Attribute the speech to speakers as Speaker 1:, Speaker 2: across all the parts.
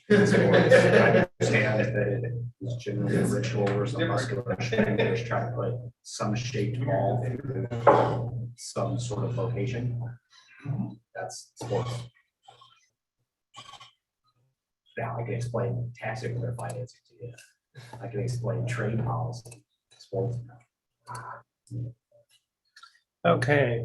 Speaker 1: understand sports. I understand that it is generally a ritual or some muscular training. They just try to put some shaped ball through some sort of location. That's sports. Now I can explain tactical or financing to you. I can explain trade policy. Sports.
Speaker 2: Okay.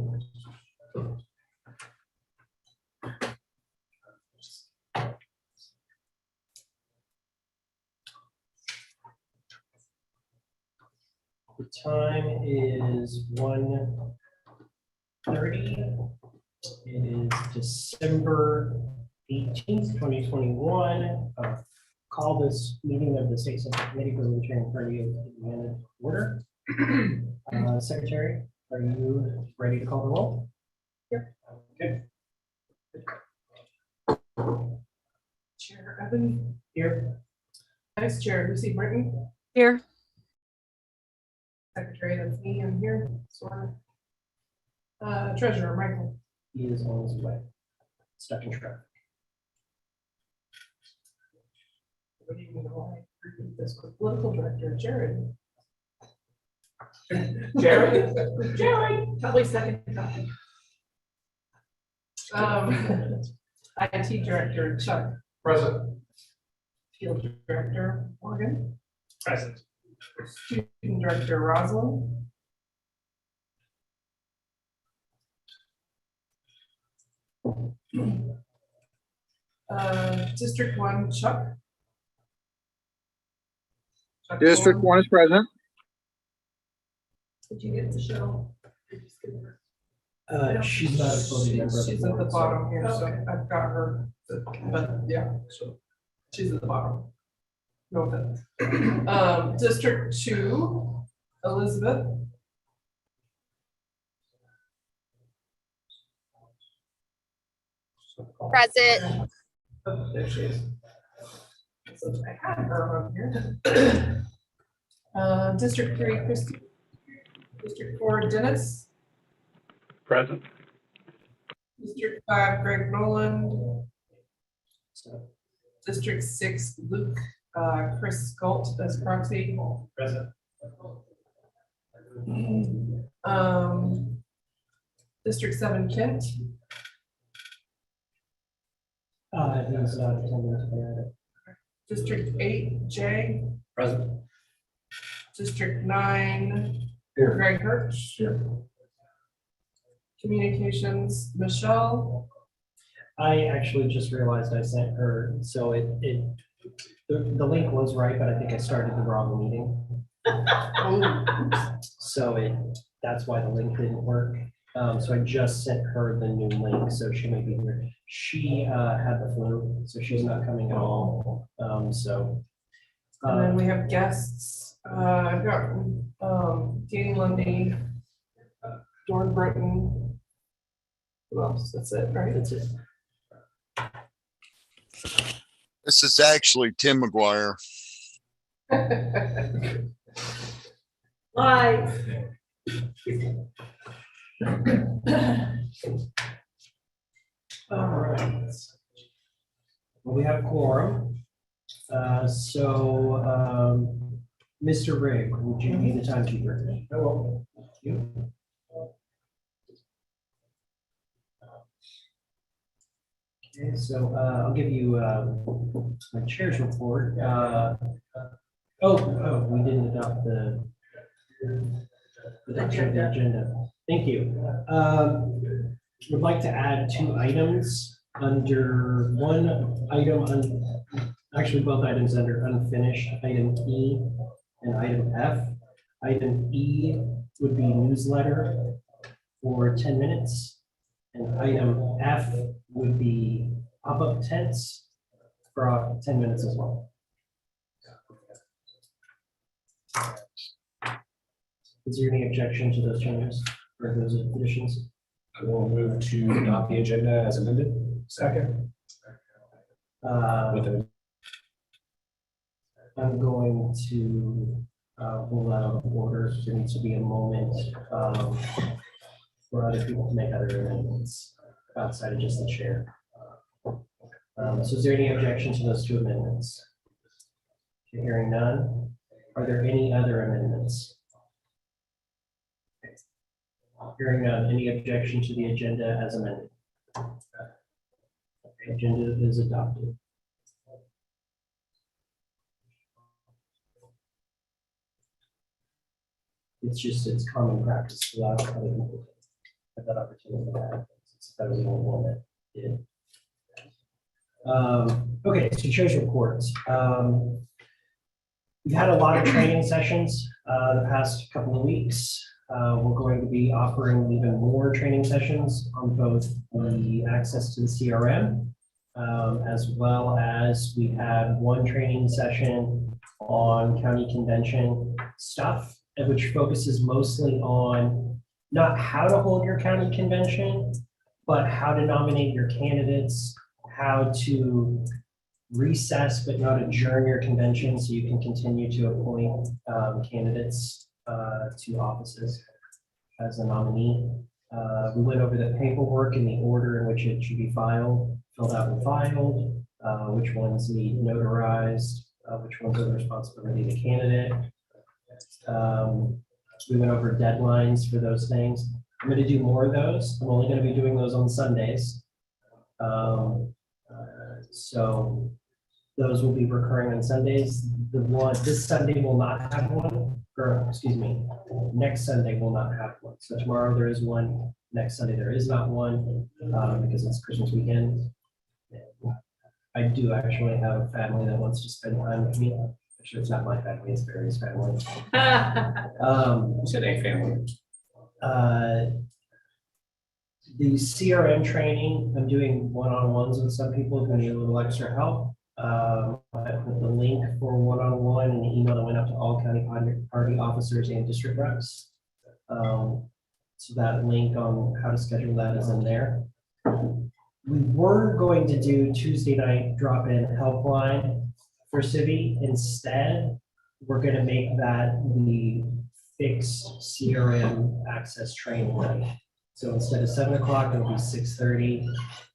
Speaker 2: The time is 1:30. It is December 18th, 2021. Call this meeting of the State Central Committee for the Libertarian Party of Indiana order. Secretary, are you ready to call the roll?
Speaker 3: Yep.
Speaker 2: Okay.
Speaker 3: Chair Evan,
Speaker 2: Here.
Speaker 3: Vice Chair Lucy Britton,
Speaker 4: Here.
Speaker 3: Secretary, that's me, I'm here, sworn. Treasurer Michael.
Speaker 2: He is on his way. Stuck in traffic.
Speaker 3: What do you know why I repeat this with political director Jared? Jared, probably second time. IT Director Chuck.
Speaker 1: Present.
Speaker 3: Field Director Morgan.
Speaker 1: Present.
Speaker 3: Student Director Rosalind. District 1 Chuck.
Speaker 5: District 1 is present.
Speaker 3: Did you get the show?
Speaker 2: She's not a voting member of the
Speaker 3: She's at the
Speaker 2: board, so-
Speaker 3: bottom here, so I've got her, but yeah, so she's at the bottom. No offense. District 2, Elizabeth.
Speaker 4: Present.
Speaker 3: Oh, there she is. So I had her on here. District 3, Christie. District 4, Dennis.
Speaker 5: Present.
Speaker 3: District 5, Greg Noland. District 6, Luke, Chris Galt as proxy.
Speaker 2: Present.
Speaker 3: District 7, Kent.
Speaker 2: He's not attending today.
Speaker 3: District 8, Jay.
Speaker 1: Present.
Speaker 3: District 9,
Speaker 1: Here.
Speaker 3: Greg Hirsch.
Speaker 1: Here.
Speaker 3: Communications, Michelle.
Speaker 2: I actually just realized I sent her, so the link was right, but I think I started the wrong meeting. So that's why the link didn't work. So I just sent her the new link, so she may be here. She had the flu, so she's not coming at all.
Speaker 3: And then we have guests. I've got Danny Lundy, Dorn Britton. Who else? That's it, right?
Speaker 2: That's it.
Speaker 5: This is actually Tim McGuire.
Speaker 3: Live.
Speaker 2: All right. Well, we have quorum. Mr. Rigg, would you be the timekeeper? Hello. Thank you. Okay, so I'll give you my chair's report. We didn't adopt the agenda. Thank you. Would like to add 2 items under one item, actually both items under unfinished, item E and item F. Item E would be newsletter for 10 minutes. And item F would be pop-up tents for 10 minutes as well. Is there any objection to those changes or those additions?
Speaker 1: I will move to adopt the agenda as amended. Second.
Speaker 2: I'm going to pull out of order. There needs to be a moment for other people to make other amendments outside of just the chair. So is there any objection to those two amendments? Hearing none. Are there any other amendments? Hearing none, any objection to the agenda as amended? Okay, agenda is adopted. It's common practice to allow other people to have that opportunity to have. Since that was the only one that did. Okay, so chair's reports. We've had a lot of training sessions the past couple of weeks. We're going to be offering even more training sessions on both the access to the CRM, as well as we had one training session on county convention stuff, which focuses mostly on not how to hold your county convention, but how to nominate your candidates, how to recess but not adjourn your convention so you can continue to appoint candidates to offices as a nominee. We went over the paperwork in the order in which it should be filed, filled out and filed, which ones need notarized, which ones are the responsibility of the candidate. We went over deadlines for those things. I'm going to do more of those. I'm only going to be doing those on Sundays. So those will be recurring on Sundays. This Sunday will not have one, or excuse me, next Sunday will not have one. So tomorrow there is one, next Sunday there is not one, because it's Christmas weekend. I do actually have a family that wants to spend time with me. Actually, it's not my family, it's Barry's family.
Speaker 1: You said a family.
Speaker 2: The CRM training, I'm doing one-on-ones with some people who need a little extra help. I put the link for one-on-one in the email that went out to all county party officers and district reps. So that link on how to schedule that is in there. We were going to do Tuesday night drop-in helpline for Civi. Instead, we're going to make that the fixed CRM access training night. So instead of 7 o'clock, it'll be 6:30.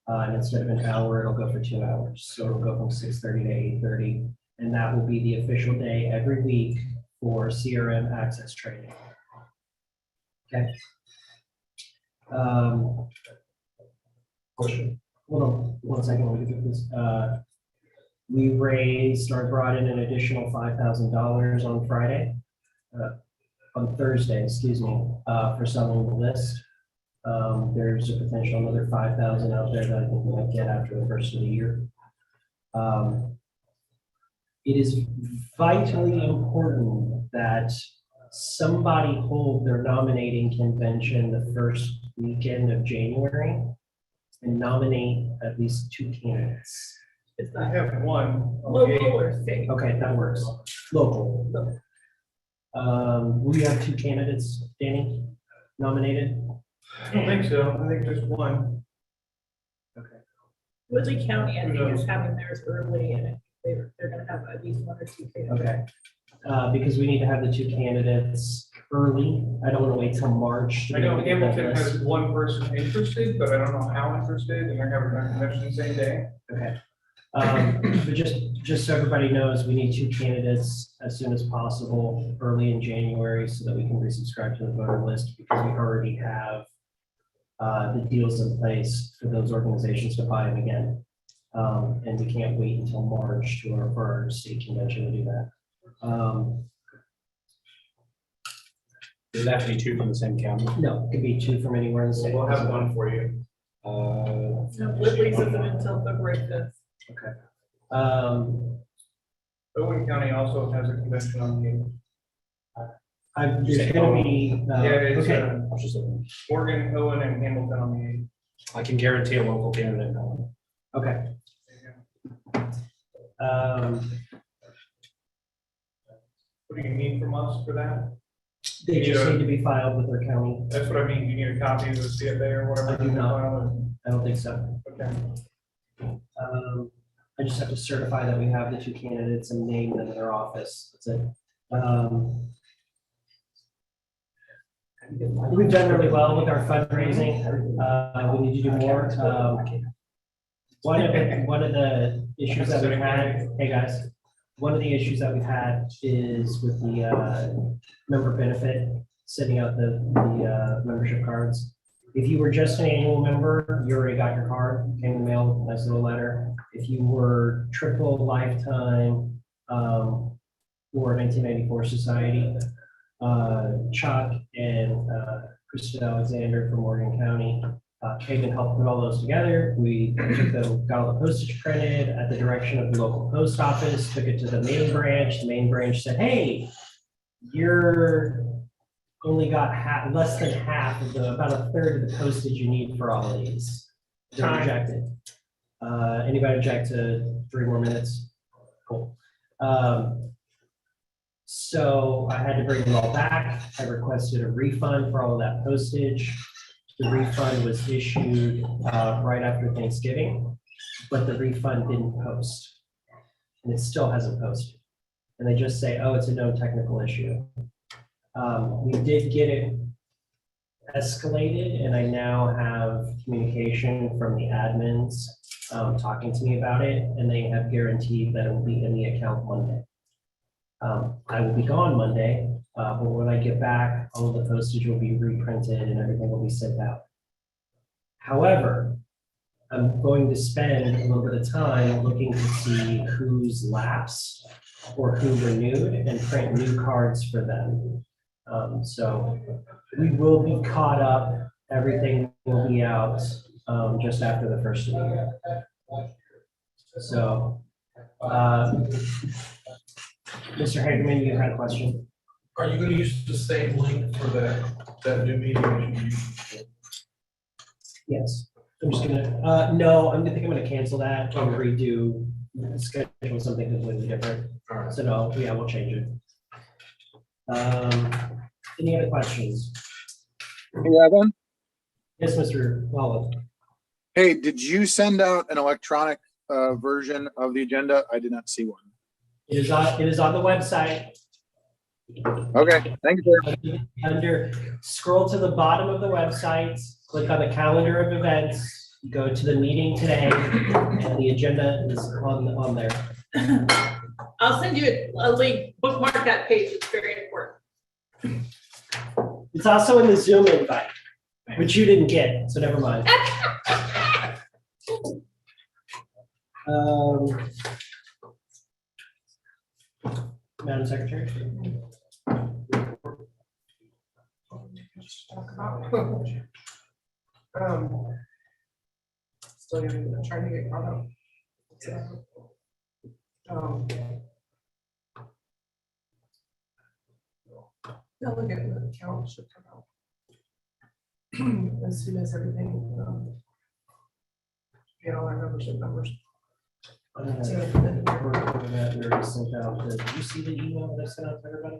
Speaker 2: And instead of an hour, it'll go for 2 hours. So it'll go from 6:30 to 8:30. And that will be the official day every week for CRM access training. Okay.
Speaker 1: Question.
Speaker 2: Hold on 1 second. Let me get this. We raised or brought in an additional $5,000 on Friday, on Thursday, excuse me, for selling the list. There's a potential another 5,000 out there that I think we might get after the first of the year. It is vitally important that somebody hold their nominating convention the first weekend of January and nominate at least 2 candidates.
Speaker 3: It's
Speaker 4: I
Speaker 3: not
Speaker 4: have one.
Speaker 3: local or state.
Speaker 2: Okay, that works. Local. Will you have 2 candidates, Danny, nominated?
Speaker 4: I don't think so. I think just one.
Speaker 2: Okay.
Speaker 3: Woodley County, I think, is having theirs early, and they're gonna have at least 1 or 2 candidates.
Speaker 2: Okay. Because we need to have the 2 candidates early. I don't want to wait till March. to
Speaker 4: I know
Speaker 2: be able to get that
Speaker 4: Hamilton
Speaker 2: list.
Speaker 4: has one person interested, but I don't know how interested, and they're having their convention the same day.
Speaker 2: Okay. But just so everybody knows, we need 2 candidates as soon as possible, early in January, so that we can resubscribe to the voter list, because we already have the deals in place for those organizations to buy them again. And we can't wait until March for our state convention to do that.
Speaker 1: Does it have to be 2 from the same county?
Speaker 2: No, it could be 2 from anywhere in the state.
Speaker 4: We'll have one for you.
Speaker 3: No, Woodley's isn't until February 5th.
Speaker 2: Okay.
Speaker 4: Owen County also has a convention on the,
Speaker 2: There's gonna be,
Speaker 4: yeah, it's
Speaker 2: okay,
Speaker 4: Morgan, Owen, and Hamilton on the.
Speaker 1: I can guarantee a local candidate.
Speaker 2: okay.
Speaker 4: What do you need from us for that?
Speaker 2: They just need to be filed with their county.
Speaker 4: That's what I mean. You need a copy of the CFA or whatever.
Speaker 2: I do not.
Speaker 4: File
Speaker 2: I don't think so.
Speaker 4: it. Okay.
Speaker 2: I just have to certify that we have the 2 candidates and name them in their office. That's it. We've done really well with our fundraising. We need to do more. One of the issues that we've had, hey guys, one of the issues that we've had is with the member benefit, sending out the membership cards. If you were just an annual member, you already got your card, came in the mail, nice little letter. If you were triple lifetime or 1994 society, Chuck and Kristen Alexander from Morgan County came and helped put all those together. We took them, got all the postage printed at the direction of the local post office, took it to the main branch. The main branch said, hey, you're only got less than half of about a third of the postage you need for all of these. They're rejected. Anybody object to 3 more minutes? Cool. So I had to bring them all back. I requested a refund for all of that postage. The refund was issued right after Thanksgiving, but the refund didn't post. And it still hasn't posted. And they just say, oh, it's a no technical issue. We did get it escalated, and I now have communication from the admins talking to me about it, and they have guaranteed that it will be in the account Monday. I will be gone Monday, but when I get back, all of the postage will be reprinted and everything will be sent out. However, I'm going to spend a little bit of time looking to see who's lapsed or who renewed and print new cards for them. So we will be caught up. Everything will be out just after the first of the year. So, Mr. Hagerman, you had a question?
Speaker 6: Are you going to use the same link for that new meeting as you used?
Speaker 2: Yes. I'm just gonna, no, I think I'm gonna cancel that and redo, schedule something completely different.
Speaker 6: All right.
Speaker 2: So no, yeah, we'll change it. Any other questions?
Speaker 5: Hey, Evan?
Speaker 2: Yes, Mr. Wallace.
Speaker 5: Hey, did you send out an electronic version of the agenda? I did not see one.
Speaker 2: It is on the website.
Speaker 5: Okay, thank you, sir.
Speaker 2: Under, scroll to the bottom of the website, click on the calendar of events, go to the meeting today, and the agenda is on there.
Speaker 3: I'll send you a link, bookmark that page, it's very important.
Speaker 2: It's also in the Zoom invite, which you didn't get, so never mind. Madam Secretary?
Speaker 3: Talk about. Still trying to get caught up. Delegate account should come out as soon as everything. Get all our membership numbers.
Speaker 2: We already sent out did you see the email that I sent out to everybody?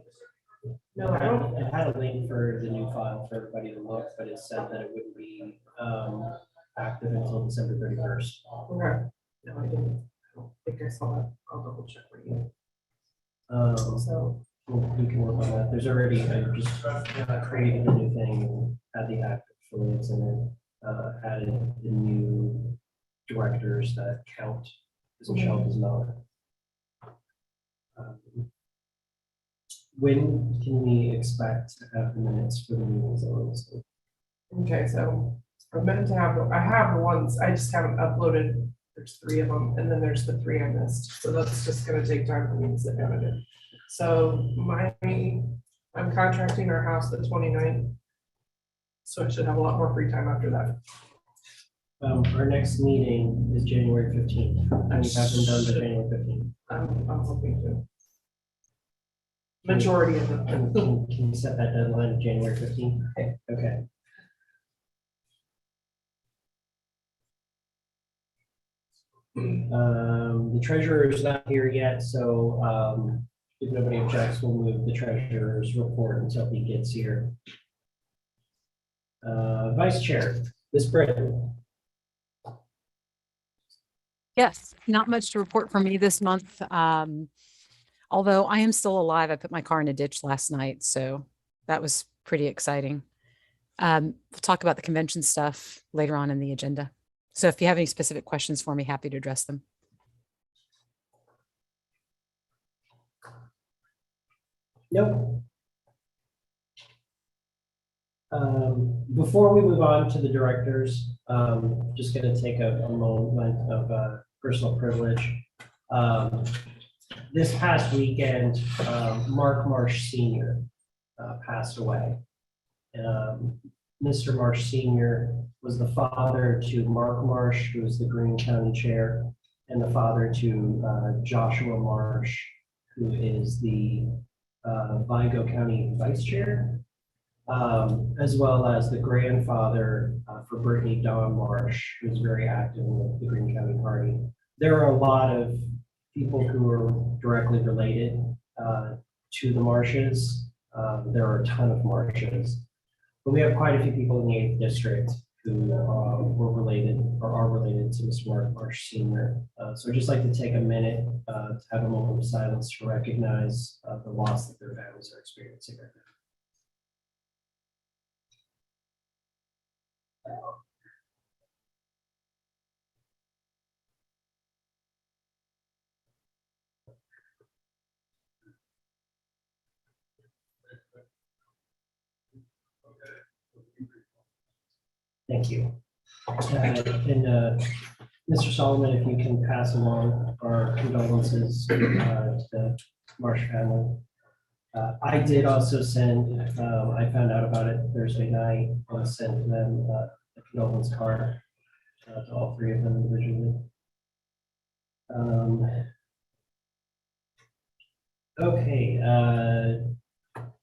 Speaker 3: No, I don't.
Speaker 2: It had a link for the new file for everybody to look, but it said that it wouldn't be active until December 31st.
Speaker 3: Okay. No, I didn't. I don't think I saw that. I'll double check for you. So.
Speaker 2: We can work on that. There's already, I just created a new thing, had the active affiliates in it, added the new directors that count, because Michelle does not. When can we expect to have the minutes for the meetings?
Speaker 3: Okay, so I'm meant to have, I have the ones, I just haven't uploaded. There's 3 of them, and then there's the 3 I missed. So that's just gonna take time for me to sit down and do. So I'm contracting our house the 29th. So I should have a lot more free time after that.
Speaker 2: Our next meeting is January 15th. And we have them done by January 15th.
Speaker 3: I'm hoping to. Majority of them.
Speaker 2: Can you set that deadline of January 15th? Okay. The treasurer is not here yet, so if nobody objects, we'll move the treasurer's report until he gets here. Vice Chair, Ms. Britton.
Speaker 7: Yes, not much to report from me this month. Although I am still alive. I put my car in a ditch last night, so that was pretty exciting. We'll talk about the convention stuff later on in the agenda. So if you have any specific questions for me, happy to address them.
Speaker 2: Nope. Before we move on to the directors, just going to take a moment of personal privilege. This past weekend, Mark Marsh Sr. Passed away. Mr. Marsh Sr. was the father to Mark Marsh, who was the Greene County Chair, and the father to Joshua Marsh, who is the Vigo County Vice Chair, as well as the grandfather for Brittany Dawn Marsh, who's very active in the Greene County Party. There are a lot of people who are directly related to the Marshes. There are a ton of Marshes, but we have quite a few people in the 8th District who were related or are related to Mr. Mark Marsh Sr. So I'd just like to take a minute to have a moment of silence to recognize the loss that their families are experiencing right now. Thank you. Mr. Solomon, if you can pass along our condolences to the Marsh family. I did also send, I found out about it Thursday night, I sent them a condolence card to all 3 of them individually. Okay,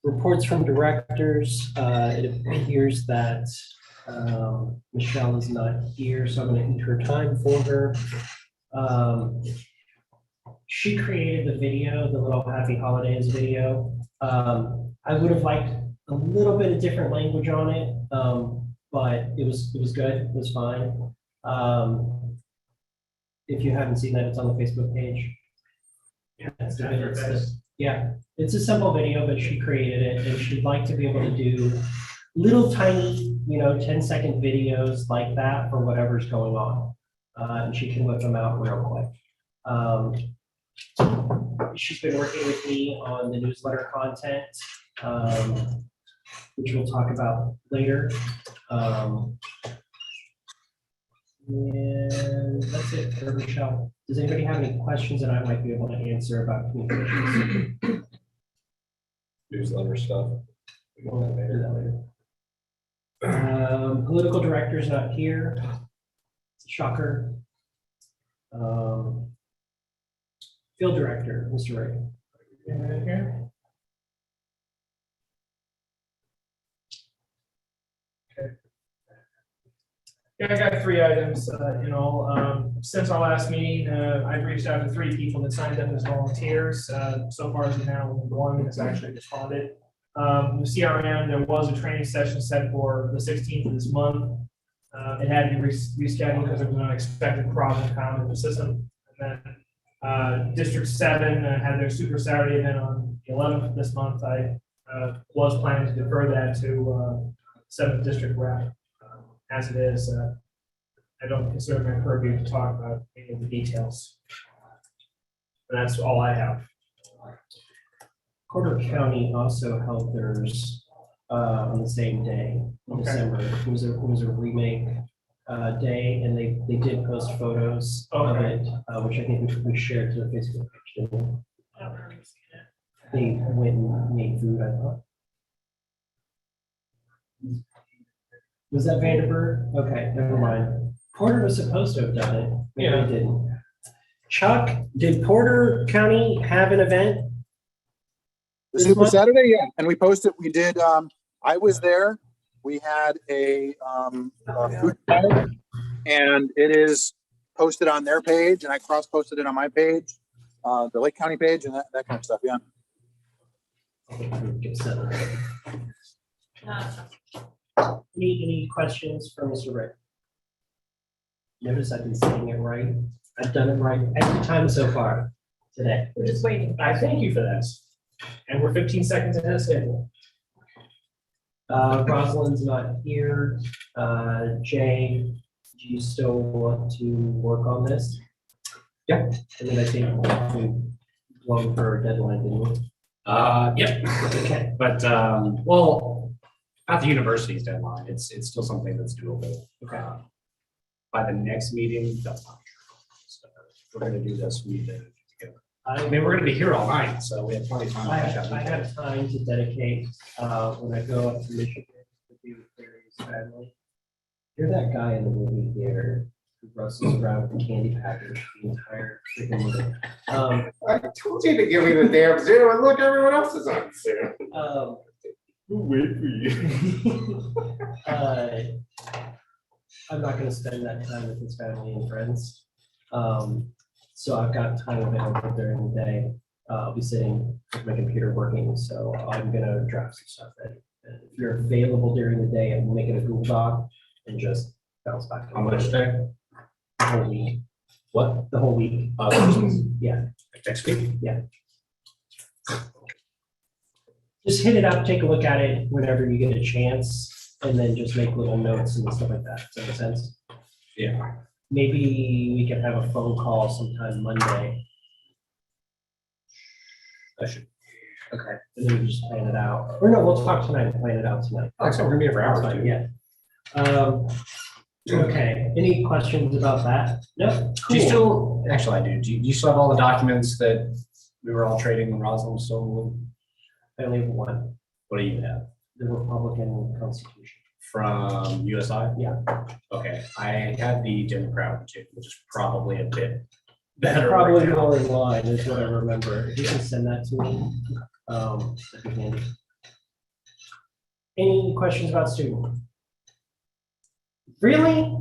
Speaker 2: reports from directors. It appears that Michelle is not here, so I'm going to enter time for her. She created the video, the little Happy Holidays video. I would have liked a little bit of different language on it, but it was good. It was fine. If you haven't seen that, it's on the Facebook page. Yeah, it's a simple video, but she created it, and she'd like to be able to do little tiny, 10-second videos like that for whatever's going on. And she can whip them out real quick. She's been working with me on the newsletter content, which we'll talk about later. And that's it for Michelle. Does anybody have any questions that I might be able to answer about communications?
Speaker 6: Newsletter stuff.
Speaker 2: We'll do that later. Political director's not here. Shocker. Field director, Mr. Ray.
Speaker 4: Here. Yeah, I got 3 items, since our last meeting, I've reached out to 3 people that signed up as volunteers. So far, as of now, 1 has actually responded. The CRM, there was a training session set for the 16th of this month. It had to be rescheduled because there was an unexpected problem found in the system. And then District 7 had their Super Saturday event on the 11th of this month. I was planning to defer that to 7th District rep. As it is, I don't consider my purview to talk about any of the details. But that's all I have.
Speaker 2: Porter County also held theirs on the same day in December. It was a remake day, and they did post photos of it, which I think we shared to the Facebook page. Didn't we? They went and made food, I thought. Was that Vanderburg? Okay, never mind. Porter was supposed to have done it. Maybe
Speaker 4: Yeah.
Speaker 2: they didn't. Chuck, did Porter County have an event?
Speaker 5: The
Speaker 2: This
Speaker 5: Super
Speaker 2: month?
Speaker 5: Saturday, yeah, and we posted, we did, I was there, we had a food truck, and it is posted on their page, and I cross-posted it on my page, the Lake County page, and that kind of stuff, yeah.
Speaker 2: Any questions for Mr. Rick? Notice I've been saying it right. I've done it right every time so far today.
Speaker 3: We're just waiting.
Speaker 4: I thank you for that. And we're 15 seconds ahead of schedule.
Speaker 2: Rosalind's not here. Jay, do you still want to work on this?
Speaker 1: Yeah.
Speaker 2: And then I think we blown for a deadline, didn't we?
Speaker 1: Yep.
Speaker 2: Okay.
Speaker 1: But, well, at the university's deadline, it's still something that's doable.
Speaker 2: Okay.
Speaker 1: By the next meeting, that's not true. So if we're gonna do this, we need to get together. I
Speaker 2: I
Speaker 1: mean, we're gonna be here all night, so we have plenty of time. to hash out
Speaker 2: I have
Speaker 1: details.
Speaker 2: time to dedicate, when I go up to Michigan to be with Barry's family. You're that guy in the movie theater who rustles around with the candy package the entire freaking movie.
Speaker 8: I told you to give me the damn Zoom, and look, everyone else is on Zoom.
Speaker 6: We'll wait for you.
Speaker 2: I'm not gonna spend that time with his family and friends. So I've got time available during the day. I'll be sitting with my computer working, so I'm gonna draft some stuff in. And if you're available during the day, I'm making a Google Doc and just bounce back.
Speaker 1: On which day?
Speaker 2: The whole week.
Speaker 1: What?
Speaker 2: The whole week. Yeah.
Speaker 1: Next week?
Speaker 2: Just hit it up, take a look at it whenever you get a chance, and then just make little notes and stuff like that. Does that make sense?
Speaker 1: Yeah.
Speaker 2: Maybe we can have a phone call sometime Monday.
Speaker 1: I should.
Speaker 2: Okay. And then we just plan it out. Or no, we'll talk tonight and plan it out tonight.
Speaker 1: Actually, we're gonna be here for hours.
Speaker 2: That's fine,
Speaker 1: too.
Speaker 2: yeah. Okay, any questions about that? No?
Speaker 1: Do you
Speaker 2: Cool.
Speaker 1: still, actually, I do. Do you still have all the documents that we were all trading when Rosalind was still,
Speaker 2: I only have one,
Speaker 1: what do you have?
Speaker 2: the Republican Constitution.
Speaker 1: From USI?
Speaker 2: Yeah.
Speaker 1: Okay, I had the Democrat one too, which is probably a bit better.
Speaker 2: Probably
Speaker 1: right now.
Speaker 2: more in line is what I remember. If you can send that to me, that'd be handy. Any questions about student? Really?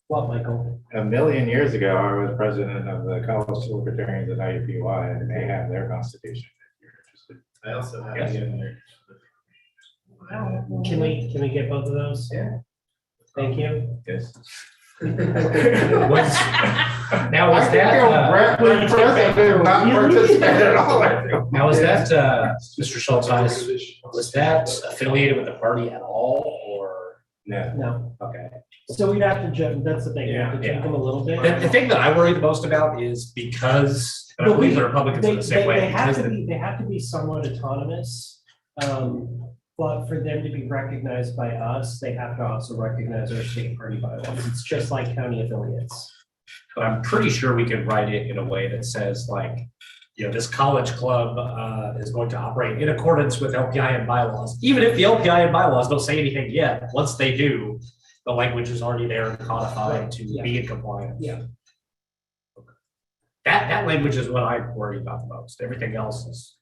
Speaker 2: What, Michael?
Speaker 8: A million years ago, I was president of the College of Libertarians at IUPUI, and they have their constitution. If you're interested. I also have
Speaker 1: Yes.
Speaker 8: it in there.
Speaker 2: Can we get both of those?
Speaker 8: Yeah.
Speaker 2: Thank you.
Speaker 8: Yes.
Speaker 1: Now, was that,
Speaker 8: President did not participate at all.
Speaker 1: now was that, Mr. Schultz, was that affiliated with the party at all, or?
Speaker 8: No.
Speaker 2: No.
Speaker 1: Okay.
Speaker 2: So we'd have to jump, that's the thing, we have to tweak
Speaker 1: Yeah.
Speaker 2: them a little bit.
Speaker 1: The thing that I worry the most about is because, and I
Speaker 2: But
Speaker 1: believe the Republicans are
Speaker 2: They,
Speaker 1: the same
Speaker 2: they
Speaker 1: way.
Speaker 2: have
Speaker 1: because
Speaker 2: to
Speaker 1: the-
Speaker 2: be, they have to be somewhat autonomous. But for them to be recognized by us, they have to also recognize our state party bylaws. It's just like county affiliates.
Speaker 1: But I'm pretty sure we could write it in a way that says like, you know, this college club is going to operate in accordance with LPIN bylaws. Even if the LPIN bylaws don't say anything yet, once they do, the language is already there and codified to
Speaker 2: Yeah.
Speaker 1: be in compliance.
Speaker 2: Yeah.
Speaker 1: That language is what I worry about the most. Everything else is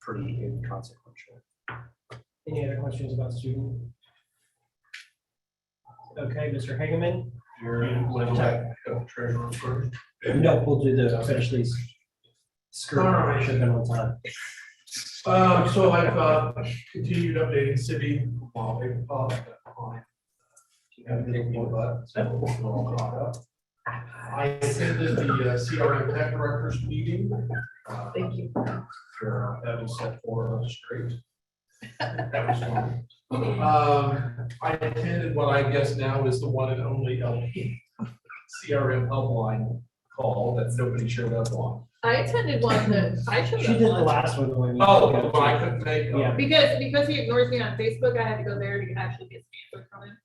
Speaker 1: pretty inconsequential.
Speaker 2: Any other questions about student? Okay, Mr. Hageman, you're.
Speaker 6: Treasurer first.
Speaker 2: No, we'll do the finish these. Screw,
Speaker 6: All right.
Speaker 2: should have been on time.
Speaker 6: So I've continued updating city. While they thought that fine. You have to take me, but we're all caught up. I attended the CRM Tech Directors meeting.
Speaker 3: Thank you.
Speaker 6: That was set 4 months straight. That was fun. I attended what I guess now is the one and only LP CRM helpline call that nobody showed up on.
Speaker 9: I attended one that I showed
Speaker 2: She
Speaker 9: up
Speaker 2: did the
Speaker 9: on.
Speaker 2: last one. when we-
Speaker 6: Oh, but I couldn't make.
Speaker 2: Yeah.
Speaker 9: Because he ignores me on Facebook, I had to go there to actually get some answer from him.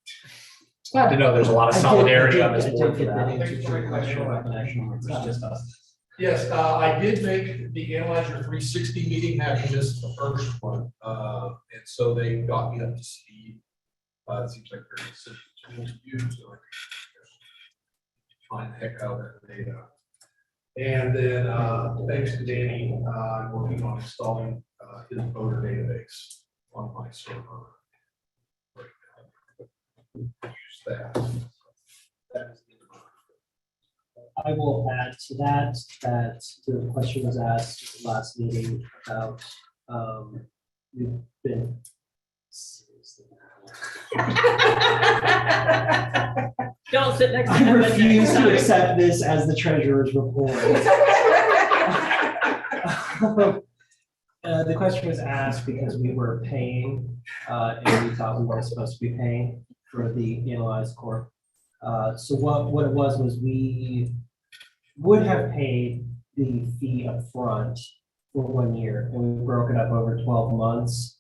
Speaker 1: Glad to know there's a lot of
Speaker 2: I did-
Speaker 1: solidarity
Speaker 2: I
Speaker 1: on this
Speaker 2: did
Speaker 1: board for
Speaker 2: get that
Speaker 1: that.
Speaker 2: answer to your question about the national, it's not just us.
Speaker 6: Yes, I did make the Analyzer 360 meeting, having missed the first one, and so they got me up to speed. It seems like they're decisions to use, so I find the heck out of that data. And then, thanks to Danny, I'm working on installing his voter database on my server. Use that. That is the
Speaker 2: I will add to that, that the question was asked at the last meeting about, we've been. Seriously.
Speaker 9: Don't sit next to
Speaker 2: I
Speaker 9: him.
Speaker 2: refuse to accept this as the treasurer's report. The question was asked because we were paying, and we thought we weren't supposed to be paying for the Analyze Corp. So what it was we would have paid the fee up front for 1 year, and we broke it up over 12 months.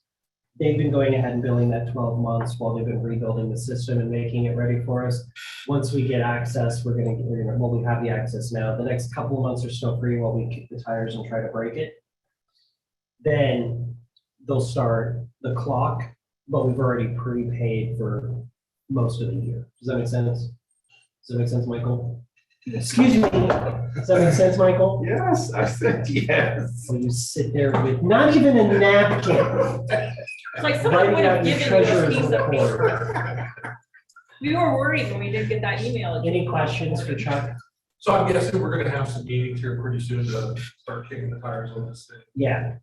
Speaker 2: They've been going ahead and billing that 12 months while they've been rebuilding the system and making it ready for us. Once we get access, we have the access now. The next couple of months are still free while we kick the tires and try to break it. Then they'll start the clock, but we've already prepaid for most of the year. Does that make sense? Does that make sense, Michael? Excuse me. Does that make sense, Michael?
Speaker 8: Yes, I said yes.
Speaker 2: Well, you sit there with not even a napkin.
Speaker 9: It's like someone
Speaker 2: Writing
Speaker 9: would
Speaker 2: out
Speaker 9: have
Speaker 2: your
Speaker 9: given you a
Speaker 2: treasurer's
Speaker 9: piece of
Speaker 2: report.
Speaker 9: paper. We were worried when we didn't get that email.
Speaker 2: Any questions for Chuck?
Speaker 6: So I'm guessing we're gonna have some meetings here pretty soon to start kicking the tires on this thing.
Speaker 2: Yeah.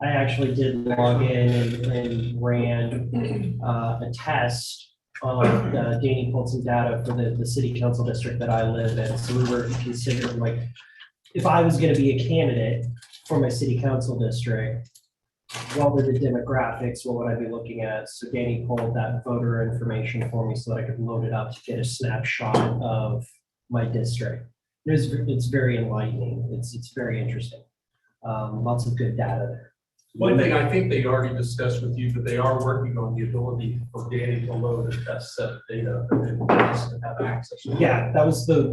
Speaker 2: I actually did log in and ran a test on Danny pulled some data for the city council district that I live in. So we were considering, like, if I was gonna be a candidate for my city council district, what were the demographics, what would I be looking at? So Danny pulled that voter information for me so that I could load it up to get a snapshot of my district. It's very enlightening. It's very interesting. Lots of good data there.
Speaker 6: One thing I think they already discussed with you, but they are working on the ability for Danny to load a test set of data and then us to have access. to it.
Speaker 2: Yeah, that was the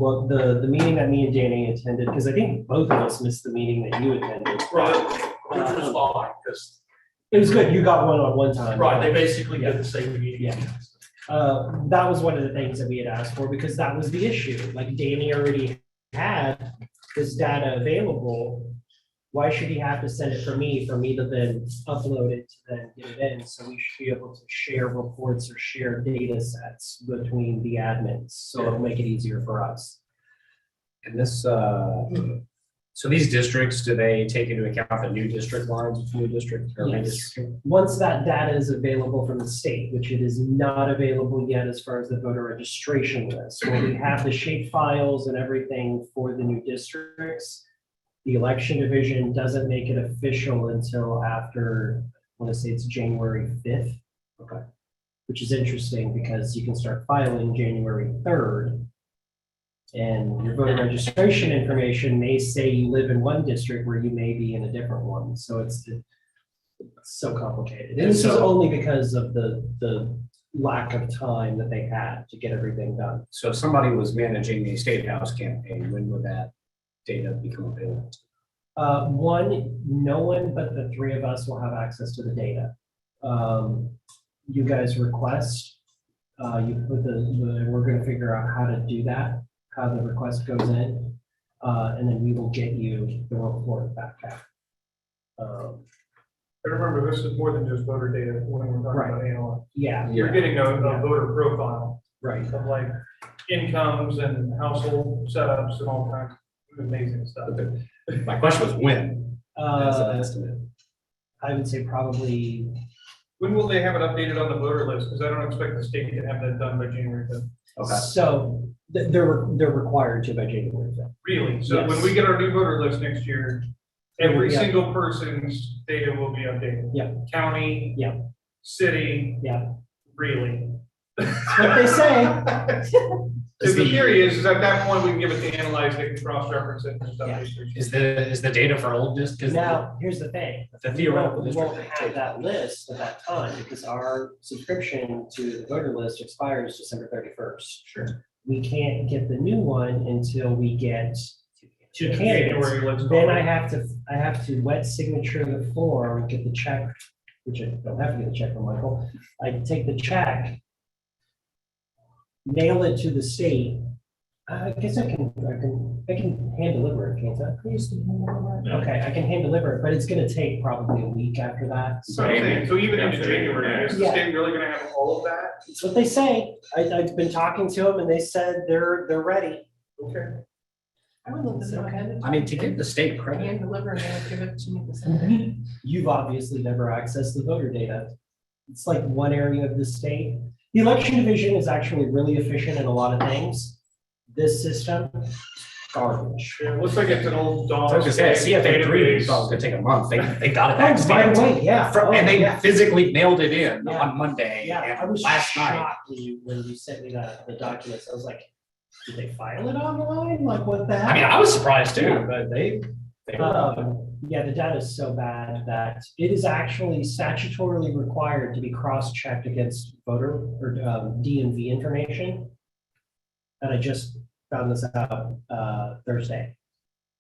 Speaker 2: meeting that me and Danny attended, because I think both of us missed the meeting that you attended.
Speaker 6: Right, which was fine, because,
Speaker 2: It was good. You got one on one time.
Speaker 6: right, they basically did the same meeting.
Speaker 2: Yeah. That was one of the things that we had asked for, because that was the issue. Like, Danny already had this data available. Why should he have to send it for me to then upload it, to then get it in? So we should be able to share reports or share data sets between the admins. So it'll make it easier for us.
Speaker 1: And this, so these districts, do they take into account the new district lines, new district? or
Speaker 2: Yes.
Speaker 1: redistricting?
Speaker 2: Once that data is available from the state, which it is not available yet as far as the voter registration list, where we have the shape files and everything for the new districts, the election division doesn't make it official until after, I want to say it's January 5th.
Speaker 1: Okay.
Speaker 2: Which is interesting because you can start filing January 3rd. And your voter registration information may say you live in one district where you may be in a different one. So it's so complicated. And this is only because of the lack of time that they had to get everything done.
Speaker 1: So if somebody was managing a state house campaign, when would that data become available?
Speaker 2: No one but the three of us will have access to the data. You guys request, you put we're gonna figure out how to do that, how the request goes in, and then we will get you the report back out.
Speaker 4: But remember, this is more than just voter data when we're talking about analyze.
Speaker 2: Yeah,
Speaker 4: You're getting a voter profile
Speaker 2: right.
Speaker 4: of like incomes and household setups and all kinds of amazing stuff.
Speaker 1: My question was when, as an
Speaker 2: Uh,
Speaker 1: estimate.
Speaker 2: I would say probably,
Speaker 4: When will they have it updated on the voter list? Because I don't expect the state to have that done by January 5th.
Speaker 1: Okay.
Speaker 2: so they're required to by January 5th.
Speaker 4: Really? So when
Speaker 2: Yes.
Speaker 4: we get our new voter list next year, every
Speaker 2: Yeah.
Speaker 4: single person's data will be updated.
Speaker 2: Yeah.
Speaker 4: County.
Speaker 2: Yeah.
Speaker 4: City.
Speaker 2: Yeah.
Speaker 4: Really?
Speaker 2: That's what they say.
Speaker 4: So the theory is at that point, we can give it to analyze, they can cross-reference it and stuff.
Speaker 2: Yeah.
Speaker 1: Is the data for old district? Because
Speaker 2: Now, here's the thing.
Speaker 1: the theoretical
Speaker 2: We won't
Speaker 1: district.
Speaker 2: have that list at that time because our subscription to the voter list expires December 31st.
Speaker 1: Sure.
Speaker 2: We can't get the new one until we get two
Speaker 4: January,
Speaker 2: candidates.
Speaker 4: let's call
Speaker 2: Then
Speaker 4: it.
Speaker 2: I have to wet signature the form, get the check, which I don't have to get the check from Michael. I take the check, mail it to the state. I guess I can hand deliver it, can't I? Okay, I can hand deliver it, but it's gonna take probably a week after that.
Speaker 4: So even into January, is the
Speaker 2: Yeah.
Speaker 4: state really gonna have all of that?
Speaker 2: That's what they say. I've been talking to them and they said they're ready.
Speaker 4: Okay.
Speaker 3: I would love to know ahead of
Speaker 1: I mean, to
Speaker 3: time.
Speaker 1: give the state credit,
Speaker 3: Hand deliver and they'll give it to me the same day.
Speaker 2: You've obviously never accessed the voter data. It's like one area of the state. The election division is actually really efficient in a lot of things. This system, garbage.
Speaker 4: Yeah, it looks like it's an old dog.
Speaker 1: I was gonna say, CFA three, thought it was gonna take a month. They got it back
Speaker 2: Oh, by
Speaker 1: stamped.
Speaker 2: the way, yeah.
Speaker 1: And they
Speaker 2: yeah.
Speaker 1: physically mailed it in
Speaker 2: Yeah.
Speaker 1: on Monday
Speaker 2: Yeah, I
Speaker 1: and
Speaker 2: was
Speaker 1: last night.
Speaker 2: shocked when you sent me the documents. I was like, did they file it online? Like, what the heck?
Speaker 1: I mean, I was surprised too,
Speaker 2: Yeah.
Speaker 1: but they.
Speaker 2: Yeah, the data is so bad that it is actually statutorily required to be cross-checked against voter or DMV information. And I just found this out Thursday.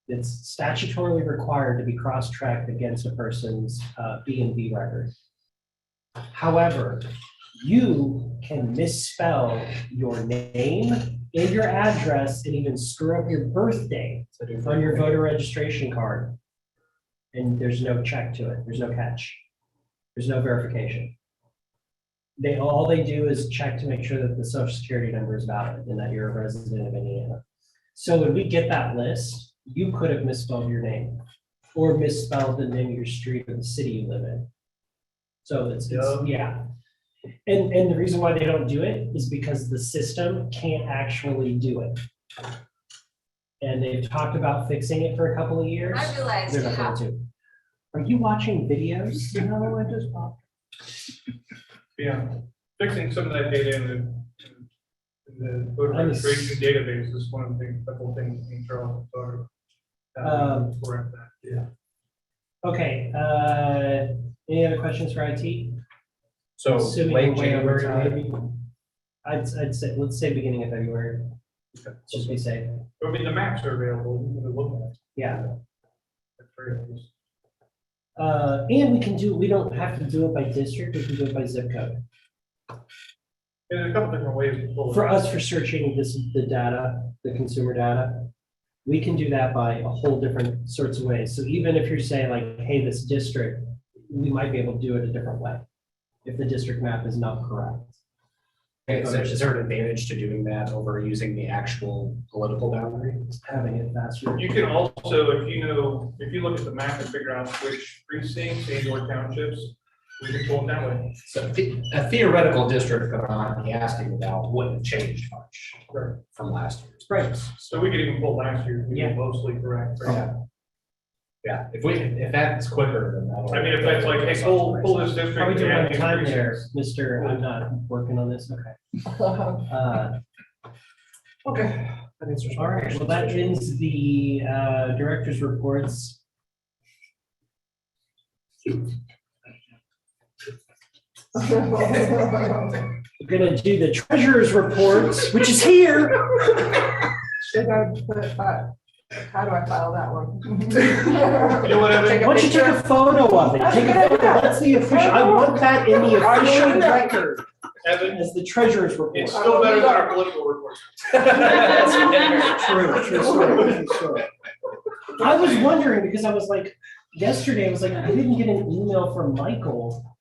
Speaker 2: It's statutorily required to be cross-checked against a person's DMV record. However, you can misspell your name and your address and even screw up your birthday on your voter registration card. And there's no check to it. There's no catch. There's no verification. All they do is check to make sure that the social security number is valid and that you're a resident of Indiana. So when we get that list, you could have misspelled your name or misspelled the name of your street or the city you live in. So it's yeah. And the reason why they don't do it is because the system can't actually do it. And they've talked about fixing it for a couple of years.
Speaker 9: I realized
Speaker 2: They're
Speaker 9: you
Speaker 2: not
Speaker 9: have.
Speaker 2: going to. Are you watching videos? No, I just popped.
Speaker 4: Yeah, fixing some of that data in the voter registration database is one of the couple things we Charles talked about. Correct that. Yeah.
Speaker 2: Okay, any other questions for IT?
Speaker 1: So
Speaker 2: Assuming
Speaker 1: late
Speaker 2: we're way over
Speaker 1: January.
Speaker 2: time. I'd say, let's say beginning of February. Just be safe.
Speaker 4: I mean, the maps are available, you can look at.
Speaker 2: Yeah.
Speaker 4: That's very nice.
Speaker 2: And we don't have to do it by district, we can do it by zip code.
Speaker 4: There's a couple different ways to pull it.
Speaker 2: For us, for searching the data, the consumer data, we can do that by a whole different sorts of ways. So even if you're saying like, hey, this district, we might be able to do it a different way if the district map is not correct.
Speaker 1: Okay, so is there an advantage to doing that over using the actual political boundary?
Speaker 2: Having it faster.
Speaker 4: You can also, if you look at the map and figure out which precincts and or townships, we can pull it that way.
Speaker 1: So a theoretical district that I'm asking about wouldn't have changed much from last year's.
Speaker 2: Right.
Speaker 4: So we could even pull last year, we
Speaker 2: Yeah.
Speaker 4: can mostly correct. Right?
Speaker 1: Yeah. Yeah, if that's quicker than that.
Speaker 4: I mean, if that's like, hey, pull this district.
Speaker 2: How we doing
Speaker 4: and
Speaker 2: on
Speaker 4: these
Speaker 2: time there,
Speaker 4: precincts.
Speaker 2: Mr. I'm not working on this, okay.
Speaker 1: Okay. That answers my
Speaker 2: All right,
Speaker 1: question.
Speaker 2: well, that ends the director's reports. We're gonna do the treasurer's reports, which is here.
Speaker 3: Should I put that? How do I file that one?
Speaker 4: You know what, Evan?
Speaker 2: Why don't you take a photo of it? Take a photo, that's the official, I want that in the official record
Speaker 4: Evan,
Speaker 2: as the treasurer's report.
Speaker 4: it's still better than our political report.
Speaker 2: True story. I was wondering, because I was like, yesterday, I was like, I didn't get an email from Michael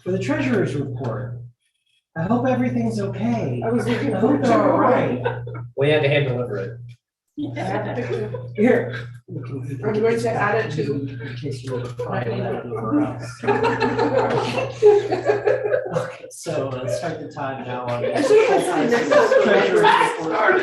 Speaker 2: for the treasurer's report. I hope everything's okay.
Speaker 3: I was looking
Speaker 2: I
Speaker 3: for
Speaker 2: hope they're all right.
Speaker 1: We had to hand deliver it.
Speaker 2: Here.
Speaker 3: I'm going to add it to.
Speaker 2: In case you want to find it anywhere else. Okay, so let's start the time now on.
Speaker 3: I should have signed next to the
Speaker 2: Treasurer's report.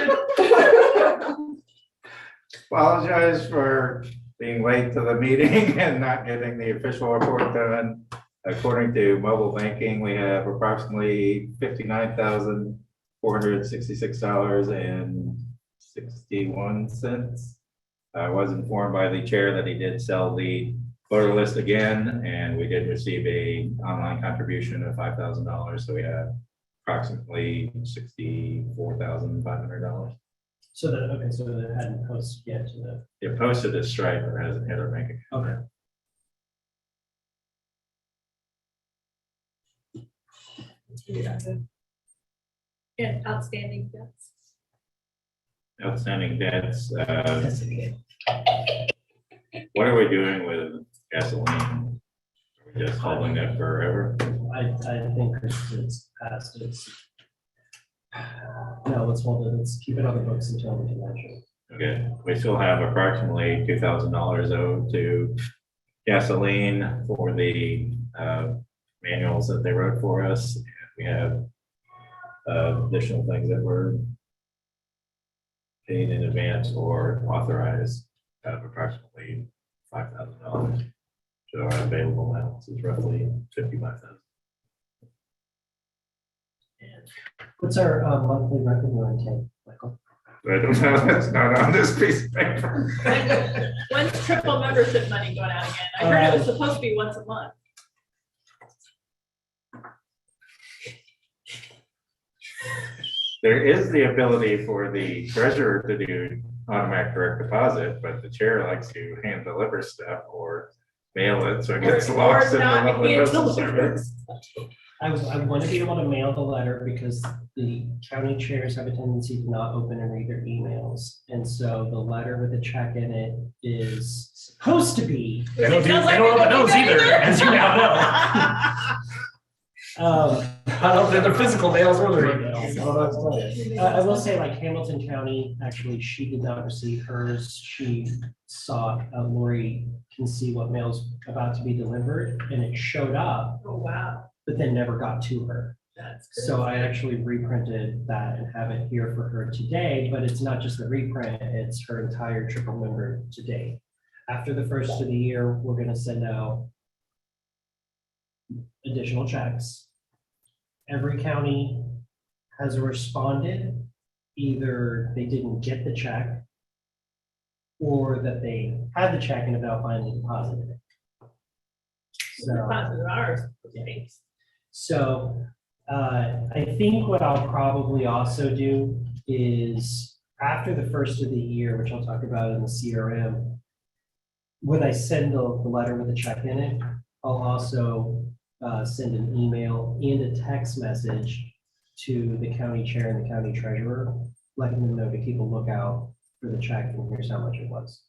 Speaker 8: Apologize for being late to the meeting and not getting the official report done. According to mobile banking, we have approximately $59,466.61. I was informed by the chair that he did sell the voter list again, and we did receive a online contribution of $5,000, so we have approximately $64,500.
Speaker 2: So that, okay, so that hadn't posted yet to the,
Speaker 8: It posted to Stripe, but hasn't hit our bank account.
Speaker 2: okay.
Speaker 9: Yeah, outstanding debts.
Speaker 8: Outstanding debts,
Speaker 2: That's okay.
Speaker 8: what are we doing with gasoline? Are we just holding that forever?
Speaker 2: I think it's past its. No, let's hold it, let's keep it on the books until the convention.
Speaker 8: Okay, we still have approximately $2,000 owed to gasoline for the manuals that they wrote for us. We have additional things that we're paid in advance or authorized of approximately $5,000. So our available balance is roughly $55,000.
Speaker 2: What's our monthly revenue intake, Michael?
Speaker 8: I don't know, that's not on this piece of paper.
Speaker 9: When's triple membership money going out again? I heard it was supposed to be once a month.
Speaker 8: There is the ability for the treasurer to do automatic direct deposit, but the chair likes to hand deliver stuff or mail it, so it gets
Speaker 9: Or
Speaker 8: lost in the
Speaker 9: not
Speaker 8: lovely
Speaker 9: hand
Speaker 8: postal
Speaker 9: delivered.
Speaker 8: service.
Speaker 2: I want to be able to mail the letter because the county chairs have a tendency to not open and read their emails. And so the letter with the check in it is supposed to be.
Speaker 9: They don't open those either,
Speaker 2: as you now
Speaker 4: I don't think they're physical mails or their emails. I don't know what to tell you.
Speaker 2: I will say, like Hamilton County, actually, she did not receive hers. She saw, Lori can see what mail's about to be delivered, and it showed up,
Speaker 9: Oh, wow.
Speaker 2: but then never got to her.
Speaker 9: That's good.
Speaker 2: So I actually reprinted that and have it here for her today, but it's not just the reprint, it's her entire triple member today. After the first of the year, we're gonna send out additional checks. Every county has responded, either they didn't get the check or that they had the check and have now finally deposited it. So.
Speaker 9: Deposit ours.
Speaker 2: So I think what I'll probably also do is after the first of the year, which I'll talk about in the CRM, when I send the letter with the check in it, I'll also send an email and a text message to the county chair and the county treasurer, letting them know to keep a lookout for the check and here's how much it was.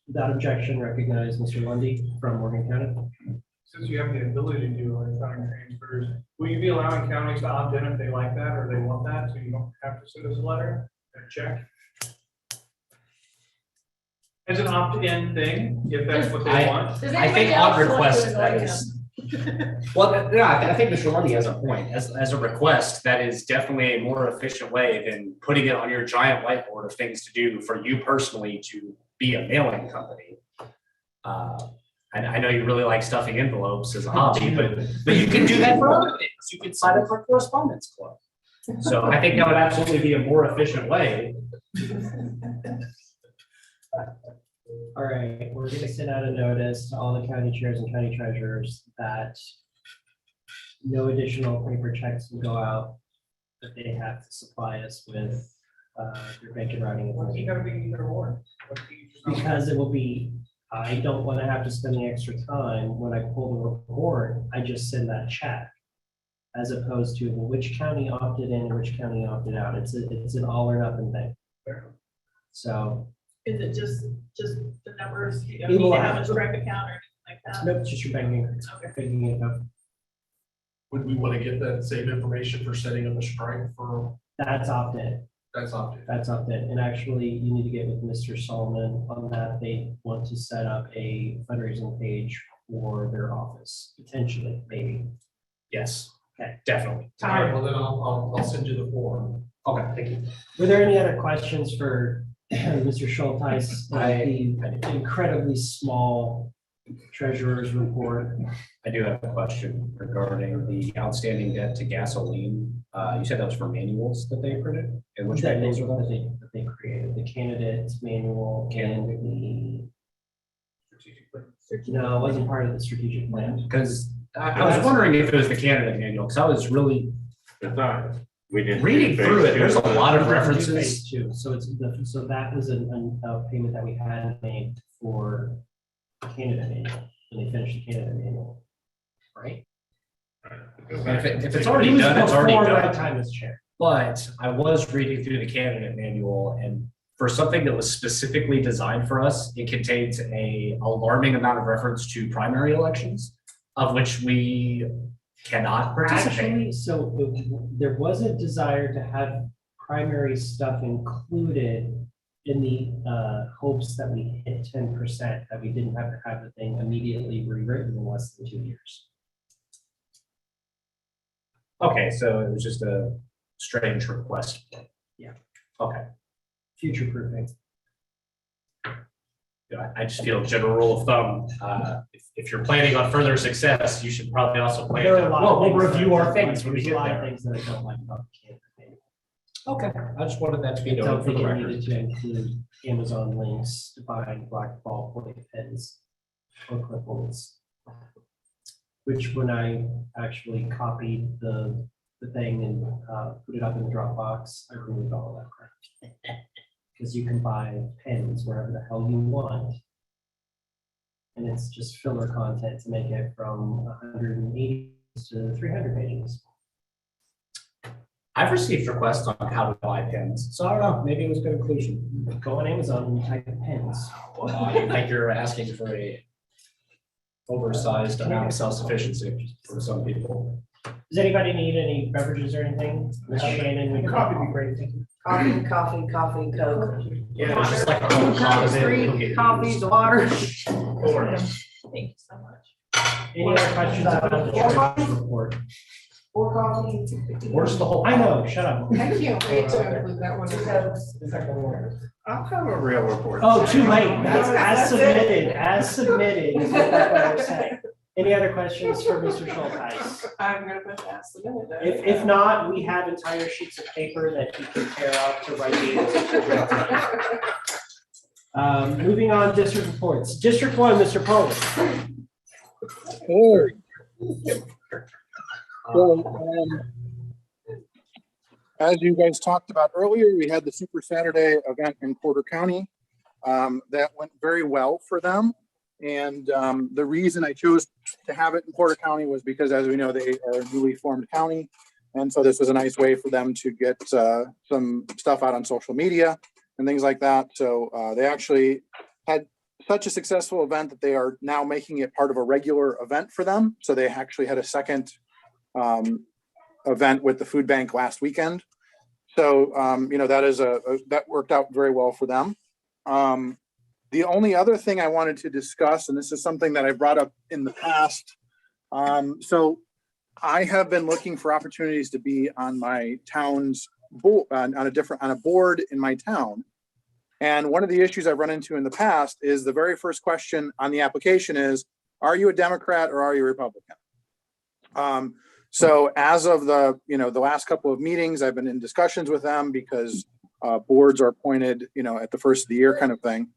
Speaker 2: Without objection, recognize Mr. Lundy from Morgan County.
Speaker 4: Since you have the ability to do electronic transfers, will you be allowing counties to opt in if they like that or they want that, so you don't have to send us a letter and a check? As an opt-in thing, if that's what they want.
Speaker 9: Does
Speaker 1: I think
Speaker 9: anybody
Speaker 1: on
Speaker 9: else want to
Speaker 1: request,
Speaker 9: annoy
Speaker 1: that
Speaker 9: them?
Speaker 1: is, well, yeah, I think Mr. Lundy has a point. As a request, that is definitely a more efficient way than putting it on your giant whiteboard of things to do for you personally to be a mailing company. And I know you really like stuffing envelopes as a hobby, but you can do that for other things. You can sign up for a correspondence club. So I think that would absolutely be a more efficient way.
Speaker 2: All right, we're gonna send out a notice to all the county chairs and county treasurers that no additional paper checks will go out, that they have to supply us with their bank and routing
Speaker 4: What's he
Speaker 2: information.
Speaker 4: gotta be either or?
Speaker 2: Because it will be, I don't want to have to spend the extra time when I pull the report, I just send that check. As opposed to which county opted in and which county opted out. It's an all or nothing thing. So,
Speaker 9: Is it just the numbers? You don't
Speaker 2: It will
Speaker 9: need to have
Speaker 2: have-
Speaker 9: a direct account or anything like that?
Speaker 2: nope, it's just your banking, banking info.
Speaker 6: Would we want to get that same information for setting up a strike for,
Speaker 2: That's opt-in.
Speaker 6: that's opted?
Speaker 2: That's opt-in. And actually, you need to get with Mr. Solomon on that. They want to set up a fundraising page for their office, potentially, maybe.
Speaker 1: Yes.
Speaker 2: Okay.
Speaker 1: Definitely.
Speaker 6: All right, well then I'll send you the form.
Speaker 1: Okay, thank you.
Speaker 2: Were there any other questions for Mr. Schulteis? The incredibly small treasurer's report.
Speaker 1: I do have a question regarding the outstanding debt to gasoline. You said that was for manuals that they printed? And which
Speaker 2: That
Speaker 1: manuals were those?
Speaker 2: they created, the candidate's manual and the, no, it wasn't part of the strategic plan.
Speaker 1: Because I was wondering if it was the candidate manual, because I was really
Speaker 8: I thought we didn't.
Speaker 1: reading through it. There's a lot of
Speaker 2: We didn't do
Speaker 1: references.
Speaker 2: phase two. So so that was a payment that we had made for the candidate manual, when they finished the candidate manual. Right?
Speaker 1: If it's already
Speaker 2: He was
Speaker 1: done, it's already
Speaker 2: before my
Speaker 1: done.
Speaker 2: time as chair.
Speaker 1: But I was reading through the candidate manual, and for something that was specifically designed for us, it contains a alarming amount of reference to primary elections, of which we cannot participate.
Speaker 2: Actually, so there was a desire to have primary stuff included in the hopes that we hit 10%, that we didn't have to have the thing immediately rewritten in less than 2 years.
Speaker 1: Okay, so it was just strange request.
Speaker 2: Yeah.
Speaker 1: Okay.
Speaker 2: Future proofing.
Speaker 1: I just feel general rule of thumb, if you're planning on further success, you should probably also plan
Speaker 2: There are
Speaker 1: to,
Speaker 2: a lot
Speaker 1: well,
Speaker 2: of
Speaker 1: we'll
Speaker 2: things that
Speaker 1: review
Speaker 2: I
Speaker 1: our
Speaker 2: don't
Speaker 1: things
Speaker 2: like.
Speaker 1: when we
Speaker 2: There's a
Speaker 1: get
Speaker 2: lot of
Speaker 1: there.
Speaker 2: things that I don't like about the campaign.
Speaker 1: Okay, I just wanted that to be
Speaker 2: I don't
Speaker 1: noted for
Speaker 2: think
Speaker 1: the
Speaker 2: it
Speaker 1: record.
Speaker 2: needed to include Amazon links to buy black ballpoint pens or clipboards. Which when I actually copied the thing and put it up in the Dropbox, I removed all that crap. Because you can buy pens wherever the hell you want. And it's just filler content to make it from 180 to 300 pages.
Speaker 1: I've received requests on how to buy pens, so I don't know, maybe it was good inclusion.
Speaker 2: Go on Amazon and type in pens.
Speaker 1: Well, I think you're asking for a oversized amount of self-sufficiency for some people.
Speaker 2: Does anybody need any beverages or anything? Shannon, we
Speaker 4: Coffee would be great, thank you.
Speaker 10: Coffee, Coke.
Speaker 1: Yeah, it's just like a whole
Speaker 10: Three coffees, water.
Speaker 9: Thank you so much.
Speaker 2: Any other questions about the treasurer's report?
Speaker 10: Or coffee.
Speaker 1: Where's the whole?
Speaker 2: I know, shut up.
Speaker 3: I can't wait to include that one.
Speaker 1: I'll have a real report.
Speaker 2: Oh, too late. That's as submitted, as submitted. is what that letter said. Any other questions for Mr. Schulteis?
Speaker 3: I'm gonna put that as the minute. then.
Speaker 2: If not, we have entire sheets of paper that you can tear out to write the. Moving on, district reports. District 1, Mr. Poland.
Speaker 5: As you guys talked about earlier, we had the Super Saturday event in Porter County. That went very well for them. And the reason I chose to have it in Porter County was because, as we know, they are a newly formed county. And so this was a nice way for them to get some stuff out on social media and things like that. So they actually had such a successful event that they are now making it part of a regular event for them. So they actually had a second event with the food bank last weekend. So, that worked out very well for them. The only other thing I wanted to discuss, and this is something that I brought up in the past. So I have been looking for opportunities to be on my town's board, on a board in my town. And one of the issues I've run into in the past is the very first question on the application is, are you a Democrat or are you a Republican? So as of the last couple of meetings, I've been in discussions with them because boards are appointed, at the first of the year kind of thing.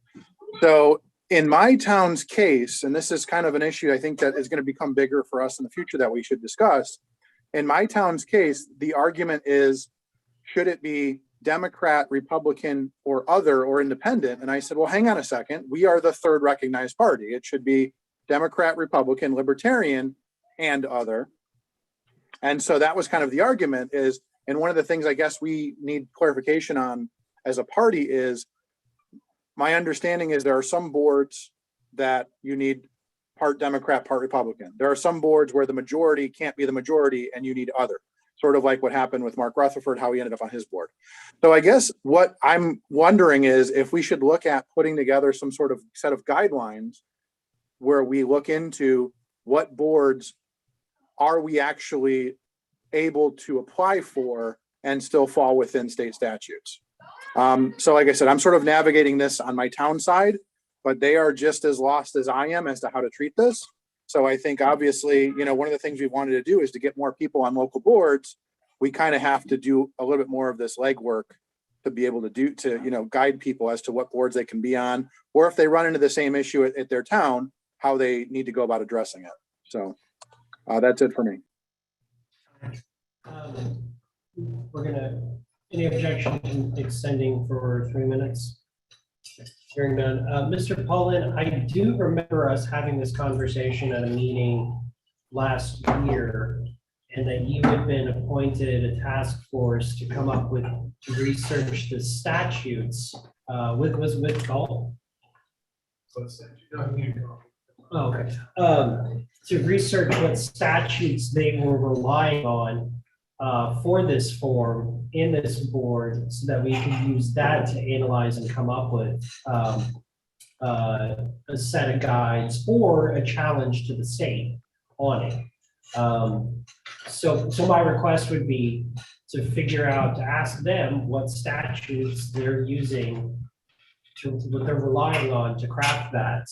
Speaker 5: So in my town's case, and this is kind of an issue I think that is going to become bigger for us in the future that we should discuss. In my town's case, the argument is, should it be Democrat, Republican, or other, or independent? And I said, well, hang on a second. We are the third recognized party. It should be Democrat, Republican, Libertarian, and other. And so that was kind of the argument is, and one of the things I guess we need clarification on as a party is, my understanding is there are some boards that you need part Democrat, part Republican. There are some boards where the majority can't be the majority and you need other, sort of like what happened with Mark Rutherford, how he ended up on his board. So I guess what I'm wondering is if we should look at putting together some sort of set of guidelines where we look into what boards are we actually able to apply for and still fall within state statutes. So like I said, I'm sort of navigating this on my town side, but they are just as lost as I am as to how to treat this. So I think obviously, one of the things we wanted to do is to get more people on local boards. We kind of have to do a little bit more of this legwork to be able to guide people as to what boards they can be on, or if they run into the same issue at their town, how they need to go about addressing it. So that's it for me.
Speaker 2: Any objection to extending for 3 minutes? Hearing none. Mr. Poland, I do remember us having this conversation at a meeting last year, and that you had been appointed a task force to come up to research the statutes. With Galt? Oh, okay. To research what statutes they were relying on for this form in this board, so that we can use that to analyze and come up with a set of guides or a challenge to the state on it. So my request would be, to figure out, to ask them what statutes they're using what they're relying on to craft that.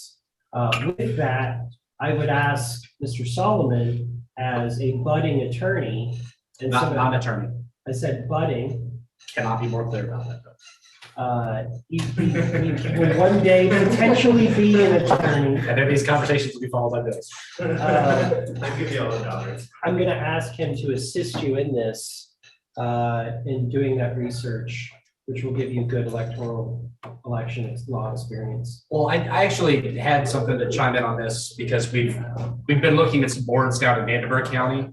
Speaker 2: With that, I would ask Mr. Solomon as a budding attorney. And
Speaker 1: Not
Speaker 2: somebody-
Speaker 1: attorney.
Speaker 2: I said budding.
Speaker 1: Cannot be more clear about that.
Speaker 2: He will one day potentially be an attorney.
Speaker 1: And then these conversations will be followed by this.
Speaker 2: I'll give you all the dollars. I'm gonna ask him to assist you in this, in doing that research, which will give you good electoral election law experience.
Speaker 1: Well, I actually had something to chime in on this because we've been looking at some boards down in Vanderbilt County.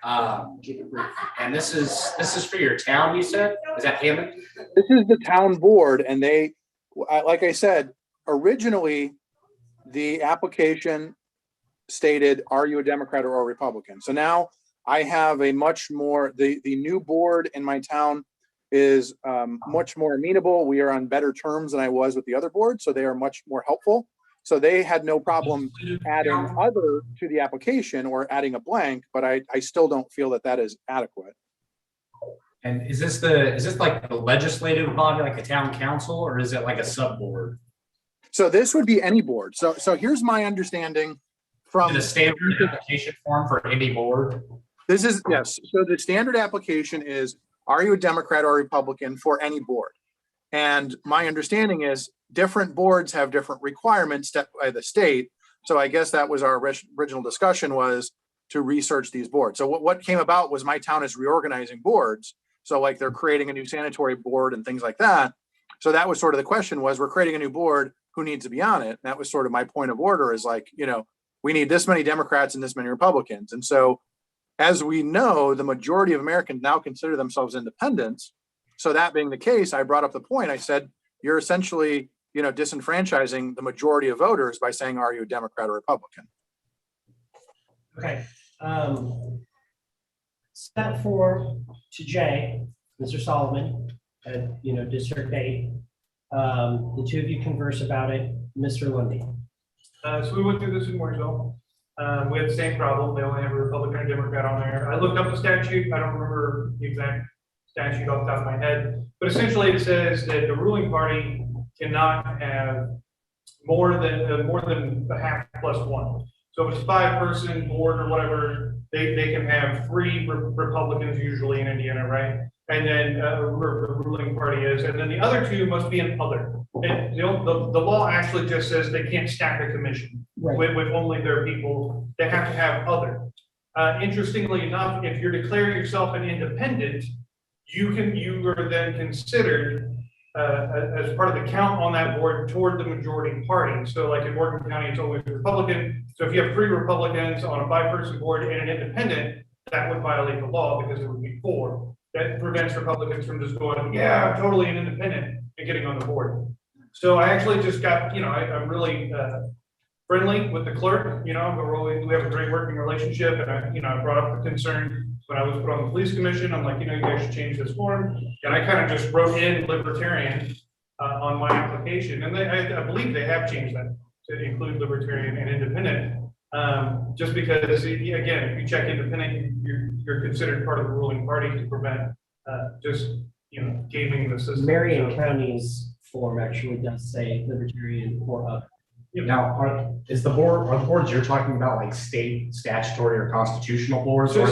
Speaker 1: And this is for your town, you said? Is that Hammond?
Speaker 5: This is the town board, and they, like I said, originally, the application stated, are you a Democrat or a Republican? So now I have a much more, the new board in my town is much more amenable. We are on better terms than I was with the other board, so they are much more helpful. So they had no problem adding other to the application or adding a blank, but I still don't feel that that is adequate.
Speaker 1: And is this like the legislative body, like the town council, or is it like a sub board?
Speaker 5: So this would be any board. So here's my understanding from
Speaker 1: The standard application form for any board?
Speaker 5: this is, yes. So the standard application is, are you a Democrat or Republican for any board? And my understanding is different boards have different requirements set by the state. So I guess that was our original discussion, was to research these boards. So what came about was my town is reorganizing boards. So like they're creating a new sanitary board and things like that. So that was sort of the question, was we're creating a new board, who needs to be on it? And that was sort of my point of order, is like, we need this many Democrats and this many Republicans. And so as we know, the majority of Americans now consider themselves independents. So that being the case, I brought up the point. I said, you're essentially, disenfranchising the majority of voters by saying, are you a Democrat or Republican?
Speaker 2: Okay. Step 4 to Jay, Mr. Solomon, at, District 8. The two of you converse about it. Mr. Lundy.
Speaker 4: So we went through this in Mooresville. We had the same problem. They only have a Republican and Democrat on there. I looked up the statute. I don't remember the exact statute off the top of my head, but essentially it says that the ruling party cannot have more than a half plus one. So if it's a 5-person board or whatever, they can have 3 Republicans usually in Indiana, right? And then the ruling party is, and then the other 2 must be an other. And the law actually just says they can't stack a commission with only their people. They have to have other. Interestingly enough, if you're declaring yourself an independent, you are then considered as part of the count on that board toward the majority party. So like in Morgan County, it's always Republican. So if you have 3 Republicans on a 5-person board and an independent, that would violate the law because it would be 4. That prevents Republicans from just going, yeah, I'm totally an independent, and getting on the board. So I actually just got, I'm really friendly with the clerk, we have a great working relationship, and I brought up the concern when I was put on the police commission. I'm like, you guys should change this form. And I kind of just wrote in Libertarian on my application. And I believe they have changed that to include Libertarian and Independent. Just because, again, if you check Independent, you're considered part of the ruling party to prevent gaming the system.
Speaker 2: Marion County's form actually does say Libertarian or other.
Speaker 1: Now, are the boards you're talking about like state statutory or constitutional boards, or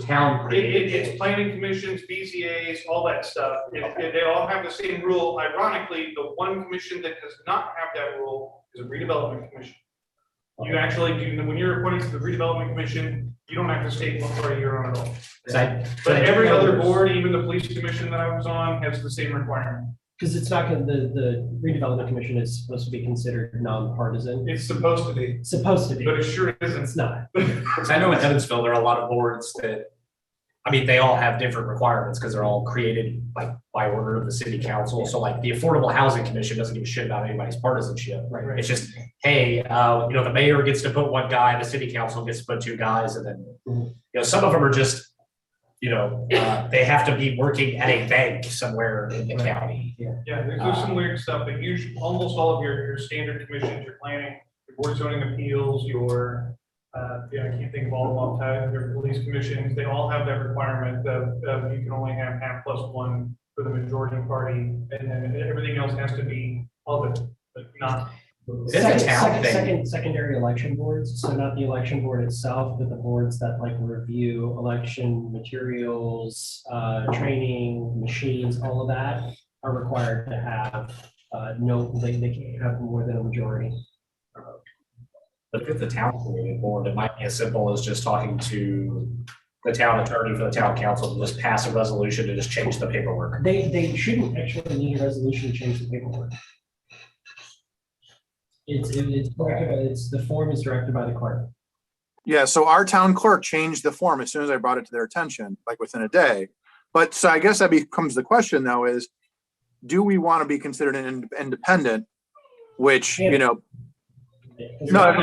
Speaker 1: town created?
Speaker 4: It's planning commissions, BZAs, all that stuff. They all have the same rule. Ironically, the one commission that does not have that rule is a redevelopment commission. You actually do, when you're appointed to the redevelopment commission, you don't have to state what party you're on at all. But every other board, even the police commission that I was on, has the same requirement.
Speaker 2: Because it's not going to, the redevelopment commission is supposed to be considered nonpartisan.
Speaker 4: It's supposed to be.
Speaker 2: Supposed to be.
Speaker 4: But it sure isn't.
Speaker 2: It's not.
Speaker 1: Because I know in Evansville, there are a lot of boards that, they all have different requirements because they're all created like by order of the city council. So like the Affordable Housing Commission doesn't give a shit about anybody's partisanship.
Speaker 2: Right.
Speaker 1: It's just, hey, the mayor gets to put 1 guy, the city council gets to put 2 guys, and then, some of them are just, they have to be working at a bank somewhere in the county.
Speaker 4: Yeah, there's some weird stuff, but usually almost all of your standard commissions, your planning, your board zoning appeals, your Yeah, I can't think of all of them off the top. There are police commissions, they all have that requirement of you can only have half plus one for the majority party, and then everything else has to be other, but not.
Speaker 1: It is a town thing.
Speaker 2: Secondary election boards, so not the election board itself, but the boards that like review election materials, training, machines, all of that are required to have, they can't have more than a majority.
Speaker 1: But if it's a town created board, it might be as simple as just talking to the town attorney for the town council to just pass a resolution to just change the paperwork.
Speaker 2: They shouldn't actually need a resolution to change the paperwork. It's the form is directed by the clerk.
Speaker 5: Yeah, so our town clerk changed the form as soon as I brought it to their attention, like within a day. But so I guess that becomes the question though is, do we want to be considered an independent? Which, you know, no,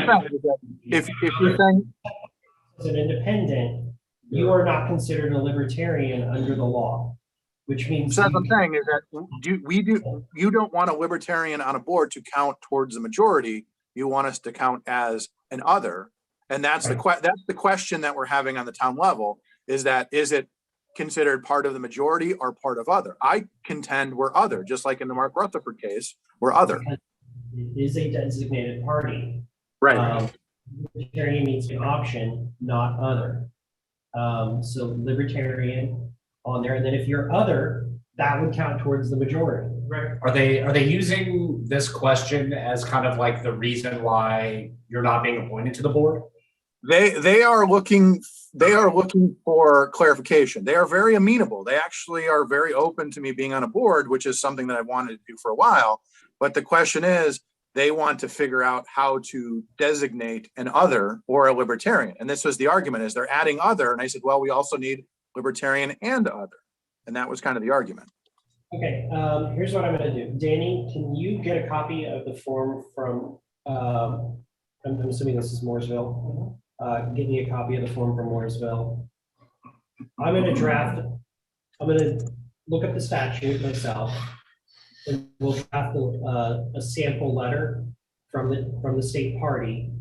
Speaker 5: if you're saying
Speaker 2: as an independent, you are not considered a libertarian under the law, which means.
Speaker 5: So that's what I'm saying is that you don't want a libertarian on a board to count towards the majority. You want us to count as an other. And that's the question that we're having on the town level is it considered part of the majority or part of other? I contend we're other, just like in the Mark Rutherford case, we're other.
Speaker 2: It is a designated party.
Speaker 5: Right.
Speaker 2: Libertarian means an option, not other. So libertarian on there, and then if you're other, that would count towards the majority.
Speaker 4: Right.
Speaker 1: Are they using this question as kind of like the reason why you're not being appointed to the board?
Speaker 5: They are looking for clarification. They are very amenable. They actually are very open to me being on a board, which is something that I wanted to do for a while. But the question is, they want to figure out how to designate an other or a libertarian. And this was the argument is they're adding other. And I said, well, we also need libertarian and other. And that was kind of the argument.
Speaker 2: Okay, here's what I'm gonna do. Danny, can you get a copy of the form from, I'm assuming this is Mooresville. Give me a copy of the form from Mooresville. I'm gonna look up the statute myself. And we'll draft a sample letter from the state party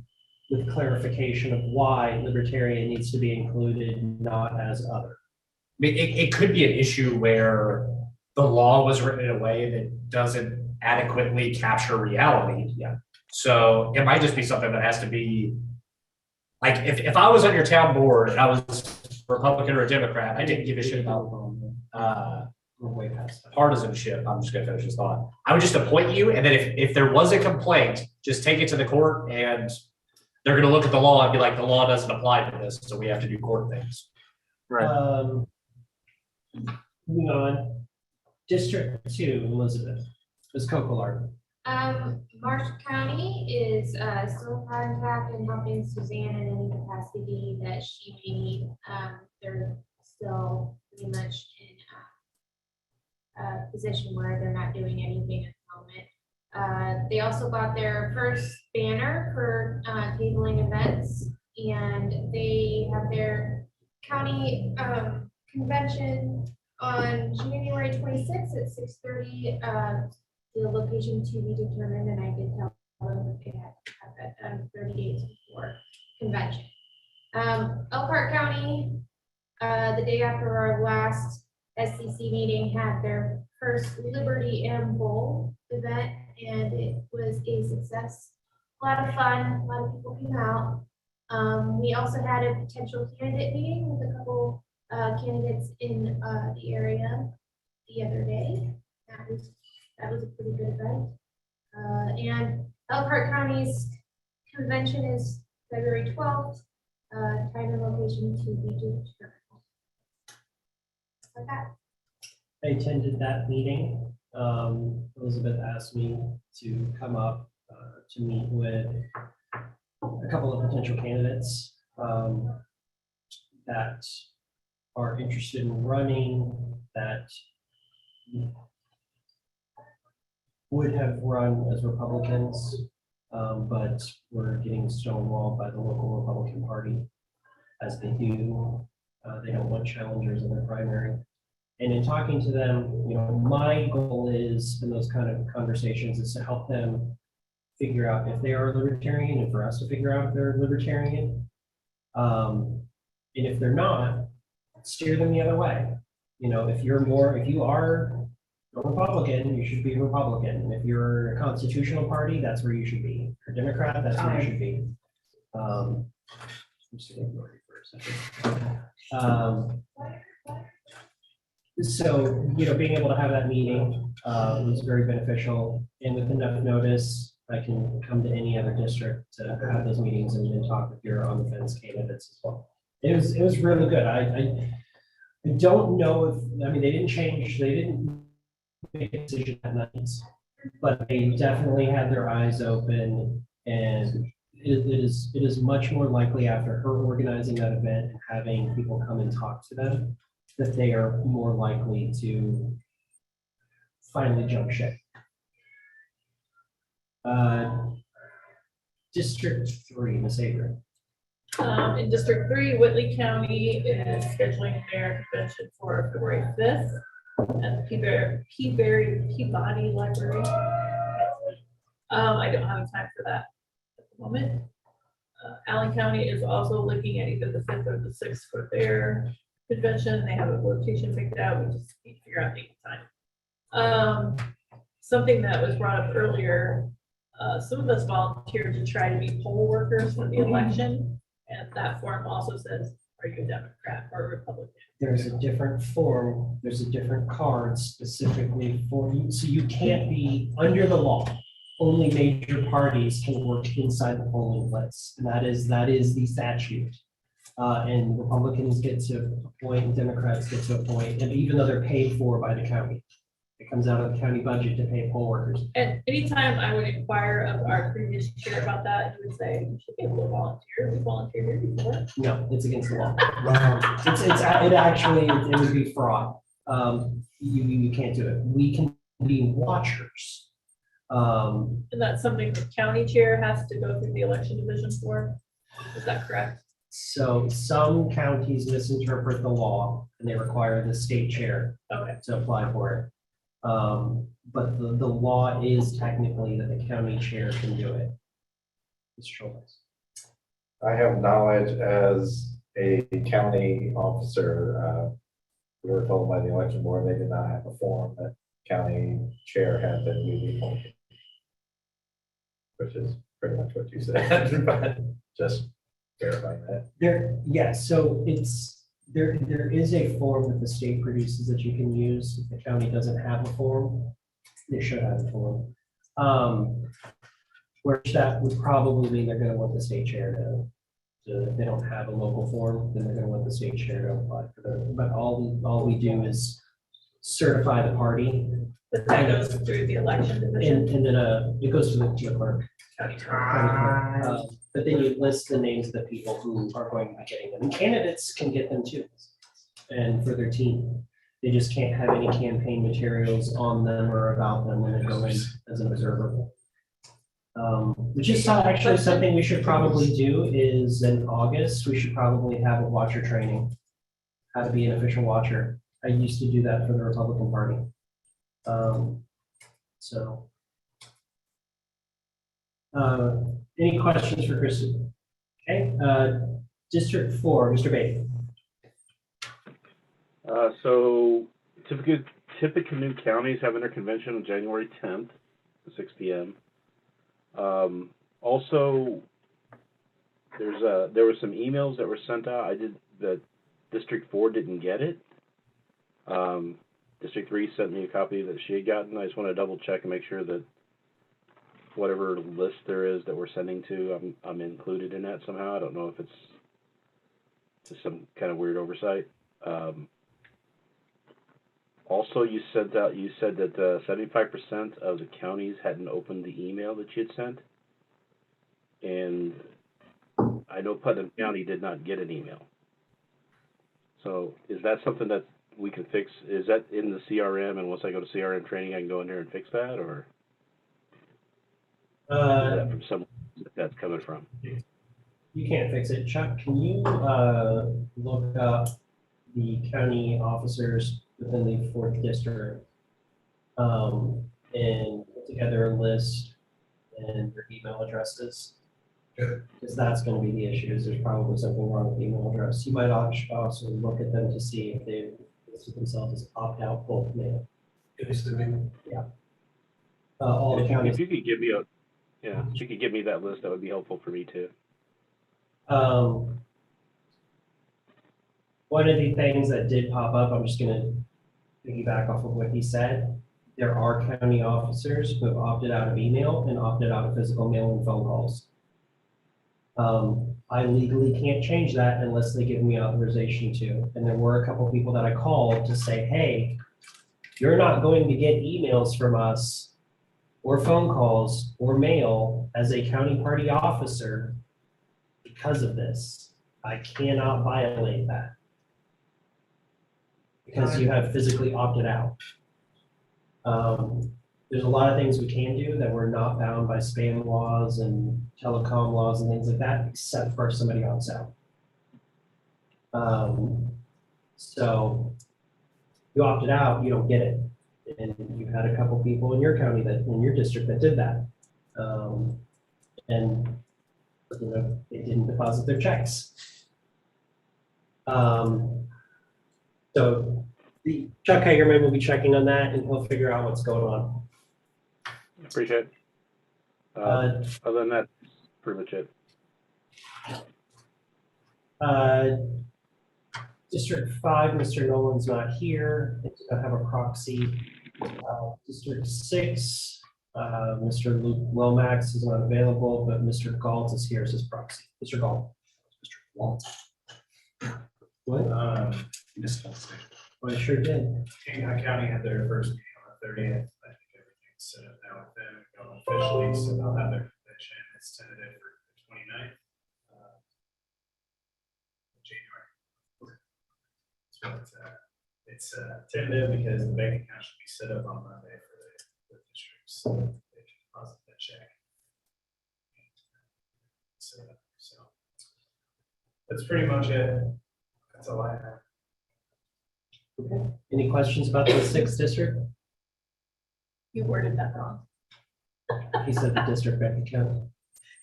Speaker 2: with clarification of why libertarian needs to be included, not as other.
Speaker 1: I mean, it could be an issue where the law was written in a way that doesn't adequately capture reality.
Speaker 2: Yeah.
Speaker 1: So it might just be something that has to be, like, if I was on your town board and I was Republican or a Democrat, I didn't give a shit about
Speaker 2: We're way past that.
Speaker 1: partisanship. I'm just gonna finish this thought. I would just appoint you, and then if there was a complaint, just take it to the court, and they're gonna look at the law and be like, the law doesn't apply to this, so we have to do court things.
Speaker 5: Right.
Speaker 2: Moving on. District 2, Elizabeth, Ms. Kokolar.
Speaker 11: Marshall County is still in contact and helping Suzanne in any capacity that she may need. They're still pretty much in a position where they're not doing anything at the moment. They also got their first banner for tabling events, and they have their county convention on January 26th at 6:30. The location to be determined, and I did tell them they had to have that done 30 days before convention. Elkhart County, the day after our last SCC meeting, had their first Liberty M Bowl event, and it was a success. A lot of fun, a lot of people came out. We also had a potential candidate meeting with a couple candidates in the area the other day. That was a pretty good event. And Elkhart County's convention is February 12th. Time and location to be determined. Like that.
Speaker 2: I attended that meeting. Elizabeth asked me to come up to meet with a couple of potential candidates that are interested in running, that would have run as Republicans, but were getting stonewalled by the local Republican Party, as they do. They don't want challengers in their primary. And in talking to them, you know, my goal is in those kind of conversations is to help them figure out if they are a libertarian and for us to figure out if they're a libertarian. And if they're not, steer them the other way. You know, if you are a Republican, you should be a Republican. And if you're a constitutional party, that's where you should be. If you're a Democrat, that's where you should be. I'm just gonna ignore you for a second. So, you know, being able to have that meeting was very beneficial, and with enough notice, I can come to any other district to have those meetings and then talk with your on the fence candidates as well. It was really good. I don't know if, I mean, they didn't make a decision that night, but they definitely had their eyes open, and it is much more likely after her organizing that event and having people come and talk to them, that they are more likely to finally jump ship. District 3, Ms. Avery.
Speaker 9: In District 3, Whitley County is scheduling their convention for February 5th at the Peabody Library. I don't have time for that at the moment. Allen County is also looking at either the 5th or the 6th for their convention. They have a location picked out. We just need to figure out date and time. Something that was brought up earlier, some of us volunteered to try to be poll workers for the election. And that form also says, are you a Democrat or a Republican?
Speaker 2: There's a different form, there's a different card specifically for you. So you can't be, under the law, only major parties can work inside the polling place. And that is the statute. And Republicans get to appoint, and Democrats get to appoint, and even though they're paid for by the county. It comes out of the county budget to pay poll workers.
Speaker 9: And anytime I would inquire of our previous chair about that, he would say, you should be able to volunteer. We volunteered here before.
Speaker 2: No, it's against the law. It would be fraud. You can't do it. We can be watchers.
Speaker 9: And that's something the county chair has to go through the election division for. Is that correct?
Speaker 2: So some counties misinterpret the law and they require the state chair to apply for it. But the law is technically that the county chair can do it. Mr. Schultz.
Speaker 8: I have knowledge as a county officer. We were told by the election board they did not have a form that county chair had been newly appointed. Which is pretty much what you said, but just verifying that.
Speaker 2: So there is a form that the state produces that you can use. If the county doesn't have a form, they should have a form. Which that would probably mean they're going to want the state chair to, if they don't have a local form, then they're going to want the state chair to apply for them. But all we do is certify the party.
Speaker 9: But that goes through the election division.
Speaker 2: And then it goes to the clerk. County clerk. But then you list the names of the people who are going to be getting them. And candidates can get them too. And for their team, they just can't have any campaign materials on them or about them when they go in as an observer. Which is actually something we should probably do is in August, we should probably have a watcher training, how to be an official watcher. I used to do that for the Republican Party. Any questions for Kristen? Okay, District 4, Mr. Bates.
Speaker 12: So Tippecanoe County is having their convention on January 10th at 6 p.m. Also, there were some emails that were sent out. That District 4 didn't get it. District 3 sent me a copy that she had gotten. I just want to double check and make sure that whatever list there is that we're sending to, I'm included in that somehow. I don't know if it's just some kind of weird oversight. Also, you said that 75% of the counties hadn't opened the email that you had sent, and I know Putnam County did not get an email. So, is that something that we can fix? Is that in the CRM? And once I go to CRM training, I can go in there and fix that, or is that from somewhere that's coming from?
Speaker 2: You can't fix it. Chuck, can you look up the county officers within the 4th district and put together a list and their email addresses? Because that's gonna be the issue, is there's probably something wrong with the email address. You might also look at them to see if they listed themselves as opt-out bulk mail. All the
Speaker 12: If
Speaker 2: counties.
Speaker 12: you could give me if you could give me that list, that would be helpful for me too.
Speaker 2: One of the things that did pop up, I'm just gonna piggyback off of what he said. There are county officers who have opted out of email and opted out of physical mail and phone calls. I legally can't change that unless they give me authorization to. And there were a couple people that I called to say, hey, you're not going to get emails from us or phone calls or mail as a county party officer because of this. I cannot violate that because you have physically opted out. There's a lot of things we can do that we're not bound by spam laws and telecom laws and things like that, except for if somebody opts out. So you opted out, you don't get it. And you had a couple people in your county that, in your district that did that. And you know, they didn't deposit their checks. So Chuck Hagerman will be checking on that and he'll figure out what's going on.
Speaker 12: Appreciate it. Other than that, pretty much it.
Speaker 2: District 5, Mr. Nolan's not here. They don't have a proxy. District 6, Mr. Luke Lomax is not available, but Mr. Galt is here as his proxy. Mr. Galt. Mr. Galt. What? Well, I sure did.
Speaker 1: King County had their first meeting on the 30th. I think everything's set up now with them, going officially, so they'll have their convention. It's tentative for the 29th. January. So it's tentative because the bank account should be set up on Monday for the districts. So they can deposit that check. So that's pretty much it. That's all I have.
Speaker 2: Okay. Any questions about the 6th district?
Speaker 9: You worded that wrong.
Speaker 2: He said the district bank account.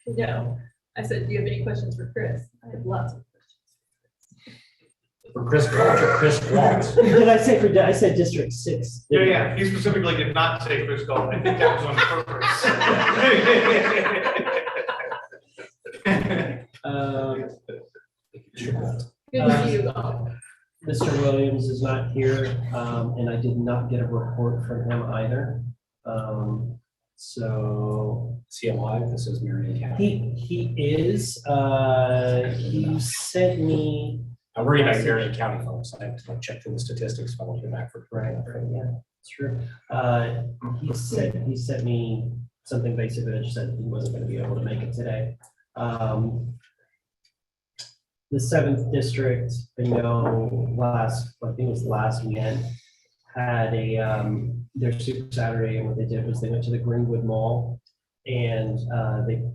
Speaker 9: No, I said, do you have any questions for Chris? I have lots of questions.
Speaker 1: For Chris Galt or Chris Galt?
Speaker 2: Did I say I said district 6?
Speaker 6: Yeah, he specifically did not say Chris Galt. I think that was on purpose.
Speaker 9: Good to see you all.
Speaker 2: Mr. Williams is not here, and I did not get a report from him either. So
Speaker 1: Is he alive? This is Marion County.
Speaker 2: he is. He sent me.
Speaker 1: I'm worried about Marion County folks. I have to check the statistics if I want to get back for.
Speaker 2: Right. Yeah, it's true. He sent me something basically that just said he wasn't going to be able to make it today. The 7th district, I know I think it was last weekend, had their Super Saturday, and what they did was they went to the Greenwood Mall and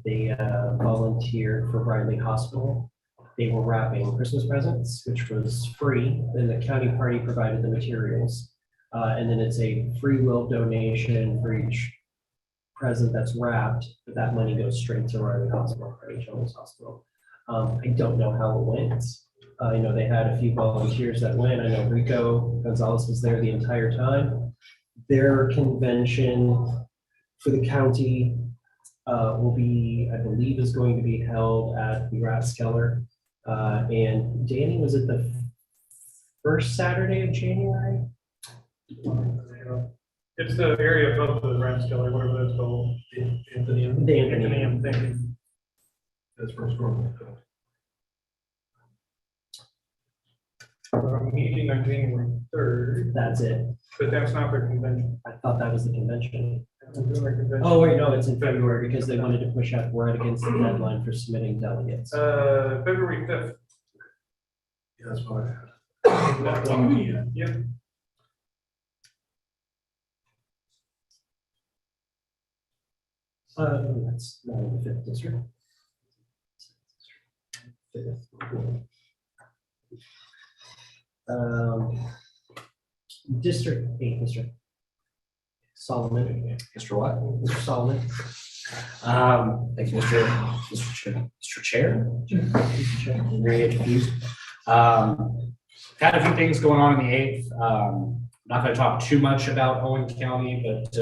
Speaker 2: they volunteered for Briley Hospital. They were wrapping Christmas presents, which was free. Then the county party provided the materials. And then it's a free will donation for each present that's wrapped, but that money goes straight to Riley Hospital, Riley Children's Hospital. I don't know how it went. I know they had a few volunteers that went. I know Rico Gonzalez was there the entire time. Their convention for the county will be, I believe, is going to be held at the Rathskeller. And Danny, was it the first Saturday of January?
Speaker 4: It's the area above the Rathskeller, whatever that's called.
Speaker 2: The Anthony.
Speaker 4: Thank you.
Speaker 6: That's first one.
Speaker 4: We're meeting on January 3rd,
Speaker 2: That's it.
Speaker 4: but that's not their convention.
Speaker 2: I thought that was the convention.
Speaker 4: We're doing their convention.
Speaker 2: Oh, wait, no, it's in February because they wanted to push out right against the deadline for submitting delegates.
Speaker 4: February 5th.
Speaker 6: Yeah, that's what I had.
Speaker 4: Yep.
Speaker 2: That's the 5th district. District 8 district. Solomon.
Speaker 1: Mr. What?
Speaker 2: Mr. Solomon.
Speaker 1: Thank you, Mr. Chair. I'm very confused. Had a few things going on in the 8th. Not going to talk too much about Owen County, but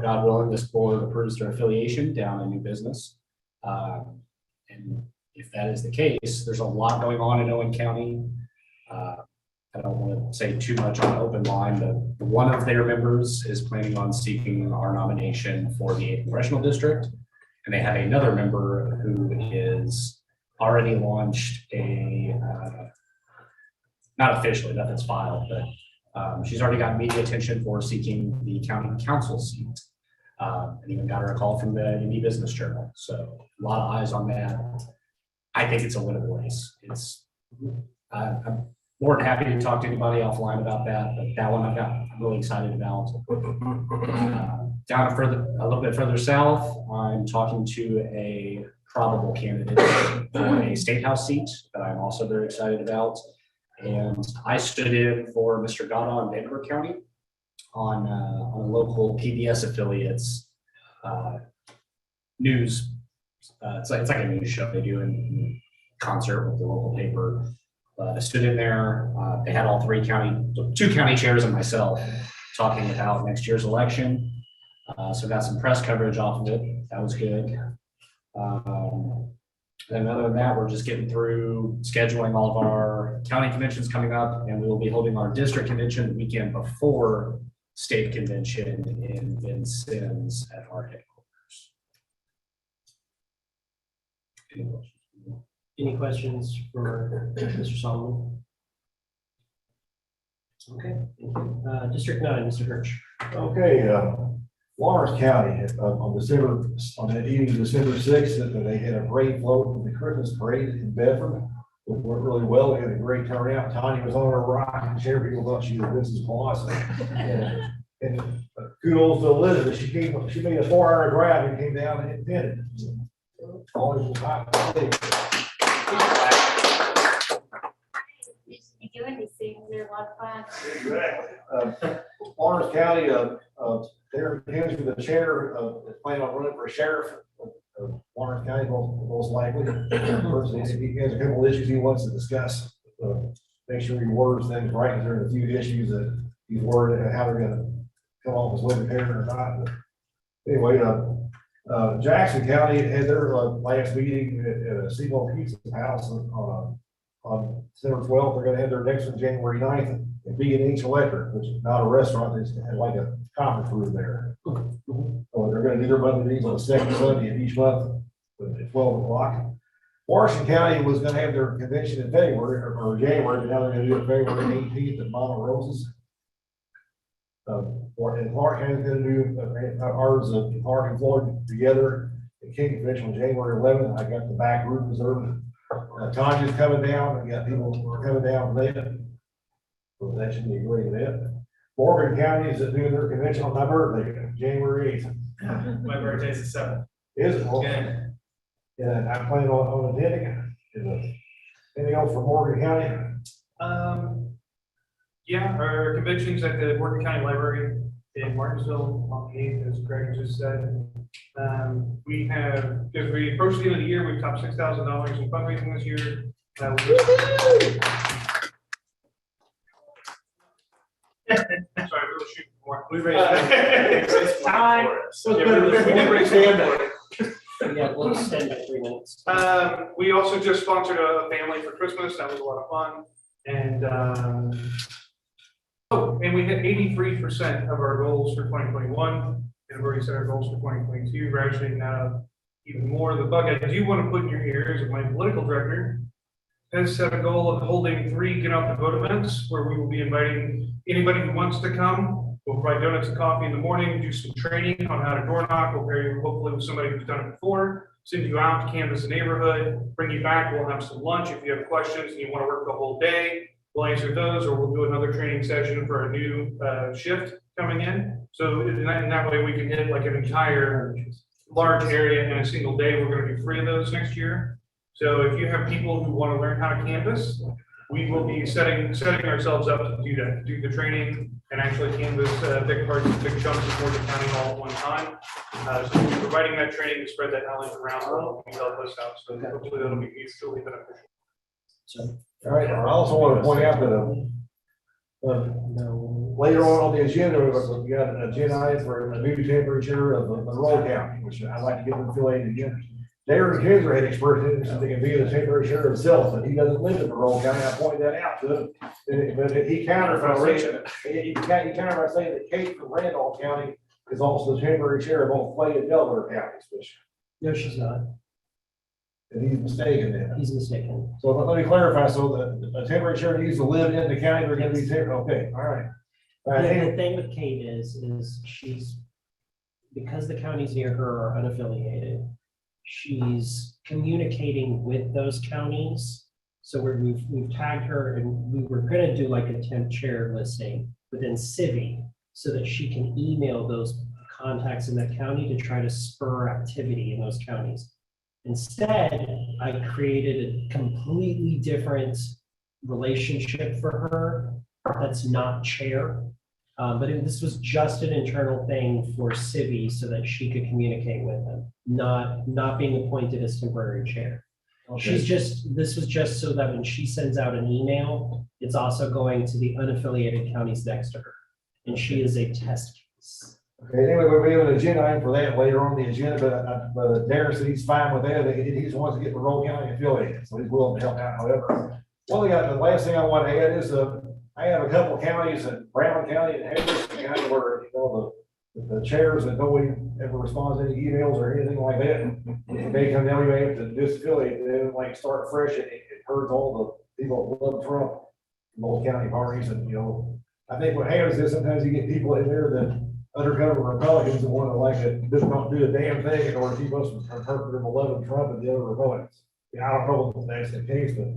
Speaker 1: God willing, this board approves their affiliation down in new business. And if that is the case, there's a lot going on in Owen County. I don't want to say too much on open line, but one of their members is planning on seeking our nomination for the 8th Congressional District. And they have another member who is already launched a, not officially, nothing's filed, but she's already got media attention for seeking the county council seat. And even got her a call from the Indy Business Journal. So a lot of eyes on that. I think it's a winnable race. I'm more than happy to talk to anybody offline about that, but that one I'm really excited about. Down a little bit further south, I'm talking to a probable candidate for a state house seat that I'm also very excited about. And I stood in for Mr. Gada in Vancouver County on a local PBS affiliates news. It's like a news show they do in concert with the local paper. I stood in there. They had all two county chairs and myself talking about next year's election. So got some press coverage off of it. That was good. And other than that, we're just getting through scheduling all of our county conventions coming up, and we will be holding our district convention the weekend before state convention in Vincennes at our headquarters.
Speaker 2: Any questions for Mr. Solomon? Okay, thank you. District 9, Mr. Hirsch.
Speaker 13: Okay, Lawrence County, on the evening of December 6th, they had a parade float with the Christmas parade in Bedford. It went really well. We had a great turnout. Tanya was on her rocking chair. People thought she was Mrs. Claus. And kudos to Elizabeth. She made a 4-hour drive and came down and did it. Always was hot.
Speaker 11: You doing these things, they're a lot of fun.
Speaker 13: Lawrence County, Darren Hughes with the chair, is planning on running for sheriff of Lawrence County, most likely. He has a couple of issues he wants to discuss. Make sure he words things right, because there are a few issues that he's worried how they're going to come off as libertarian or not. But anyway, Jackson County had their last meeting at a Seagull Pizza House on December 12th. They're going to have their next one January 9th at B&H Electric, which is not a restaurant. They just had like a conference room there. So they're going to do their monthly meetings on the second Sunday of each month at 12 o'clock. Washington County was going to have their convention in February or January, but now they're going to do it February 18th at Mama Rosa's. And Clark County is going to do ours at Clark and Floyd together. The King Convention on January 11th. I got the back room reserved. Tanya's coming down. We got people who are coming down for that. So that should be a great event. Morgan County is doing their convention on my birthday, January 8th.
Speaker 4: My birthday's the 7th.
Speaker 13: Is it?
Speaker 4: Yeah.
Speaker 13: And I'm planning on attending. Anything else for Morgan County?
Speaker 4: Yeah, our convention's at the Morgan County Library in Martinsville on the 8th, as Greg just said. We have, because we approached the end of the year, we've topped $6,000 in fundraising this year. Sorry, we were shooting more. We raised time. We did raise more.
Speaker 2: Yeah, we'll extend it 3 minutes.
Speaker 4: We also just sponsored a family for Christmas. That was a lot of fun. And and we hit 83% of our goals for 2021, and we've already set our goals for 2022. We're actually now even more. The bug I do want to put in your ears is my political director has set a goal of holding 3 get out the vote events where we will be inviting anybody who wants to come. We'll provide donuts and coffee in the morning, do some training on how to door knock. We'll pair you hopefully with somebody who's done it before, send you out to canvass the neighborhood, bring you back. We'll have some lunch. If you have questions and you want to work the whole day, we'll answer those, or we'll do another training session for a new shift coming in. So in that way we can hit like an entire large area in a single day. We're going to do 3 of those next year. So if you have people who want to learn how to canvass, we will be setting ourselves up to do that, do the training and actually canvas big parts, big chunks of Morgan County all at one time. So we'll be providing that training to spread that knowledge around the world and help us out. So hopefully that'll be mutually beneficial.
Speaker 2: So,
Speaker 13: All right, I also want to point out that
Speaker 2: no.
Speaker 13: later on the agenda, we got an agenda item for a new temporary chair of Monroe County, which I'd like to get them affiliated again. Darren Kinzer had expressed interest in being the temporary chair himself, but he doesn't live in Monroe County. I pointed that out to him. But he countered by saying, he countered by saying that Kate from Randolph County is also the temporary chair of both Clay and Delaware counties, which,
Speaker 2: No, she's not.
Speaker 13: and he's mistaken then.
Speaker 2: He's mistaken.
Speaker 13: So let me clarify, so the temporary chair needs to live in the county, they're gonna be temporary, okay, all right.
Speaker 2: The thing with Kate is she's, because the counties near her are unaffiliated, she's communicating with those counties. So we've tagged her, and we were gonna do like a temp chair listing within Civi so that she can email those contacts in that county to try to spur activity in those counties. Instead, I created a completely different relationship for her that's not chair. This was just an internal thing for Civi so that she could communicate with them, not being appointed as temporary chair.
Speaker 13: Okay.
Speaker 2: This was just so that when she sends out an email, it's also going to the unaffiliated counties next to her. And she is a test case.
Speaker 13: Okay, anyway, we have an agenda item for that later on the agenda, but Darren said he's fine with that. He just wants to get the Monroe County affiliated, so he's willing to help out however. The last thing I want to add is, I have a couple of counties in Brown County and Henderson County where, the chairs that nobody ever responds to any emails or anything like that. They come down, you have to disaffiliate, then like start fresh, it hurts all the people that love Trump, both county parties, and, I think what happens is sometimes you get people in there that undercover Republicans that want to like just not do a damn thing in order to keep us from hurting them, loving Trump and the other Republicans. I don't know if that's the case, but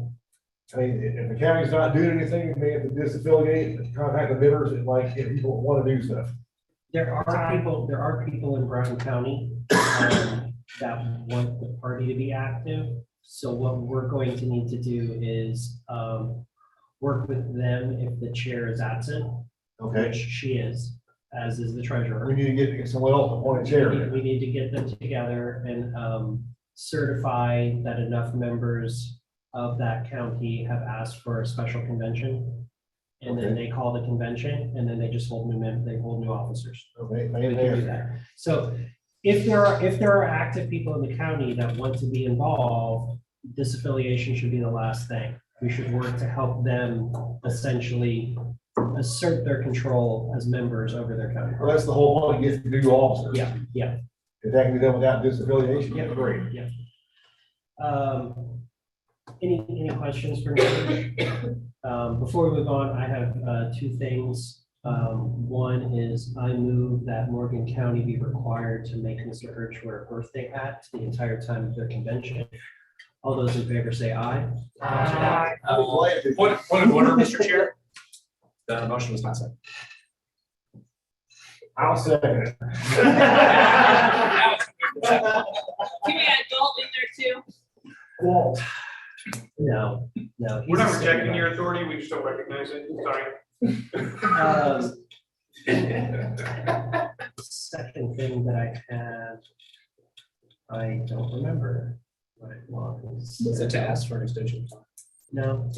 Speaker 13: I mean, if the county's not doing anything, you may have to disaffiliate and contact the members and like, if people want to do stuff.
Speaker 2: There are people in Brown County that want the party to be active. So what we're going to need to do is work with them if the chair is absent,
Speaker 13: Okay.
Speaker 2: which she is, as is the treasurer.
Speaker 13: We need to get someone else appointed chair.
Speaker 2: We need to get them together and certify that enough members of that county have asked for a special convention. And then they call the convention, and then they just hold new officers.
Speaker 13: Okay.
Speaker 2: We can do that. So if there are active people in the county that want to be involved, disaffiliation should be the last thing. We should work to help them essentially assert their control as members over their county.
Speaker 13: Well, that's the whole point, get new officers.
Speaker 2: Yeah.
Speaker 13: If that can be done without disaffiliation,
Speaker 2: Yeah,
Speaker 13: great.
Speaker 2: Yeah. Any questions for me? Before we move on, I have two things. One is I move that Morgan County be required to make Mr. Hirsch wear a birthday hat the entire time of their convention. All those in favor say aye.
Speaker 1: Point of order, Mr. Chair. The motion was not seconded.
Speaker 13: I'll second it.
Speaker 9: Can we add Galt in there too?
Speaker 13: Walt.
Speaker 2: No.
Speaker 4: We're not rejecting your authority, we just don't recognize it, sorry.
Speaker 2: Second thing that I had, I don't remember what it was.
Speaker 1: Was it to ask for an extension?
Speaker 2: No.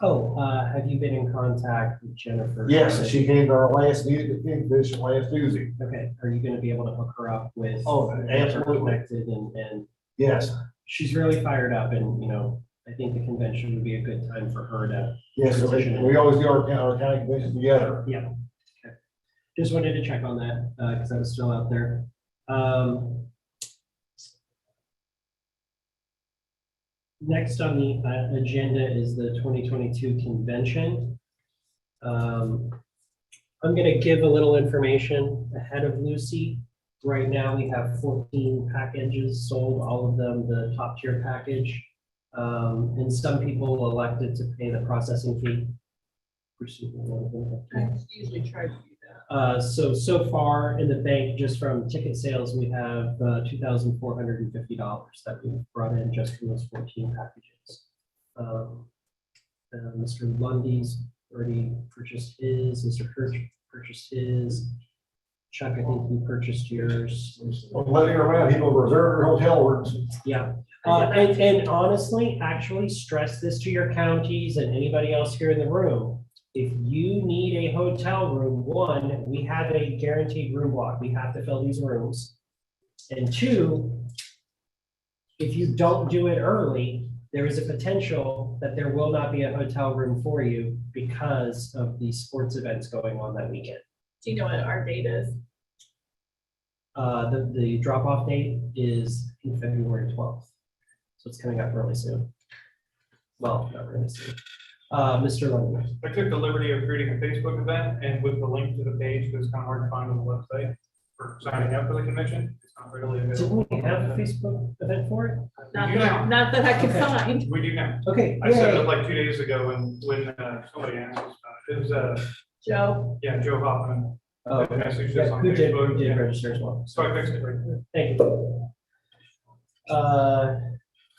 Speaker 2: Have you been in contact with Jennifer?
Speaker 13: Yes, she came to our last meeting at Kingfish last Tuesday.
Speaker 2: Okay, are you gonna be able to hook her up with?
Speaker 13: Oh, absolutely.
Speaker 2: Connected and
Speaker 13: Yes,
Speaker 2: she's really fired up and, I think the convention would be a good time for her to.
Speaker 13: yes, we always do our county conventions together.
Speaker 2: Yeah. Okay. Just wanted to check on that, because I was still out there. Next on the agenda is the 2022 convention. I'm gonna give a little information ahead of Lucy. Right now, we have 14 packages sold, all of them the top tier package. And some people elected to pay the processing fee.
Speaker 9: I usually try to do that.
Speaker 2: So far in the bank, just from ticket sales, we have $2,450 that we brought in just from those 14 packages. Mr. Lundy's already purchased his, Mr. Hirsch purchased his. Chuck, I think you purchased yours.
Speaker 13: Letting around, people reserve their hotel rooms.
Speaker 2: Yeah. And honestly, actually stress this to your counties and anybody else here in the room. If you need a hotel room, one, we have a guaranteed room block. We have to fill these rooms. And two, if you don't do it early, there is a potential that there will not be a hotel room for you because of the sports events going on that weekend.
Speaker 9: Do you know what our date is?
Speaker 2: The drop-off date is in February 12th. So it's coming up really soon. Well, not really soon. Mr. Lundy.
Speaker 4: I took the liberty of creating a Facebook event and with the link to the page, because it's kind of hard to find on the website for signing up for the convention. It's not readily available.
Speaker 2: Didn't we have a Facebook event for it?
Speaker 9: Not that I can find.
Speaker 4: We do now.
Speaker 2: Okay.
Speaker 4: I set it
Speaker 2: yay.
Speaker 4: up like 2 days ago when somebody asked us about it. It was,
Speaker 9: Joe,
Speaker 4: yeah, Joe Hoffman.
Speaker 2: Oh,
Speaker 4: That message
Speaker 2: yeah,
Speaker 4: is on
Speaker 2: who did
Speaker 4: Facebook, yeah.
Speaker 2: register as well?
Speaker 4: So I fixed it right there.
Speaker 2: Thank you.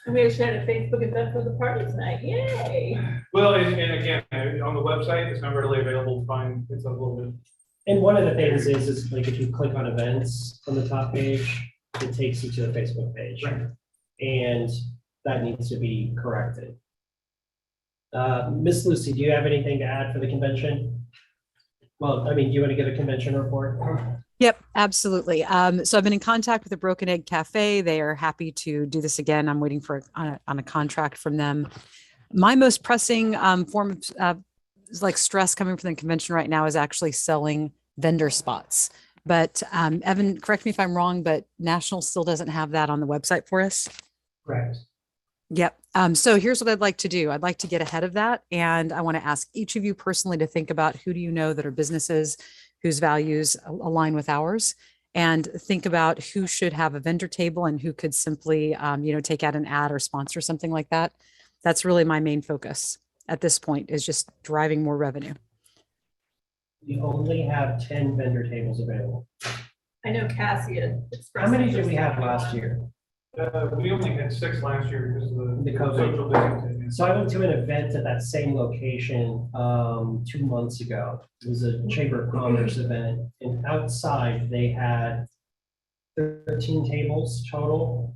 Speaker 9: and we actually had a Facebook event for the party tonight. Yay.
Speaker 4: Well, and again, on the website, it's not readily available to find. It's a little bit.
Speaker 2: And one of the things is like if you click on events on the top page, it takes you to the Facebook page.
Speaker 4: Right.
Speaker 2: And that needs to be corrected. Miss Lucy, do you have anything to add for the convention? Well, I mean, do you want to give a convention report?
Speaker 7: Yep, absolutely. So I've been in contact with the Broken Egg Cafe. They are happy to do this again. I'm waiting for on a contract from them. My most pressing form of like stress coming from the convention right now is actually selling vendor spots. But Evan, correct me if I'm wrong, but National still doesn't have that on the website for us.
Speaker 2: Correct.
Speaker 7: Yep. So here's what I'd like to do. I'd like to get ahead of that. And I want to ask each of you personally to think about who do you know that are businesses whose values align with ours, and think about who should have a vendor table and who could simply, take out an ad or sponsor something like that. That's really my main focus at this point, is just driving more revenue.
Speaker 2: We only have 10 vendor tables available.
Speaker 9: I know Cassia.
Speaker 2: How many did we have last year?
Speaker 4: We only had 6 last year because of
Speaker 2: The
Speaker 4: the
Speaker 2: COVID.
Speaker 4: social distancing.
Speaker 2: So I went to an event at that same location 2 months ago. It was a Chamber of Commerce event, and outside they had 13 tables total.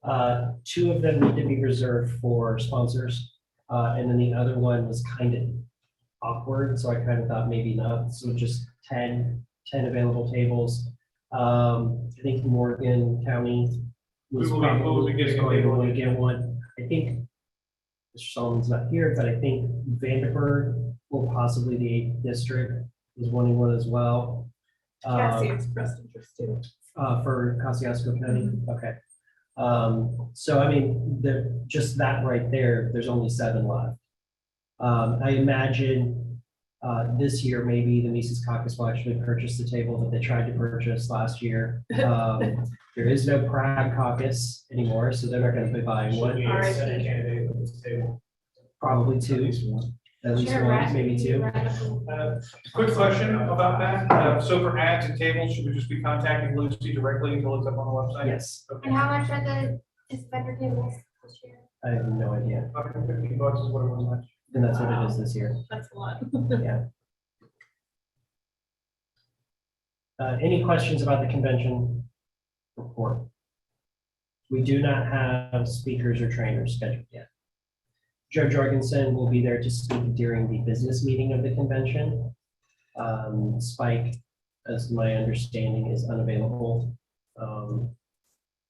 Speaker 2: 2 of them need to be reserved for sponsors, and then the other one was kind of awkward, so I kind of thought maybe not. So just 10 available tables. I think Morgan County was
Speaker 4: We will be getting a
Speaker 2: probably
Speaker 4: table.
Speaker 2: going to get one. I think Mr. Solomon's not here, but I think Vanderburgh will possibly the 8th district is wanting one as well.
Speaker 9: Cassie expressed interest too.
Speaker 2: For Kosciuszko County, okay. So I mean, just that right there, there's only 7 left. I imagine this year, maybe the Mises Caucus will actually purchase the table that they tried to purchase last year. There is no Prague Caucus anymore, so they're not going to be buying one.
Speaker 9: All right.
Speaker 4: Candidate at this table.
Speaker 2: Probably 2, at least
Speaker 11: Chair
Speaker 2: 1, maybe 2.
Speaker 4: Quick question about that. So for ads and tables, should we just be contacting Lucy directly until it's up on the website?
Speaker 2: Yes,
Speaker 4: Okay.
Speaker 11: And how much are is vendor tables this year?
Speaker 2: I have no idea,
Speaker 4: $150 is what it was last year.
Speaker 2: and that's what it is this year.
Speaker 9: That's a lot.
Speaker 2: Yeah. Any questions about the convention report? We do not have speakers or trainers scheduled yet. Joe Jorgensen will be there to speak during the business meeting of the convention. Spike, as my understanding, is unavailable.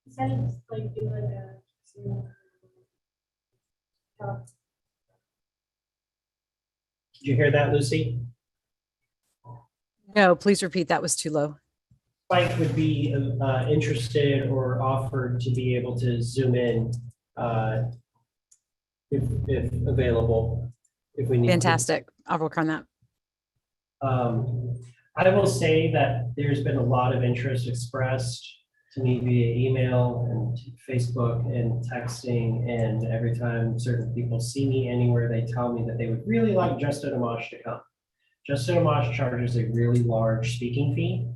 Speaker 11: Instead of just like do like a Zoom.
Speaker 2: Did you hear that, Lucy?
Speaker 7: No, please repeat. That was too low.
Speaker 2: Spike would be interested or offered to be able to Zoom in if available, if we need to.
Speaker 7: Fantastic. I'll work on that.
Speaker 2: I will say that there's been a lot of interest expressed to me via email and Facebook and texting, and every time certain people see me anywhere, they tell me that they would really like Justin Amash to come. Justin Amash charges a really large speaking fee.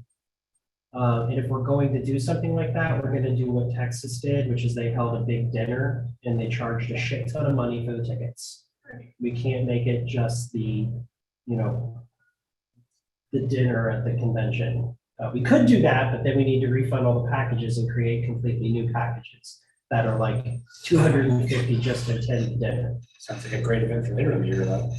Speaker 2: And if we're going to do something like that, we're gonna do what Texas did, which is they held a big dinner and they charged a shit ton of money for the tickets. We can't make it just the, you know, the dinner at the convention. We could do that, but then we need to refund all the packages and create completely new packages that are like 250 just to attend the dinner.
Speaker 1: Sounds like a great event for interview, though.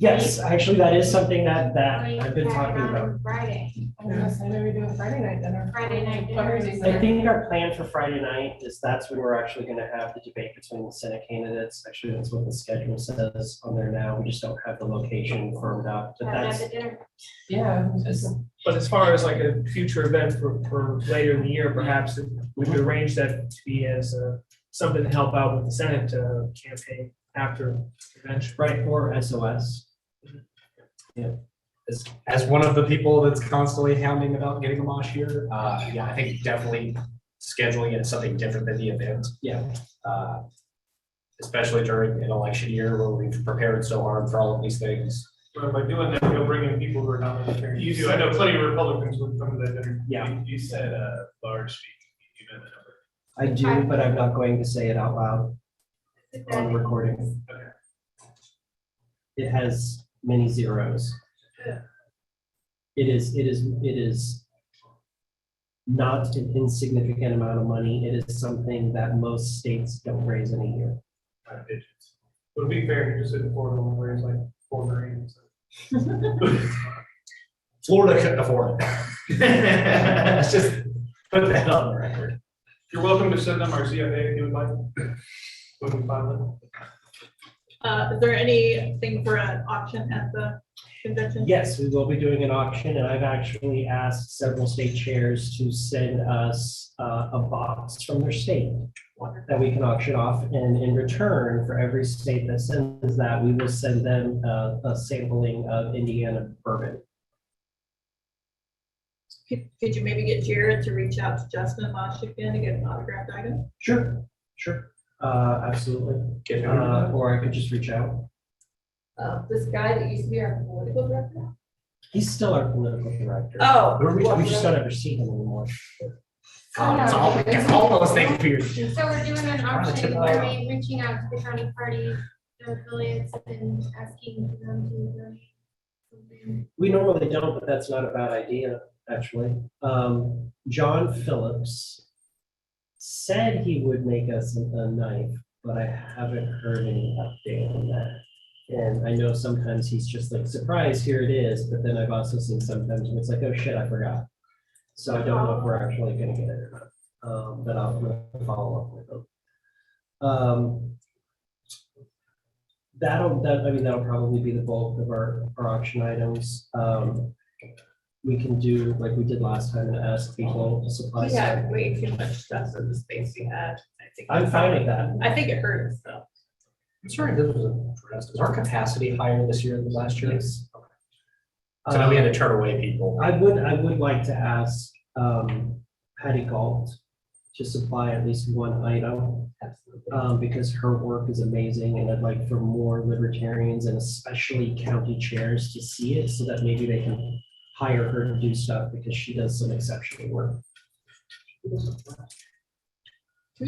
Speaker 2: Yes, actually, that is something that I've been
Speaker 11: Like,
Speaker 2: talking about.
Speaker 11: on Friday,
Speaker 3: Unless I know you're doing Friday night dinner.
Speaker 11: Friday night dinner.
Speaker 3: Fundraising
Speaker 2: I
Speaker 3: dinner.
Speaker 2: think our plan for Friday night is that's when we're actually gonna have the debate between the Senate candidates. Actually, that's what the schedule says on there now. We just don't have the location firmed up, but
Speaker 11: Have it at
Speaker 2: that's,
Speaker 11: the dinner.
Speaker 3: Yeah, just,
Speaker 4: But as far as like a future event for later in the year, perhaps we could arrange that to be as something to help out with the Senate campaign after the convention.
Speaker 2: right, or SOS.
Speaker 1: As one of the people that's constantly hounding about getting a mosh here, yeah, I think definitely scheduling it as something different than the event.
Speaker 2: Yeah.
Speaker 1: Especially during an election year where we've prepared so hard for all of these things.
Speaker 4: But by doing that, you'll bring in people who are not military. You do, I know plenty of Republicans would come to that dinner.
Speaker 2: Yeah.
Speaker 4: You said a large speaking, you meant the number.
Speaker 2: I do, but I'm not going to say it out loud on recording. It has many zeros. It is not an insignificant amount of money. It is something that most states don't raise in a year.
Speaker 4: But to be fair, you just said Florida one where it's like 4 grand. So.
Speaker 1: Florida couldn't afford it. Let's just put that on the record.
Speaker 4: You're welcome to send them our CFA if you would like. When we file
Speaker 9: Is there anything for an auction at the convention?
Speaker 2: Yes, we will be doing an auction, and I've actually asked several state chairs to send us a box from their state that we can auction off, and in return for every state that sends that, we will send them a sampling of Indiana bourbon.
Speaker 9: Could you maybe get Jared to reach out to Justin Amash again to get an autographed item?
Speaker 2: Sure, absolutely. Or I could just reach out.
Speaker 9: This guy that used to be our political director?
Speaker 2: He's still our political director.
Speaker 9: Oh.
Speaker 2: We just don't ever see him anymore.
Speaker 1: It's all those things for your.
Speaker 11: So we're doing an auction, where we're reaching out to the county parties, their affiliates, and asking them to donate something.
Speaker 2: We normally don't, but that's not a bad idea, actually. John Phillips said he would make us a knife, but I haven't heard any update on that. And I know sometimes he's just like, surprise, here it is, but then I've also seen sometimes when it's like, oh shit, I forgot. So I don't know if we're actually gonna get it or not, but I'm gonna follow up with them. That'll probably be the bulk of our auction items. We can do like we did last time and ask people to supply.
Speaker 9: We had way too much stuff in the space we had.
Speaker 2: I'm fine with that.
Speaker 9: I think it hurt us though.
Speaker 1: I'm sorry, this was addressed. Is our capacity higher this year than last year?
Speaker 2: Yes.
Speaker 1: So now we had to turn away people.
Speaker 2: I would like to ask Patty Galt to supply at least one item. Because her work is amazing, and I'd like for more libertarians and especially county chairs to see it so that maybe they can hire her to do stuff because she does some exceptional work.
Speaker 9: Two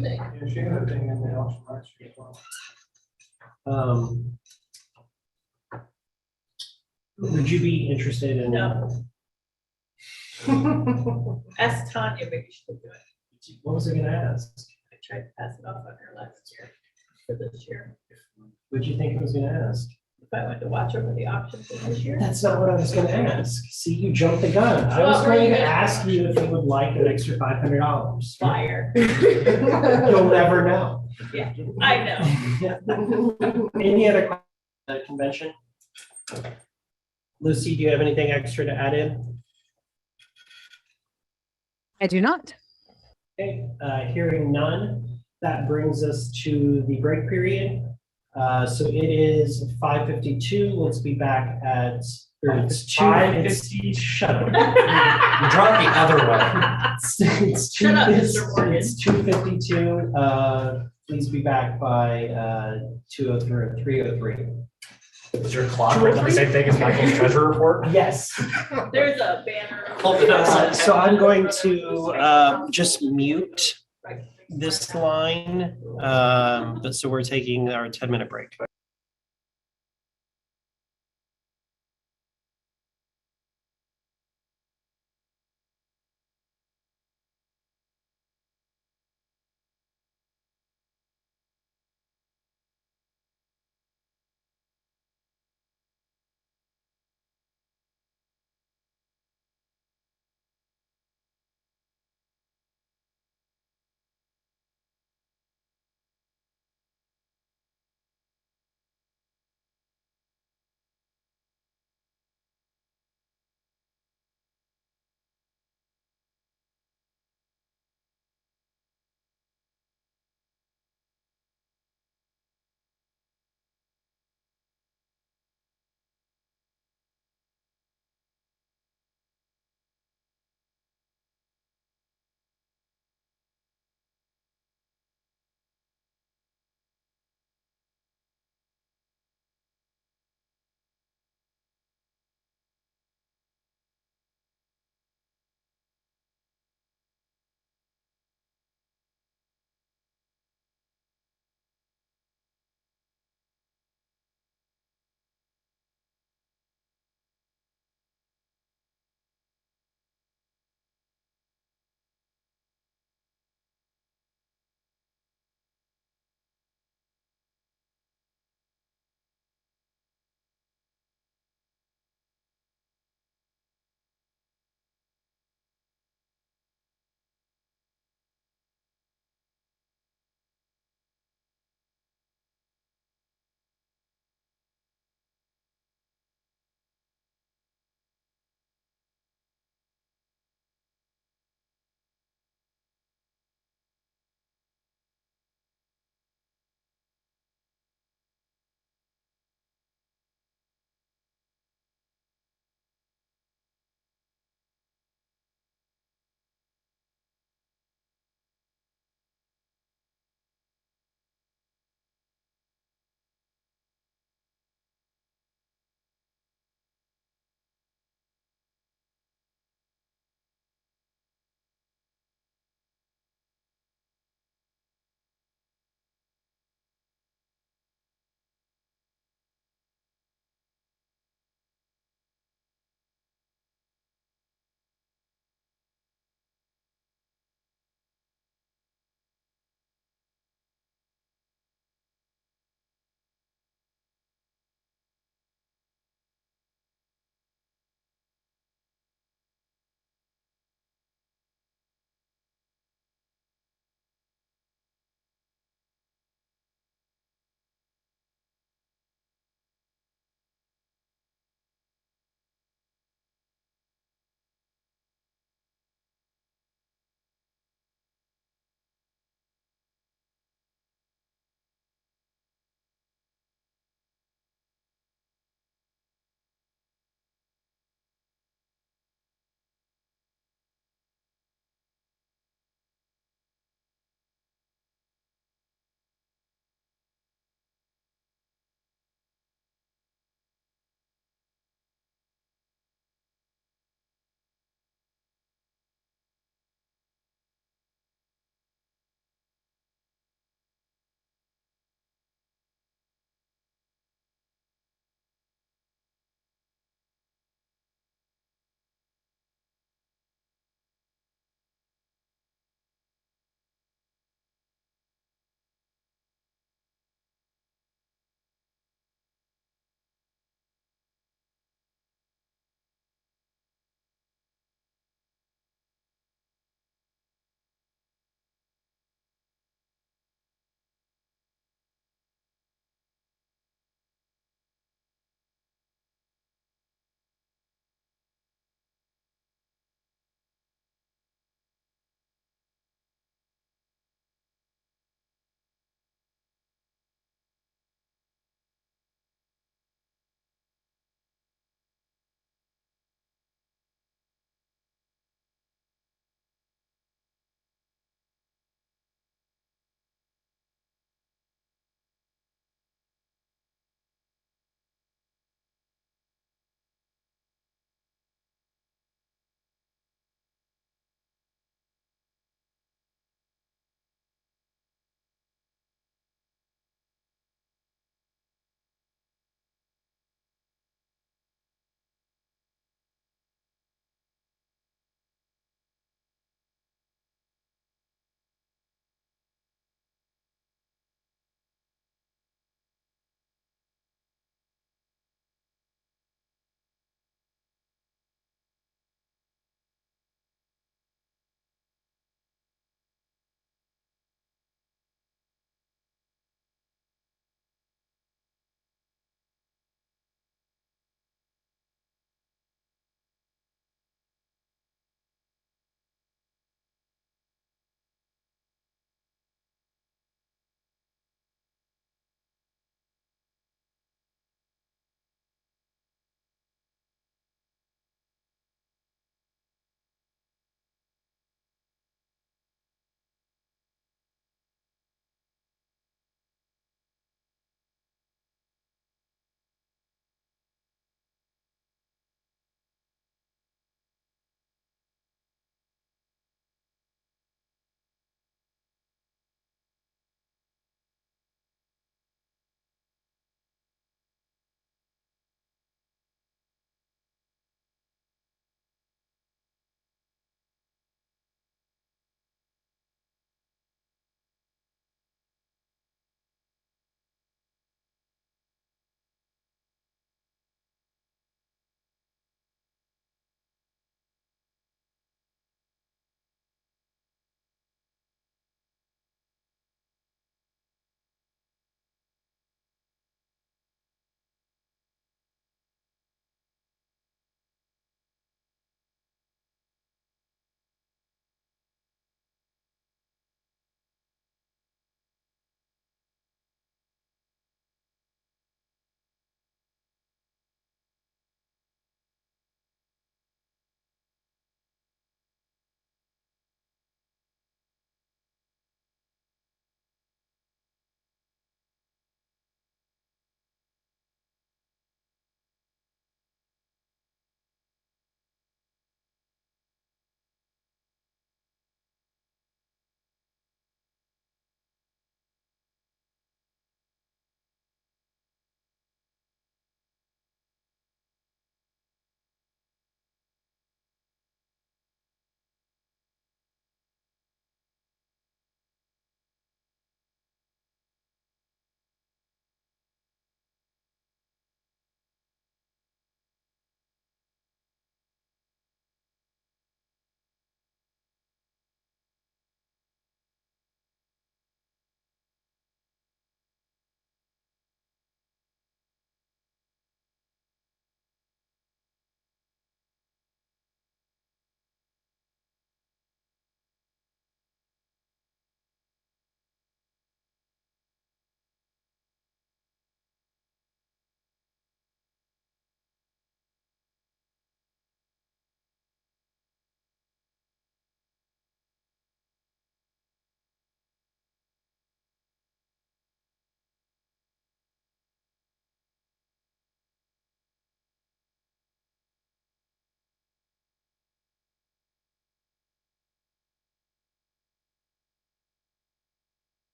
Speaker 9: things.
Speaker 4: Yeah, she had a thing in the auction last year as well.
Speaker 2: Would you be interested in?
Speaker 9: No. Ask Tanya, maybe she could do it.
Speaker 2: What was I gonna ask?
Speaker 9: I tried to pass it off on her last year for this year.
Speaker 2: What do you think I was gonna ask?
Speaker 9: If I went to watch over the auction for this year.
Speaker 2: That's not what I was gonna ask. See, you jumped the gun. I was
Speaker 9: What were you
Speaker 2: going to
Speaker 9: gonna
Speaker 2: ask you if you would like an extra $500.
Speaker 9: Fire.
Speaker 2: You'll never know.
Speaker 9: Yeah, I know.
Speaker 2: Any other questions at the convention? Lucy, do you have anything extra to add in?
Speaker 7: I do not.
Speaker 2: Okay, hearing none, that brings us to the break period. So it is 5:52. Let's be back at, or it's
Speaker 1: 5:50.
Speaker 2: Shut up.
Speaker 1: You dropped the other one.
Speaker 2: It's
Speaker 9: Shut up, Mr. Morgan.
Speaker 2: It's 2:52. Please be back by 2:03.
Speaker 1: Is your clock written on the same thing as Michael's treasure report?
Speaker 2: Yes.
Speaker 9: There's a banner.
Speaker 1: Hold it up.
Speaker 2: So I'm going to just mute this line. But so we're taking our 10-minute break.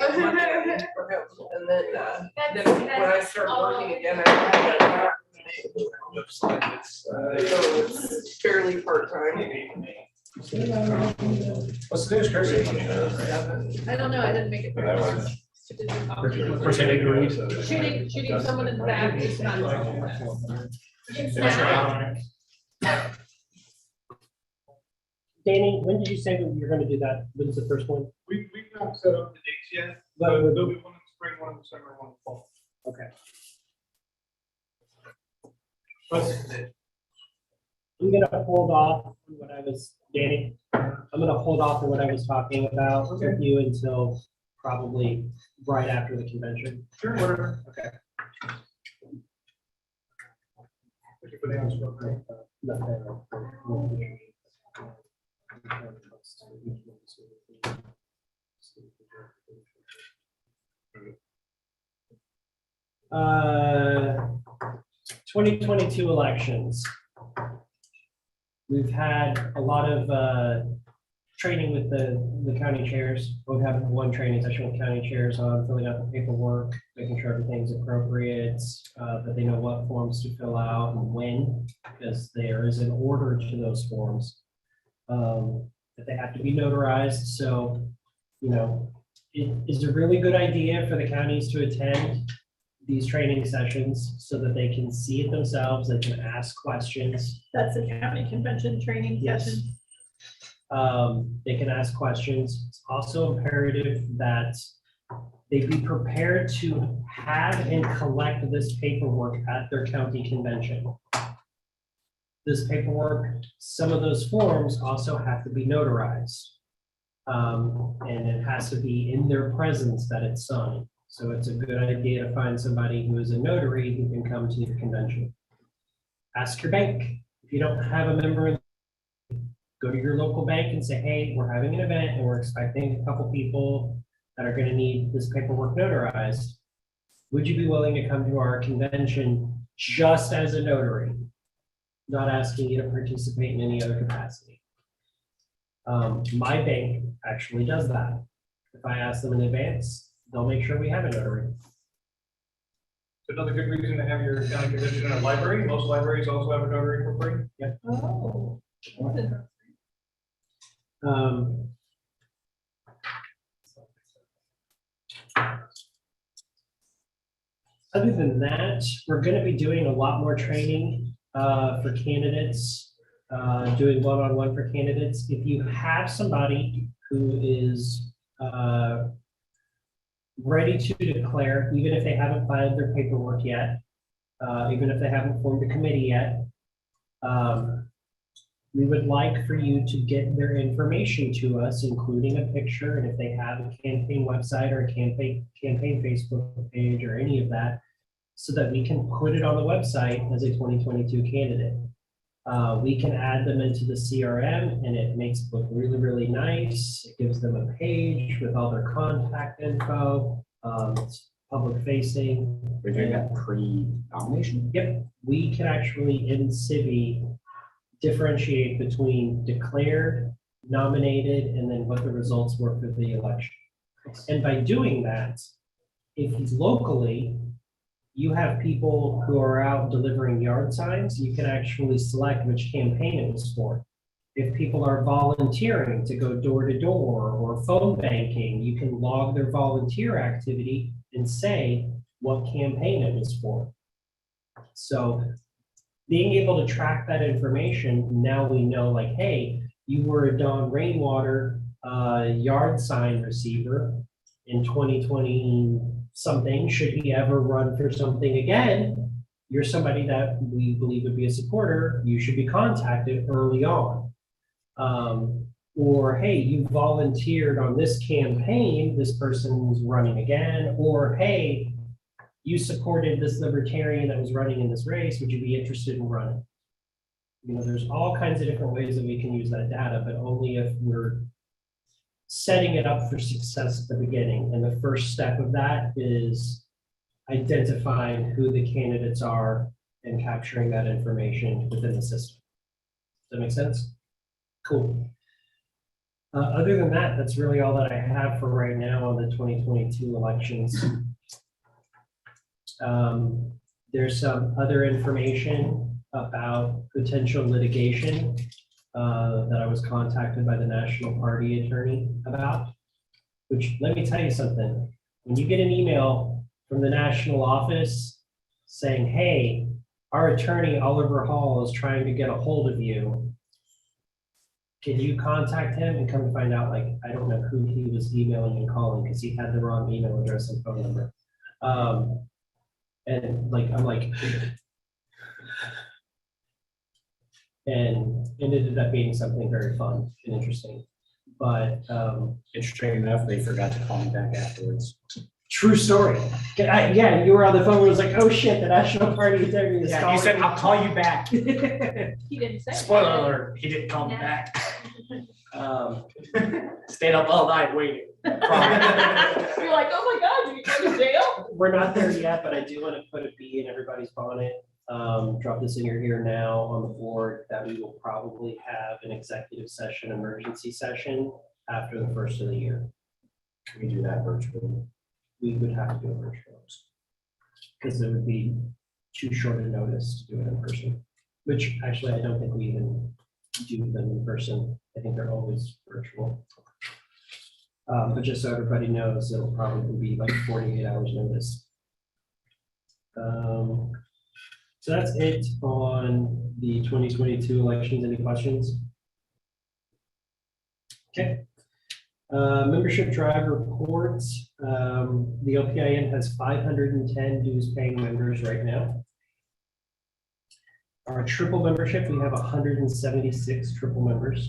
Speaker 3: And then when I start working again, I have that. So it's fairly part-time.
Speaker 4: What's the news, Chris?
Speaker 9: I don't know, I didn't make it very far.
Speaker 4: First I did read.
Speaker 9: Shooting someone in the back is not.
Speaker 2: Danny, when did you say that you're gonna do that? When's the first one?
Speaker 4: We've not set up the dates yet,
Speaker 2: But
Speaker 4: but
Speaker 2: with-
Speaker 4: there'll be one in spring, one in summer, one in fall.
Speaker 2: Okay.
Speaker 4: But
Speaker 2: I'm gonna hold off on what I was, Danny, I'm gonna hold off on what I was talking about with you until probably right after the convention.
Speaker 4: sure, whatever.
Speaker 2: Okay.
Speaker 4: Thank you for the answer.
Speaker 2: Uh, 2022 elections. We've had a lot of training with the county chairs. We'll have one training session with county chairs on filling out the paperwork, making sure everything's appropriate, that they know what forms to fill out and when, because there is an order to those forms. That they have to be notarized, so, you know, it is a really good idea for the counties to attend these training sessions so that they can see it themselves, they can ask questions.
Speaker 9: That's a county convention training
Speaker 2: Yes.
Speaker 9: session.
Speaker 2: They can ask questions. It's also imperative that they be prepared to have and collect this paperwork at their county convention. This paperwork, some of those forms also have to be notarized. And it has to be in their presence that it's signed. So it's a good idea to find somebody who is a notary who can come to your convention. Ask your bank. If you don't have a member, go to your local bank and say, hey, we're having an event and we're expecting a couple people that are gonna need this paperwork notarized. Would you be willing to come to our convention just as a notary? Not asking you to participate in any other capacity. My bank actually does that. If I ask them in advance, they'll make sure we have a notary.
Speaker 4: Another good reason to have your county convention in a library. Most libraries also have a notary for free.
Speaker 9: Oh.
Speaker 2: Other than that, we're gonna be doing a lot more training for candidates, doing one-on-one for candidates. If you have somebody who is ready to declare, even if they haven't filed their paperwork yet, even if they haven't formed a committee yet, we would like for you to get their information to us, including a picture, and if they have a campaign website or a campaign Facebook page or any of that, so that we can put it on the website as a 2022 candidate. We can add them into the CRM and it makes it look really, really nice. It gives them a page with all their contact info. It's public facing.
Speaker 1: We're doing that pre-nomination.
Speaker 2: Yep, we can actually in Civi differentiate between declared, nominated, and then what the results were for the election. And by doing that, if it's locally, you have people who are out delivering yard signs, you can actually select which campaign it was for. If people are volunteering to go door to door or phone banking, you can log their volunteer activity and say what campaign it was for. So being able to track that information, now we know like, hey, you were a Dawn Rainwater yard sign receiver in 2020 something. Should he ever run for something again, you're somebody that we believe would be a supporter. You should be contacted early on. Or, hey, you volunteered on this campaign, this person's running again. Or, hey, you supported this libertarian that was running in this race. Would you be interested in running? You know, there's all kinds of different ways that we can use that data, but only if we're setting it up for success at the beginning. And the first step of that is identifying who the candidates are and capturing that information within the system. Does that make sense? Cool. Other than that, that's really all that I have for right now on the 2022 elections. There's some other information about potential litigation that I was contacted by the National Party attorney about, which, let me tell you something. When you get an email from the national office saying, hey, our attorney Oliver Hall is trying to get a hold of you, can you contact him? And come to find out, like, I don't know who he was emailing and calling because he had the wrong email address and phone number. And like, I'm like, and it ended up being something very fun and interesting. But
Speaker 1: Interesting enough, they forgot to call me back afterwards.
Speaker 2: true story. Yeah, you were on the phone. It was like, oh shit, the National Party attorney is
Speaker 1: Yeah,
Speaker 2: calling.
Speaker 1: he said, I'll call you back.
Speaker 9: He didn't say.
Speaker 1: Spoiler alert, he didn't call me back.
Speaker 2: Um,
Speaker 1: Stayed up all night waiting.
Speaker 9: You're like, oh my God, did you go to jail?
Speaker 2: We're not there yet, but I do want to put a bee in everybody's bonnet. Drop this in your ear now on the board that we will probably have an executive session, emergency session after the first of the year.
Speaker 1: Can we do that virtually?
Speaker 2: We would have to do it virtually because it would be too short a notice to do it in person, which actually I don't think we even do them in person. I think they're always virtual. But just so everybody knows, it'll probably be like 48 hours notice. So that's it on the 2022 elections. Any questions? Okay. Membership drive reports. The LPIN has 510 dues paying members right now. Our triple membership, we have 176 triple members.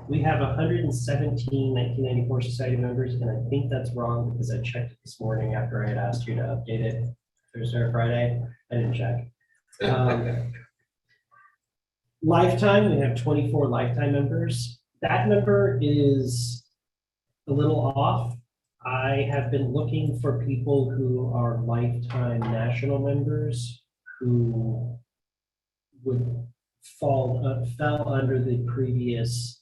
Speaker 2: We have 117 1994 Society members, and I think that's wrong because I checked it this morning after I had asked you to update it Thursday or Friday. I didn't check. Lifetime, we have 24 lifetime members. That number is a little off. I have been looking for people who are lifetime national members who would fell under the previous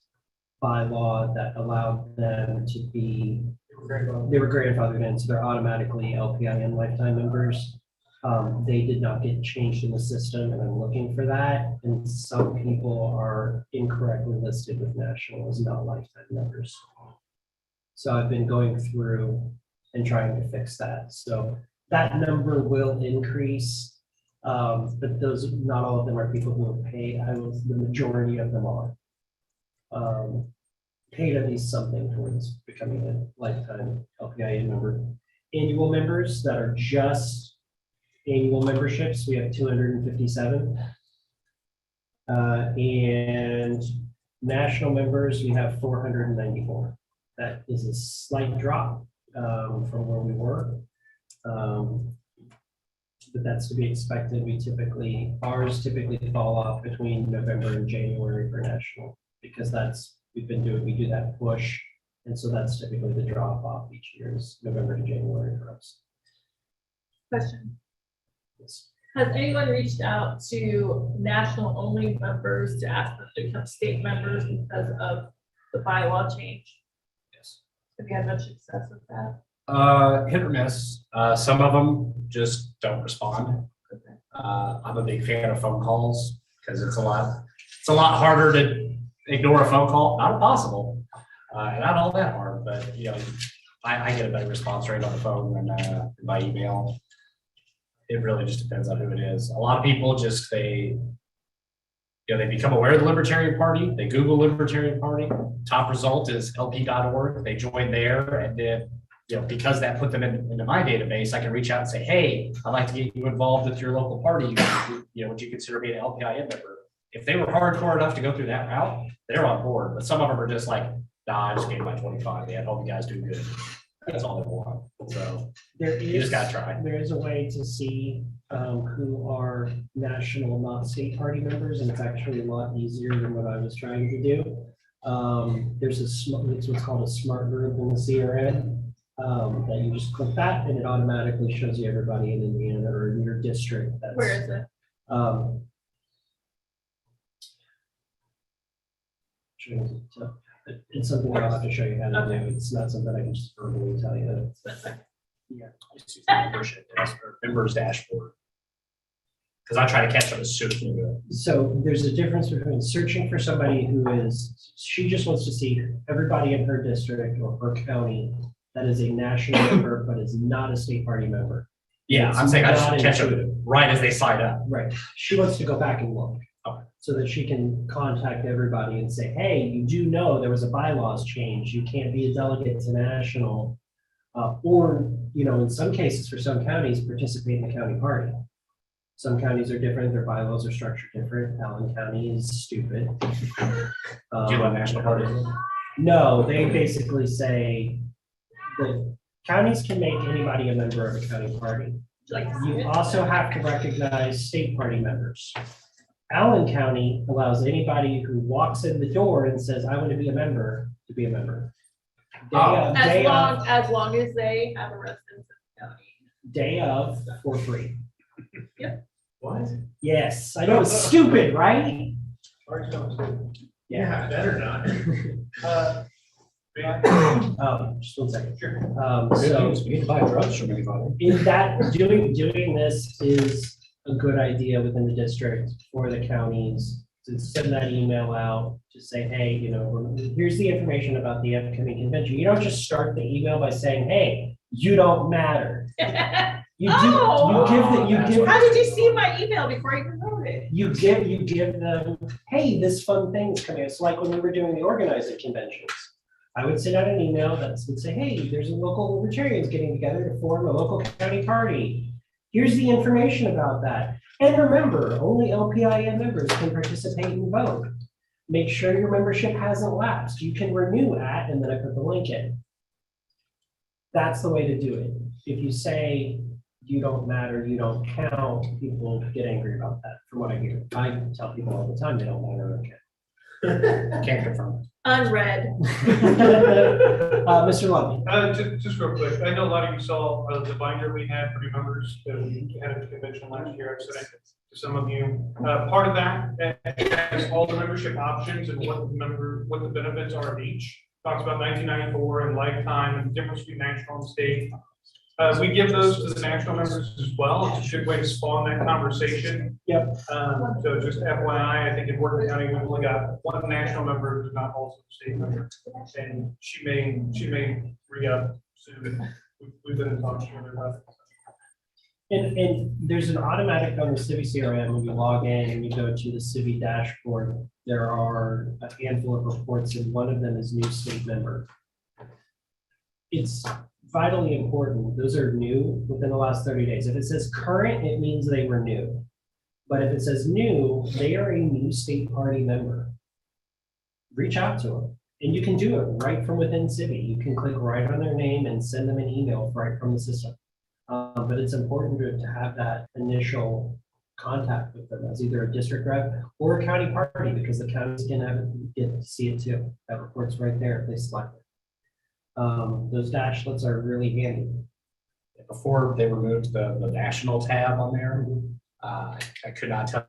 Speaker 2: bylaw that allowed them to be, they were grandfathered in, so they're automatically LPIN lifetime members. They did not get changed in the system, and I'm looking for that. And some people are incorrectly listed with national as not lifetime members. So I've been going through and trying to fix that. So that number will increase, but those, not all of them are people who have paid. The majority of them are paid at least something towards becoming a lifetime LPIN member. Annual members that are just annual memberships, we have 257. And national members, we have 494. That is a slight drop from where we were. But that's to be expected. Ours typically fall off between November and January for national, because we do that push. And so that's typically the drop off each year is November to January for us.
Speaker 9: Question.
Speaker 2: Yes.
Speaker 9: Has anyone reached out to national only members to ask them to become state members because of the bylaw change?
Speaker 1: Yes.
Speaker 9: Have you had much success with that?
Speaker 1: Hit or miss. Some of them just don't respond. I'm a big fan of phone calls because it's a lot harder to ignore a phone call. Not impossible, not all that hard, but you know, I get a better response rate on the phone than by email. It really just depends on who it is. A lot of people just they become aware of the Libertarian Party. They Google Libertarian Party. Top result is lp.org. They join there, and then because that put them into my database, I can reach out and say, hey, I'd like to get you involved with your local party. Would you consider being an LPIN member? If they were hardcore enough to go through that route, they're on board. But some of them are just like, nah, I just gave my 25. I hope you guys do good. That's all they want. So you just gotta try.
Speaker 2: There is a way to see who are national, not state party members, and it's actually a lot easier than what I was trying to do. There's it's what's called a smart group in the CRM. That you just click that and it automatically shows you everybody in Indiana or in your district.
Speaker 9: Where is it?
Speaker 2: It's something I'll have to show you how to do. It's not something I can just verbally tell you.
Speaker 1: Yeah. I just use the membership desk or members dashboard. Because I try to catch up as soon as we do it.
Speaker 2: So there's a difference between searching for somebody who is, she just wants to see everybody in her district or her county that is a national member, but is not a state party member.
Speaker 1: Yeah,
Speaker 2: It's
Speaker 1: I'm saying I
Speaker 2: not
Speaker 1: just catch up
Speaker 2: intuitive.
Speaker 1: right as they sign up.
Speaker 2: Right. She wants to go back and look.
Speaker 1: Okay.
Speaker 2: So that she can contact everybody and say, hey, you do know there was a bylaws change. You can't be a delegate to national. Or, you know, in some cases, for some counties, participate in the county party. Some counties are different, their bylaws are structured different. Allen County is stupid.
Speaker 1: Do you want national party?
Speaker 2: No, they basically say that counties can make anybody a member of a county party. You also have to recognize state party members. Allen County allows anybody who walks in the door and says, I want to be a member, to be a member.
Speaker 9: As long as they have a residence in the county.
Speaker 2: Day of, for free.
Speaker 9: Yep.
Speaker 1: What?
Speaker 2: Yes, I know, it's stupid, right?
Speaker 4: Yeah, better not.
Speaker 2: Just 1 second.
Speaker 4: Sure.
Speaker 2: So
Speaker 1: We need to buy drugs from anybody.
Speaker 2: in that, doing this is a good idea within the district for the counties to send that email out to say, hey, you know, here's the information about the upcoming convention. You don't just start the email by saying, hey, you don't matter. You do,
Speaker 9: How did you see my email before I even wrote it?
Speaker 2: you give them, hey, this fun thing's coming. It's like when we were doing the organizing conventions. I would send out an email that would say, hey, there's a local libertarians getting together to form a local county party. Here's the information about that. And remember, only LPIN members can participate and vote. Make sure your membership hasn't lapsed. You can renew at, and then I put the link in. That's the way to do it. If you say you don't matter, you don't count, people get angry about that, from what I hear. I tell people all the time they don't matter, okay.
Speaker 1: Can't confirm.
Speaker 9: Unread.
Speaker 2: Mr. Lovey.
Speaker 14: Just real quick, I know a lot of you saw the binder we had for new members that we had at the convention last year. I've sent it to some of you. Part of that has all the membership options and what the benefits are of each. Talks about 1994 and lifetime and the difference between national and state. We give those to the national members as well. It's a good way to spawn that conversation.
Speaker 2: Yep.
Speaker 14: So just FYI, I think in Worth County, we've only got one national member who's not also a state member. And she may re-up soon. We've been in touch with her about it.
Speaker 2: And there's an automatic on the Civi CRM when you log in and you go to the Civi dashboard. There are a handful of reports, and one of them is new state member. It's vitally important. Those are new within the last 30 days. If it says current, it means they were new. But if it says new, they are a new state party member. Reach out to them. And you can do it right from within Civi. You can click right on their name and send them an email right from the system. But it's important to have that initial contact with them as either a district rep or a county party, because the counties can get to see it too. That report's right there if they select it. Those dashlets are really handy.
Speaker 1: Before they removed the national tab on there, I could not tell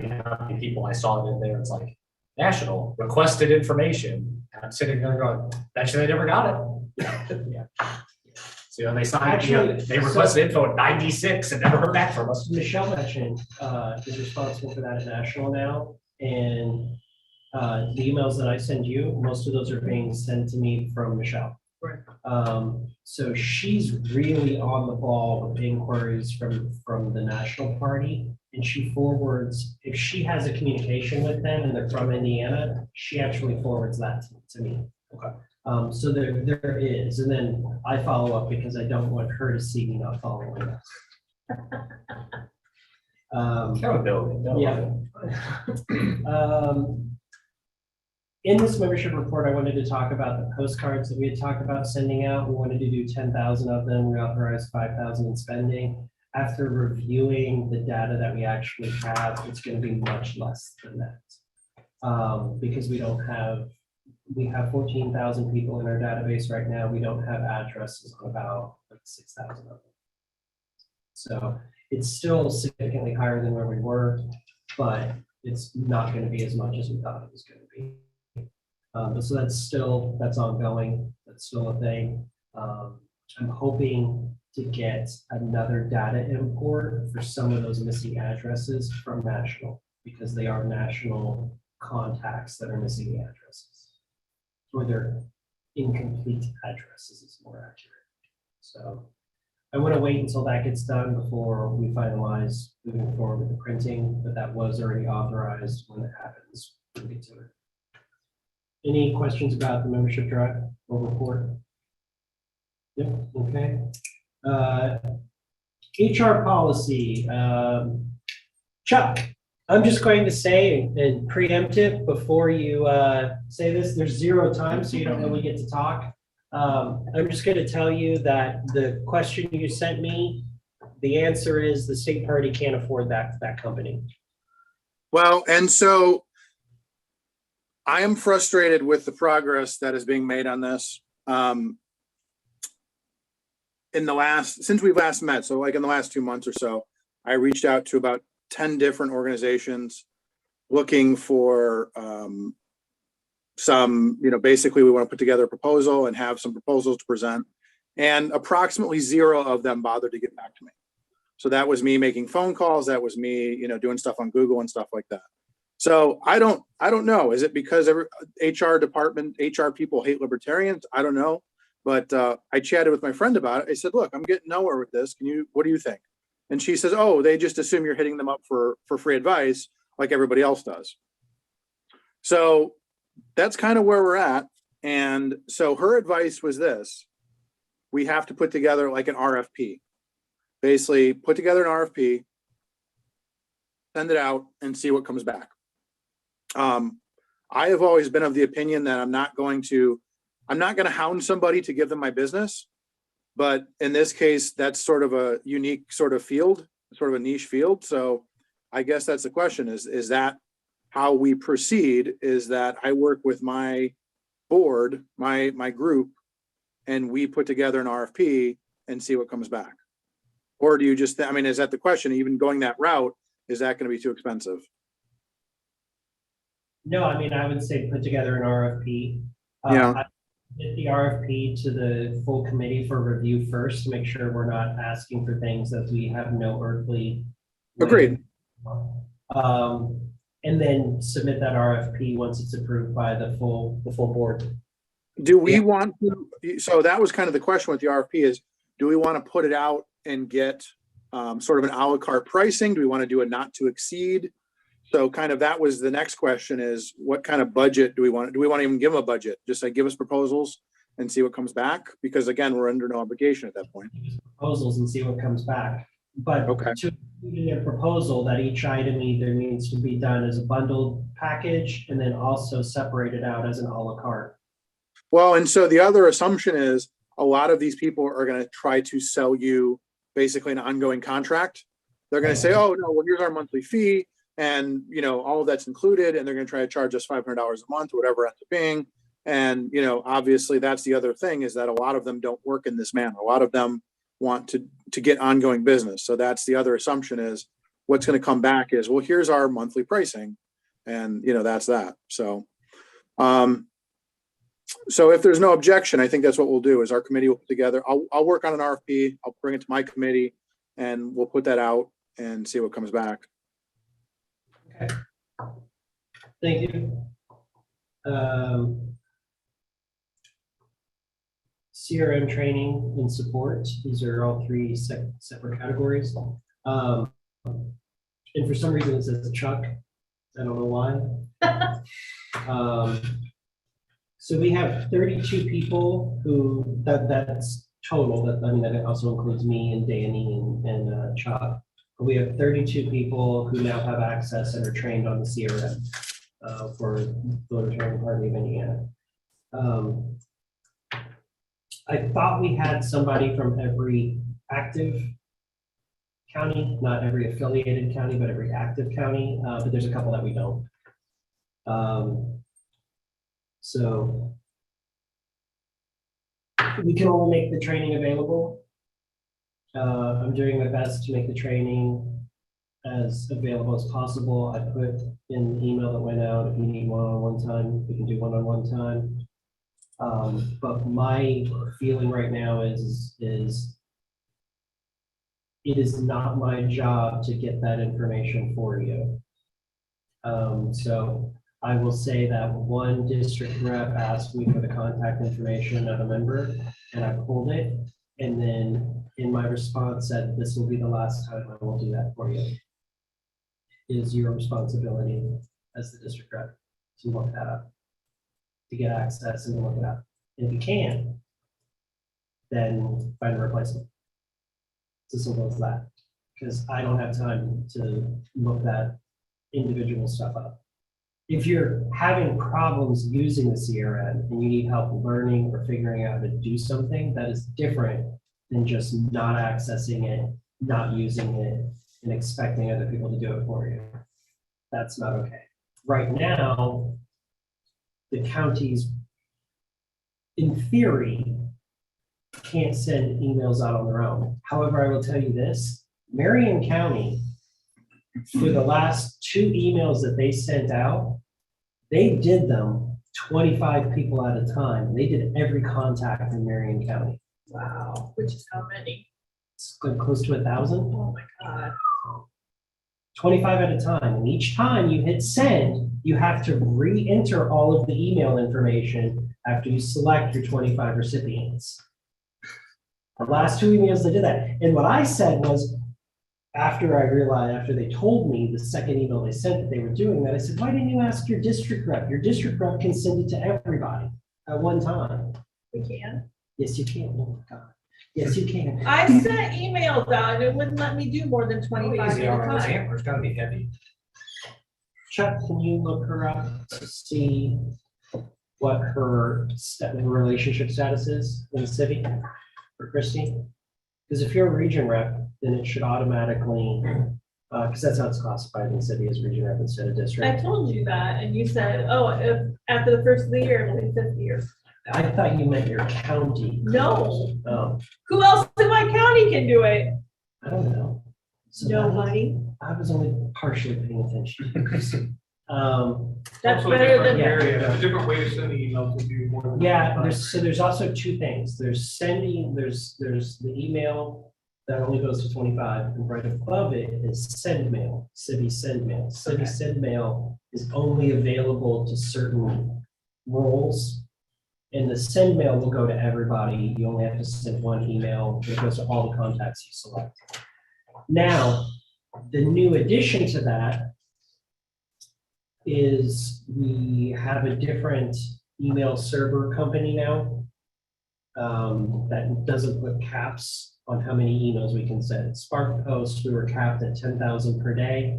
Speaker 1: you how many people I saw in there. It's like national requested information. And I'm sitting there going, actually, they never got it. Yeah. So they signed, they requested info at 96 and never heard back from us.
Speaker 2: Michelle mentioned is responsible for that at national now, and the emails that I send you, most of those are being sent to me from Michelle.
Speaker 9: Right.
Speaker 2: So she's really on the ball with inquiries from the national party, and she forwards, if she has a communication with them and they're from Indiana, she actually forwards that to me.
Speaker 1: Okay.
Speaker 2: So there is, and then I follow up because I don't want her to see me not following up.
Speaker 1: Accountability.
Speaker 2: Yeah. In this membership report, I wanted to talk about the postcards that we had talked about sending out. We wanted to do 10,000 of them. We authorized 5,000 in spending. After reviewing the data that we actually have, it's going to be much less than that. Because we have 14,000 people in our database right now. We don't have addresses on about like 6,000 of them. So it's still significantly higher than where we were, but it's not going to be as much as we thought it was going to be. So that's ongoing. That's still a thing. I'm hoping to get another data import for some of those missing addresses from national, because they are national contacts that are missing the addresses. Or they're incomplete addresses is more accurate. So I want to wait until that gets done before we finalize moving forward with the printing, but that was already authorized. When it happens, we'll get to it. Any questions about the membership drive or report? Yep, okay. HR policy. Chuck, I'm just going to say and preemptive before you say this, there's 0 time, so you don't really get to talk. I'm just going to tell you that the question you sent me, the answer is the state party can't afford that company.
Speaker 5: Well, and so I am frustrated with the progress that is being made on this. Since we've last met, so like in the last 2 months or so, I reached out to about 10 different organizations looking for some, basically we want to put together a proposal and have some proposals to present, and approximately 0 of them bothered to get back to me. So that was me making phone calls. That was me, doing stuff on Google and stuff like that. So I don't know. Is it because every HR department, HR people hate libertarians? I don't know. But I chatted with my friend about it. I said, look, I'm getting nowhere with this. What do you think? And she says, oh, they just assume you're hitting them up for free advice like everybody else does. So that's kind of where we're at. And so her advice was this: we have to put together like an RFP. Basically put together an RFP, send it out and see what comes back. I have always been of the opinion that I'm not going to hound somebody to give them my business. But in this case, that's sort of a unique sort of field, sort of a niche field. So I guess that's the question is that how we proceed, is that I work with my board, my group, and we put together an RFP and see what comes back. Or do you just, is that the question, even going that route, is that going to be too expensive?
Speaker 2: No, I would say put together an RFP.
Speaker 5: Yeah.
Speaker 2: I get the RFP to the full committee for review first to make sure we're not asking for things that we have no earthly.
Speaker 5: Agreed.
Speaker 2: And then submit that RFP once it's approved by the full board.
Speaker 5: Do we want to, so that was kind of the question with the RFP is, do we want to put it out and get sort of an a la carte pricing? Do we want to do a not to exceed? So kind of that was the next question is, what kind of budget do we want to even give them a budget? Just like give us proposals and see what comes back? Because again, we're under no obligation at that point.
Speaker 2: Proposals and see what comes back. But to include a proposal, that each item either needs to be done as a bundled package and then also separated out as an a la carte.
Speaker 5: Well, and so the other assumption is a lot of these people are going to try to sell you basically an ongoing contract. They're going to say, oh no, well, here's our monthly fee. And, all of that's included, and they're going to try to charge us $500 a month or whatever it ends up being. And, obviously that's the other thing, is that a lot of them don't work in this manner. A lot of them want to get ongoing business. So that's the other assumption is what's going to come back is, well, here's our monthly pricing. And, that's that. So, so if there's no objection, I think that's what we'll do is our committee will put together. I'll work on an RFP. I'll bring it to my committee and we'll put that out and see what comes back.
Speaker 2: Okay. Thank you. CRM training and support. These are all 3 separate categories. And for some reason it says Chuck. I don't know why. So we have 32 people who that's total. That also includes me and Danny and Chuck. We have 32 people who now have access and are trained on the CRM for the Libertarian Party of Indiana. I thought we had somebody from every active county, not every affiliated county, but every active county, but there's a couple that we don't. So we can only make the training available. I'm doing my best to make the training as available as possible. I put in the email that went out if you need one-on-one time, we can do one-on-one time. But my feeling right now is it is not my job to get that information for you. So I will say that one district rep asked me for the contact information of a member, and I pulled it. And then in my response said, this will be the last time I will do that for you. It is your responsibility as the district rep to look that up, to get access and to look it up. And if you can't, then find a replacement. It's as simple as that, because I don't have time to look that individual stuff up. If you're having problems using the CRM and you need help learning or figuring out how to do something, that is different than just not accessing it, not using it, and expecting other people to do it for you. That's not okay. Right now, the counties, in theory, can't send emails out on their own. However, I will tell you this, Marion County, for the last 2 emails that they sent out, they did them 25 people at a time. They did every contact in Marion County.
Speaker 9: Wow, which is how many?
Speaker 2: It's close to 1,000.
Speaker 9: Oh my God.
Speaker 2: 25 at a time. And each time you hit send, you have to re-enter all of the email information after you select your 25 recipients. The last 2 emails they did that. And what I said was, after I realized, after they told me the second email they sent that they were doing that, I said, why didn't you ask your district rep? Your district rep can send it to everybody at one time.
Speaker 9: We can.
Speaker 2: Yes, you can. Oh my God. Yes, you can.
Speaker 9: I sent emails out and it wouldn't let me do more than 25 at a time.
Speaker 1: It's gotta be heavy.
Speaker 2: Chuck, can you look her up to see what her relationship status is in the city for Christie? Because if you're a region rep, then it should automatically, because that's how it's classified in the city as region rep instead of
Speaker 9: I
Speaker 2: district.
Speaker 9: told you that and you said, oh, if after the first of the year, it'll be 50 years.
Speaker 2: I thought you meant your county.
Speaker 9: No.
Speaker 2: Oh,
Speaker 9: Who else in my county can do it?
Speaker 2: I don't know. So
Speaker 9: Nobody.
Speaker 2: I was only partially paying attention.
Speaker 9: That's
Speaker 14: Also a
Speaker 9: better
Speaker 14: different
Speaker 9: than.
Speaker 2: Yeah.
Speaker 14: area, a different way to send the email to do more than.
Speaker 2: Yeah, there's also 2 things. There's sending, there's the email that only goes to 25, and right above it is send mail, city send mail. City send mail is only available to certain roles, and the send mail will go to everybody. You only have to send 1 email. It goes to all the contacts you select. Now, the new addition to that is we have a different email server company now that doesn't put caps on how many emails we can send. Spark Post, we were capped at 10,000 per day,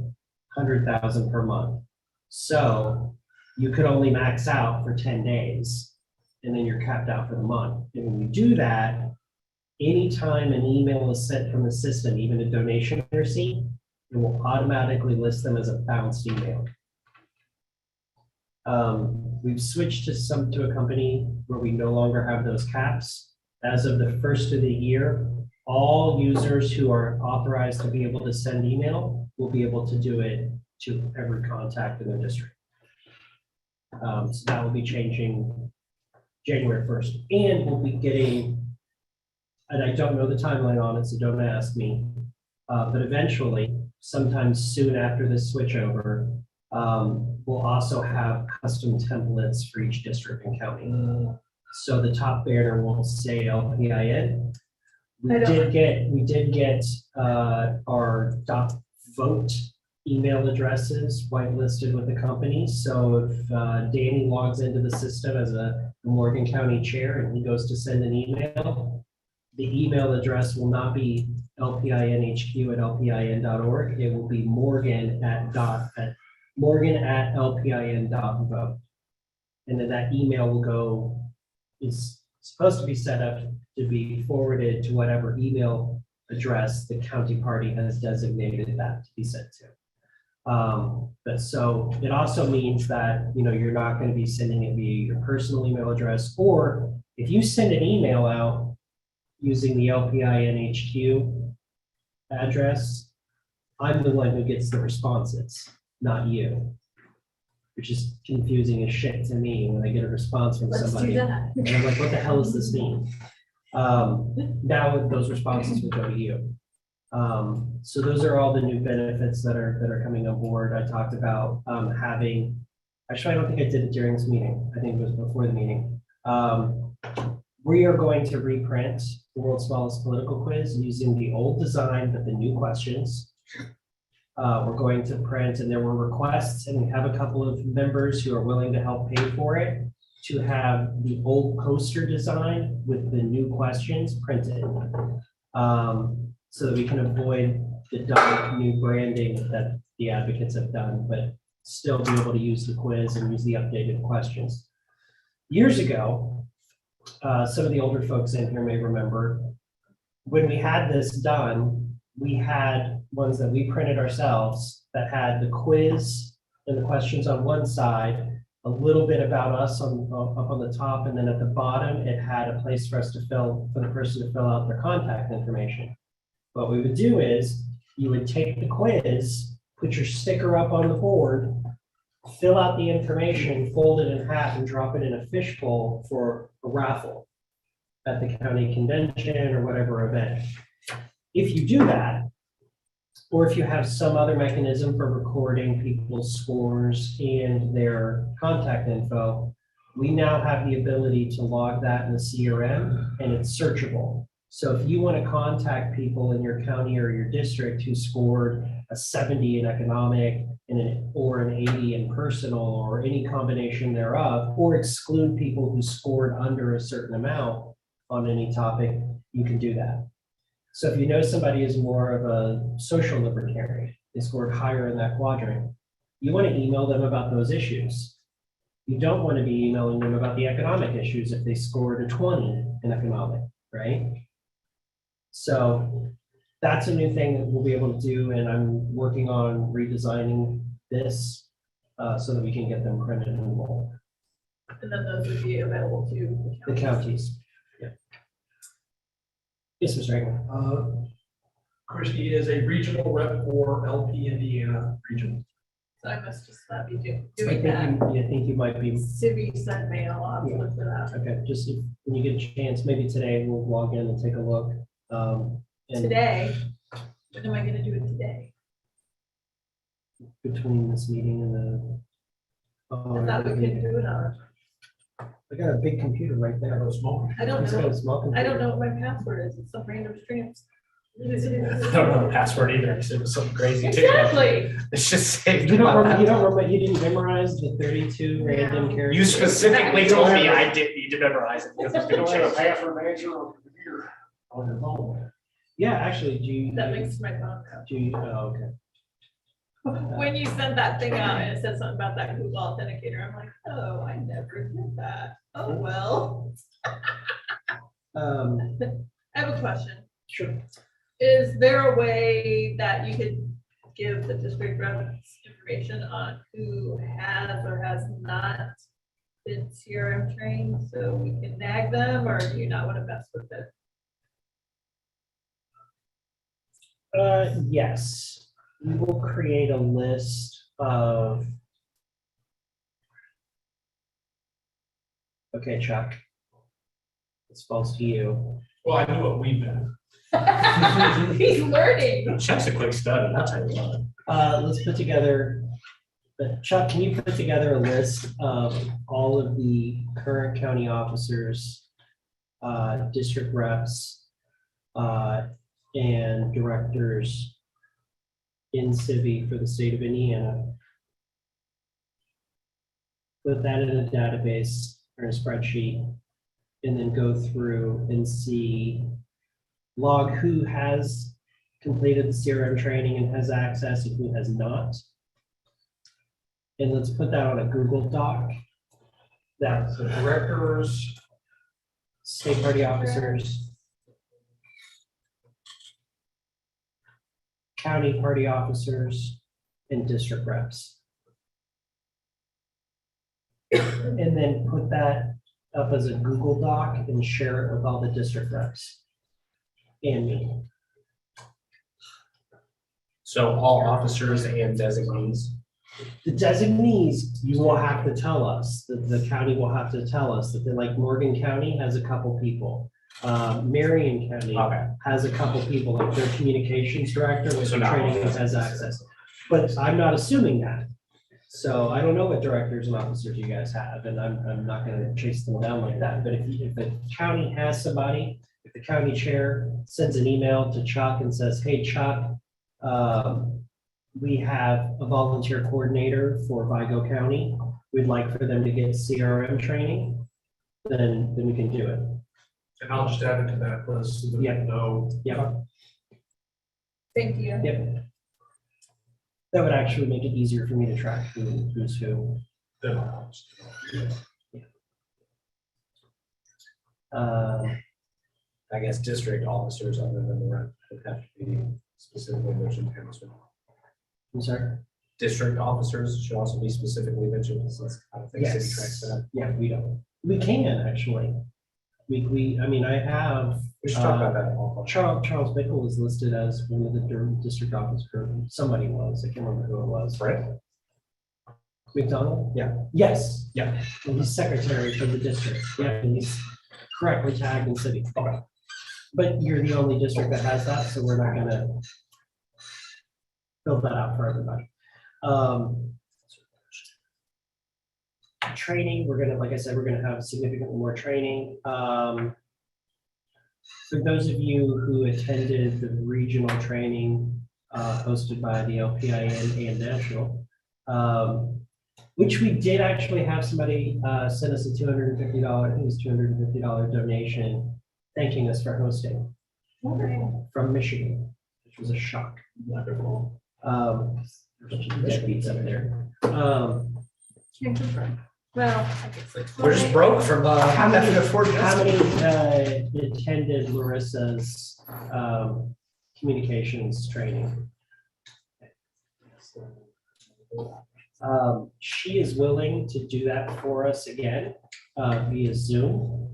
Speaker 2: 100,000 per month. So you could only max out for 10 days, and then you're capped out for the month. And when you do that, anytime an email is sent from the system, even a donation receipt, it will automatically list them as a bounced email. We've switched to a company where we no longer have those caps. As of the first of the year, all users who are authorized to be able to send email will be able to do it to every contact in their district. So that will be changing January 1st. And we'll be getting, and I don't know the timeline on it, so don't ask me, but eventually, sometime soon after this switchover, we'll also have custom templates for each district and county. So the top banner will say LPIN. We did get our .vote email addresses whitelisted with the company. So if Danny logs into the system as a Morgan County chair and he goes to send an email, the email address will not be lpinhq@lpin.org. It will be morgan@lpin.vote. And then that email will go, is supposed to be set up to be forwarded to whatever email address the county party has designated that to be sent to. But so it also means that, you know, you're not going to be sending it via your personal email address, or if you send an email out using the LPINHQ address, I'm the one who gets the responses, not you. which is confusing as shit to me when I get a response from
Speaker 9: Let's do
Speaker 2: somebody.
Speaker 9: that.
Speaker 2: And I'm like, what the hell does this mean? Now those responses will go to you. So those are all the new benefits that are coming on board. I talked about having, actually, I don't think I did it during this meeting. I think it was before the meeting. We are going to reprint the world's smallest political quiz using the old design, but the new questions. We're going to print, and there were requests, and we have a couple of members who are willing to help pay for it, to have the old poster design with the new questions printed. So that we can avoid the dark new branding that the advocates have done, but still be able to use the quiz and use the updated questions. Years ago, some of the older folks in here may remember, when we had this done, we had ones that we printed ourselves that had the quiz and the questions on one side, a little bit about us up on the top, and then at the bottom, it had a place for the person to fill out their contact information. What we would do is, you would take the quiz, put your sticker up on the board, fill out the information, fold it in half, and drop it in a fishbowl for a raffle at the county convention or whatever event. If you do that, or if you have some other mechanism for recording people's scores and their contact info, we now have the ability to log that in the CRM, and it's searchable. So if you want to contact people in your county or your district who scored a 70 in economic or an 80 in personal, or any combination thereof, or exclude people who scored under a certain amount on any topic, you can do that. So if you know somebody is more of a social libertarian, they scored higher in that quadrant, you want to email them about those issues. You don't want to be emailing them about the economic issues if they scored a 20 in economic, right? So that's a new thing that we'll be able to do, and I'm working on redesigning this so that we can get them printed and enrolled.
Speaker 9: And then those would be available to
Speaker 2: The counties. Yeah. Yes, Mr. Engel.
Speaker 6: Christie is a regional rep for LP Indiana region.
Speaker 9: So I must just not be doing
Speaker 2: I think you might be.
Speaker 9: Civi sent mail, I'll have to look for that.
Speaker 2: Okay, just when you get a chance, maybe today we'll log in and take a look. And
Speaker 9: Today, when am I gonna do it today?
Speaker 2: between this meeting and the.
Speaker 9: I thought we couldn't do it on.
Speaker 2: I got a big computer right there.
Speaker 9: I don't
Speaker 2: It's got
Speaker 9: know.
Speaker 2: a small
Speaker 9: I
Speaker 2: computer.
Speaker 9: don't know what my password is, it's some random string.
Speaker 1: I don't know the password either, because it was something crazy. too.
Speaker 9: Exactly.
Speaker 1: It's just saved.
Speaker 2: You
Speaker 1: in my
Speaker 2: don't remember,
Speaker 1: laptop.
Speaker 2: you didn't memorize the 32 random characters?
Speaker 1: You specifically told me I didn't need to memorize it because it's
Speaker 13: You don't
Speaker 1: gonna
Speaker 13: have a
Speaker 1: change.
Speaker 13: password manager on your computer, on your phone.
Speaker 2: Yeah, actually, do you?
Speaker 9: That makes my phone go.
Speaker 2: Do you, oh, okay.
Speaker 9: When you sent that thing out and it said something about that Google Authenticator, I'm like, oh, I never did that. Oh, well. I have a question.
Speaker 2: Sure.
Speaker 9: Is there a way that you could give the district reps information on who has or has not been CRM trained, so we can nag them, or do you not want to mess with it?
Speaker 2: Yes, we will create a list of. Okay, Chuck. It's false to you.
Speaker 6: Well, I knew what we meant.
Speaker 9: He's learning.
Speaker 1: Chuck's a quick study, I'll tell you what.
Speaker 2: Let's put together, Chuck, can you put together a list of all of the current county officers, district reps, and directors in Civi for the state of Indiana? Put that in a database or a spreadsheet, and then go through and see, log who has completed the CRM training and has access and who has not. And let's put that on a Google Doc. That's
Speaker 6: The directors,
Speaker 2: state party officers, county party officers, and district reps. And then put that up as a Google Doc and share it with all the district reps and me.
Speaker 1: So all officers and designees.
Speaker 2: The designees, you will have to tell us, the county will have to tell us that they're like Morgan County has a couple people. Marion County
Speaker 1: Okay.
Speaker 2: has a couple people, like their communications director, which
Speaker 1: So
Speaker 2: the
Speaker 1: not
Speaker 2: training
Speaker 1: all.
Speaker 2: has access. But I'm not assuming that. So I don't know what directors and officers you guys have, and I'm not gonna chase them down like that. But if the county has somebody, if the county chair sends an email to Chuck and says, hey, Chuck, we have a volunteer coordinator for Vigo County. We'd like for them to get CRM training, then we can do it.
Speaker 6: And I'll just add it to that list so that we
Speaker 2: Yeah.
Speaker 6: know.
Speaker 2: Yeah,
Speaker 9: Thank you.
Speaker 2: yep. That would actually make it easier for me to track who's who.
Speaker 1: I guess district officers other than the rep would have to be specifically mentioned.
Speaker 2: I'm sorry?
Speaker 1: District officers should also be specifically mentioned since I don't think city
Speaker 2: Yes.
Speaker 1: tracks that.
Speaker 2: Yeah, we don't. We can actually. I mean, I have.
Speaker 1: We should talk about that. offline.
Speaker 2: Charles Bickle is listed as one of the district officers. Somebody was, I can't remember who it was.
Speaker 1: Right.
Speaker 2: McDonald?
Speaker 1: Yeah.
Speaker 2: Yes.
Speaker 1: Yeah.
Speaker 2: And he's secretary for the district. Yeah, and he's correctly tagged in city.
Speaker 1: Okay.
Speaker 2: But you're the only district that has that, so we're not gonna fill that out for everybody. Training, we're gonna, like I said, we're gonna have significantly more training. For those of you who attended the regional training hosted by the LPIN and national, which we did actually have somebody send us a $250, I think it was $250 donation, thanking us for hosting from Michigan, which was a shock.
Speaker 9: Wonderful.
Speaker 2: Deadbeats up there.
Speaker 9: Well, I guess it's.
Speaker 1: We're just broke from
Speaker 2: How many
Speaker 1: afford
Speaker 2: attended Larissa's communications training? She is willing to do that for us again via Zoom.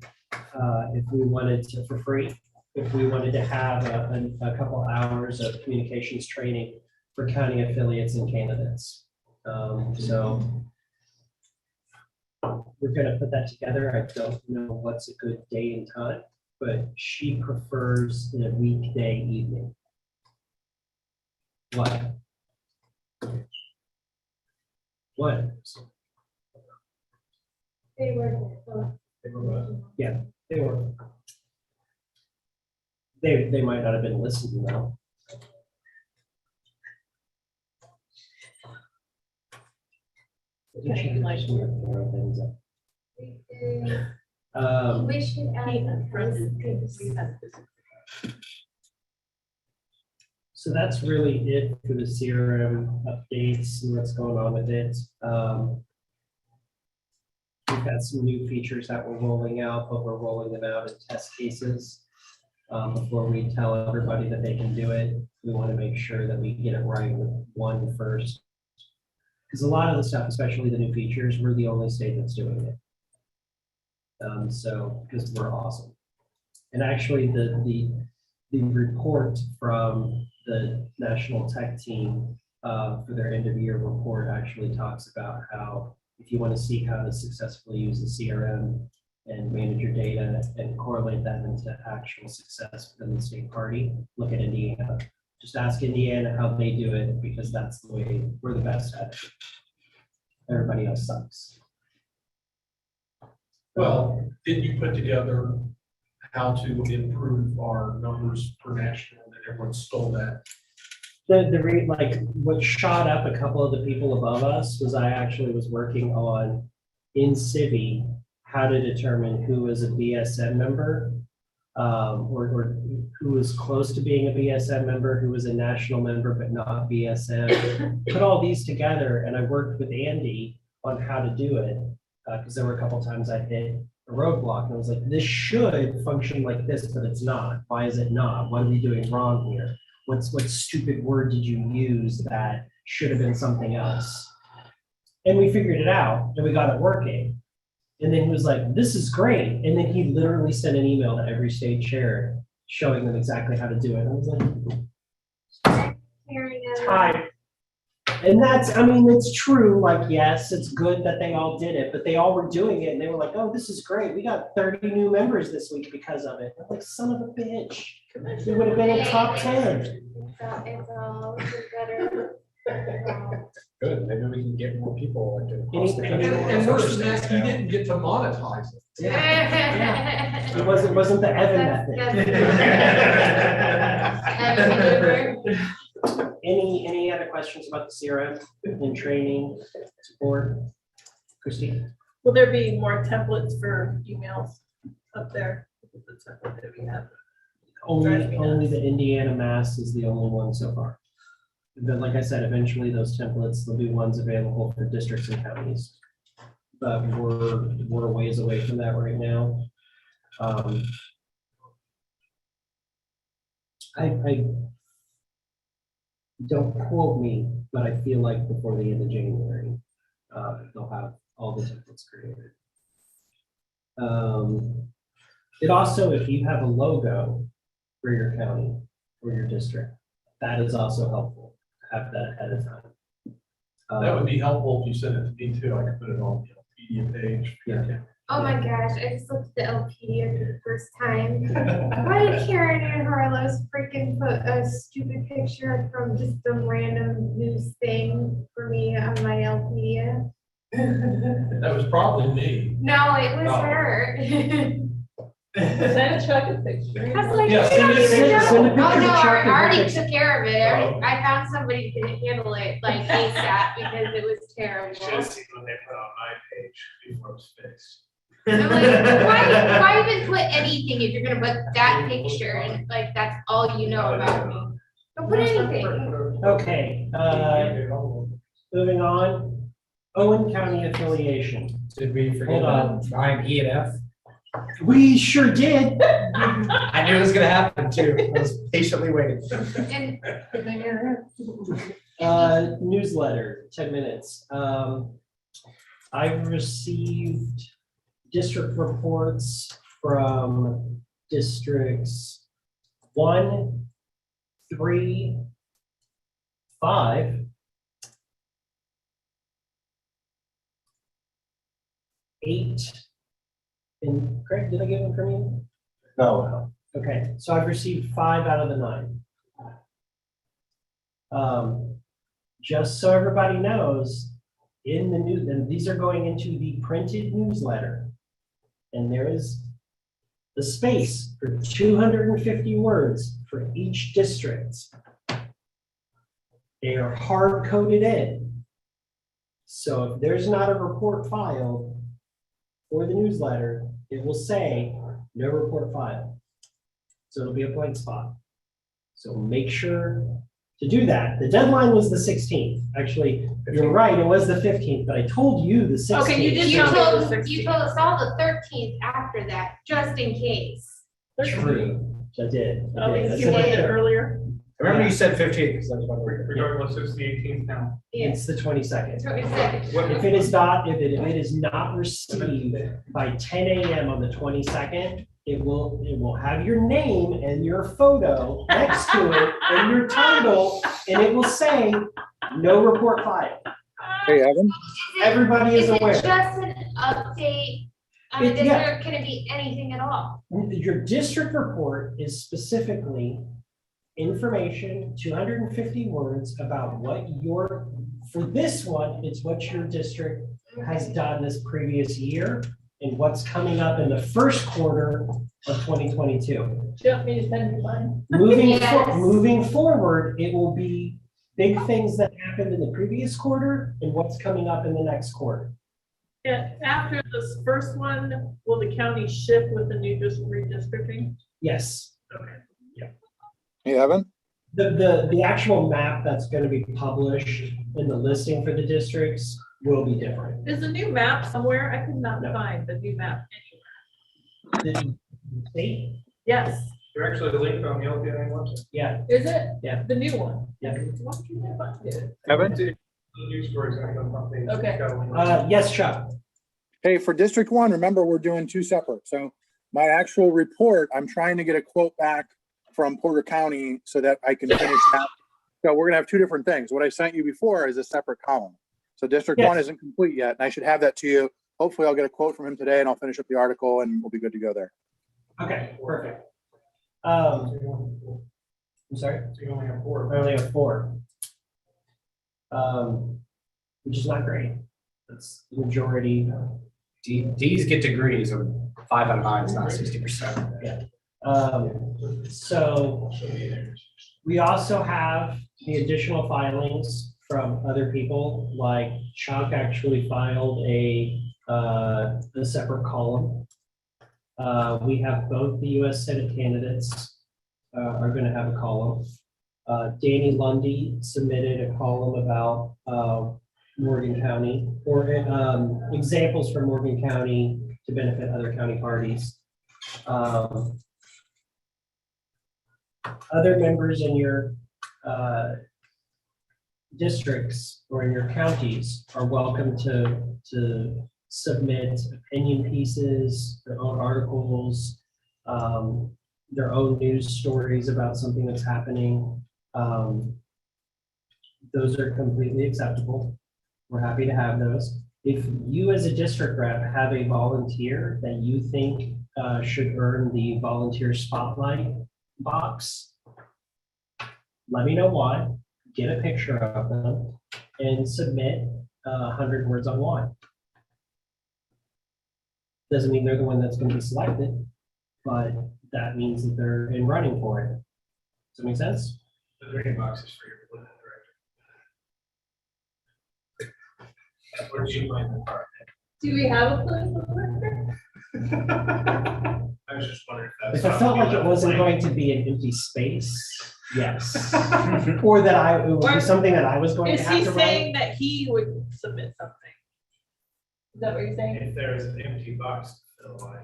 Speaker 2: If we wanted to, for free, if we wanted to have a couple hours of communications training for county affiliates and candidates. So we're gonna put that together. I don't know what's a good day and time, but she prefers a weekday evening. What? What?
Speaker 11: They were.
Speaker 2: Yeah, they were. They might not have been listening though.
Speaker 9: Okay, like-
Speaker 11: We should add.
Speaker 2: So that's really it for the CRM updates and what's going on with it. We've got some new features that we're rolling out, but we're rolling them out in test cases. Before we tell everybody that they can do it, we want to make sure that we get it right with one first. Because a lot of the stuff, especially the new features, we're the only state that's doing it. So, because we're awesome. And actually, the report from the national tech team for their end of year report actually talks about how if you want to see how to successfully use the CRM and manage your data and correlate that into actual success within the state party, look at Indiana. Just ask Indiana how they do it, because that's the way we're the best at it. Everybody else sucks.
Speaker 6: Well, did you put together how to improve our numbers per national, and everyone stole that?
Speaker 2: Like what shot up a couple of the people above us was I actually was working on in Civi how to determine who was a BSM member or who was close to being a BSM member, who was a national member but not BSM. Put all these together, and I worked with Andy on how to do it because there were a couple times I hit a roadblock and I was like, this should function like this, but it's not. Why is it not? What are we doing wrong here? What stupid word did you use that should have been something else? And we figured it out and we got it working. And then he was like, this is great. And then he literally sent an email to every state chair showing them exactly how to do it. I was like,
Speaker 11: Carrying over.
Speaker 2: hi. And that's, I mean, it's true, like, yes, it's good that they all did it, but they all were doing it and they were like, oh, this is great. We got 30 new members this week because of it. I'm like, son of a bitch. We would have been in top 10.
Speaker 11: It's all better.
Speaker 1: Good, maybe we can get more people elected across the
Speaker 2: Any-
Speaker 1: country.
Speaker 6: And worse than that, he didn't get to monetize it.
Speaker 2: It wasn't the Evan method. Any other questions about the CRM and training support? Christie?
Speaker 9: Will there be more templates for emails up there? The template that we have.
Speaker 2: Only the Indiana Mass is the only one so far. But like I said, eventually those templates, there'll be ones available for districts and counties. But we're a ways away from that right now. I don't quote me, but I feel like before the end of January, they'll have all the templates created. It also, if you have a logo for your county or your district, that is also helpful to have that ahead of time.
Speaker 6: That would be helpful if you send it to me too. I could put it on the media page.
Speaker 2: Yeah.
Speaker 11: Oh my gosh, I just looked at the LPIN for the first time. Why did Karen and Harlow freaking put a stupid picture from just some random news thing for me on my LPIN?
Speaker 6: That was probably me.
Speaker 11: No, it was her.
Speaker 9: Is that a chocolate picture?
Speaker 11: I was like,
Speaker 6: Yeah,
Speaker 11: "You don't even
Speaker 2: send a
Speaker 11: know."
Speaker 2: picture
Speaker 11: Oh,
Speaker 2: of
Speaker 11: no, I
Speaker 2: chocolate
Speaker 11: already
Speaker 2: picture.
Speaker 11: took care of it. I found somebody who can handle it like ASAP because it was terrible.
Speaker 14: Should see what they put on my page before it was fixed.
Speaker 11: I'm like, why even put anything if you're gonna put that picture and like that's all you know about me? Don't put anything.
Speaker 2: Okay, moving on. Owen County affiliation.
Speaker 1: Did we forget
Speaker 2: Hold on.
Speaker 1: about buying E and F?
Speaker 2: We sure did.
Speaker 1: I knew it was gonna happen too. I was patiently waiting.
Speaker 11: And
Speaker 2: Newsletter, 10 minutes. I've received district reports from districts 1, 3, 5, 8, and Craig, did I get one from you?
Speaker 5: No.
Speaker 2: Okay, so I've received 5 out of the 9. Just so everybody knows, in the news, and these are going into the printed newsletter, and there is the space for 250 words for each district. They are hard coded in. So if there's not a report filed for the newsletter, it will say no report filed. So it'll be a blank spot. So make sure to do that. The deadline was the 16th. Actually, you're right, it was the 15th, but I told you the 16th.
Speaker 9: Okay, you did
Speaker 11: you
Speaker 9: tell me
Speaker 11: told
Speaker 9: the 16th.
Speaker 11: us all the 13th after that, just in case.
Speaker 2: True, I did. I
Speaker 9: Oh,
Speaker 2: did. I
Speaker 9: because you
Speaker 2: said
Speaker 9: wanted it
Speaker 2: that.
Speaker 9: earlier?
Speaker 1: I remember you said 15th because that's what we were.
Speaker 14: Regardless, it's the 18th now.
Speaker 2: It's the 22nd.
Speaker 11: So it said,
Speaker 2: If it is not, if it is not received by 10 a.m. on the 22nd, it will have your name and your photo next to it and your title, and it will say, no report filed.
Speaker 5: Hey, Evan?
Speaker 2: Everybody is
Speaker 11: is it
Speaker 2: aware.
Speaker 11: just an update on the
Speaker 2: It- yeah.
Speaker 11: district? Can it be anything at all?
Speaker 2: Your district report is specifically information, 250 words about what for this one, it's what your district has done this previous year and what's coming up in the first quarter of 2022.
Speaker 9: Do you want me to send you mine?
Speaker 11: Yes.
Speaker 2: Moving forward, it will be big things that happened in the previous quarter and what's coming up in the next quarter.
Speaker 9: Yeah, after this first one, will the county shift with the new redistricting?
Speaker 2: Yes.
Speaker 9: Okay.
Speaker 5: Hey, Evan?
Speaker 2: The actual map that's going to be published in the listing for the districts will be different.
Speaker 9: Is the new map somewhere? I could not
Speaker 2: No.
Speaker 9: find the new map anywhere.
Speaker 2: The state?
Speaker 9: Yes,
Speaker 14: They're actually linked on the LPIN website.
Speaker 2: Yeah.
Speaker 9: is it?
Speaker 2: Yeah.
Speaker 9: The new one?
Speaker 2: Yeah.
Speaker 9: Why can't I find it?
Speaker 5: Evan?
Speaker 14: The news stories on the front page.
Speaker 9: Okay.
Speaker 14: Got a link.
Speaker 2: Yes, Chuck.
Speaker 5: Hey, for District 1, remember, we're doing 2 separate. So my actual report, I'm trying to get a quote back from Porter County so that I can finish that No, we're gonna have two different things. What I sent you before is a separate column. So District
Speaker 2: Yes.
Speaker 5: 1 isn't complete yet, and I should have that to you. Hopefully I'll get a quote from him today and I'll finish up the article and we'll be good to go there.
Speaker 2: Okay, perfect. I'm sorry?
Speaker 14: So you only have 4.
Speaker 2: I only have 4. Which is not great. That's the majority.
Speaker 1: D's get degrees, or 5 out of 9 is not 60%.
Speaker 2: So we also have the additional filings from other people, like Chuck actually filed a separate column. We have both the US Senate candidates are going to have a column. Danny Lundy submitted a column about Morgan County, or examples from Morgan County to benefit other county parties. Other members in your districts or in your counties are welcome to submit opinion pieces, their own articles, their own news stories about something that's happening. Those are completely acceptable. We're happy to have those. If you as a district rep have a volunteer that you think should earn the volunteer spotlight box, let me know why, get a picture of them, and submit 100 words on why. Doesn't mean they're the one that's going to be selected, but that means that they're in running for it. Does that make sense?
Speaker 14: The green box is for your political director. Where do you find the part?
Speaker 9: Do we have a political director?
Speaker 14: I was just wondering if
Speaker 2: If
Speaker 14: that's.
Speaker 2: I felt like it wasn't going to be an empty space, yes. Or that it would be something that I was going to
Speaker 9: Is
Speaker 2: have
Speaker 9: he
Speaker 2: to write.
Speaker 9: saying that he would submit something? Is that what you're saying?
Speaker 14: If there is an empty box to fill, I.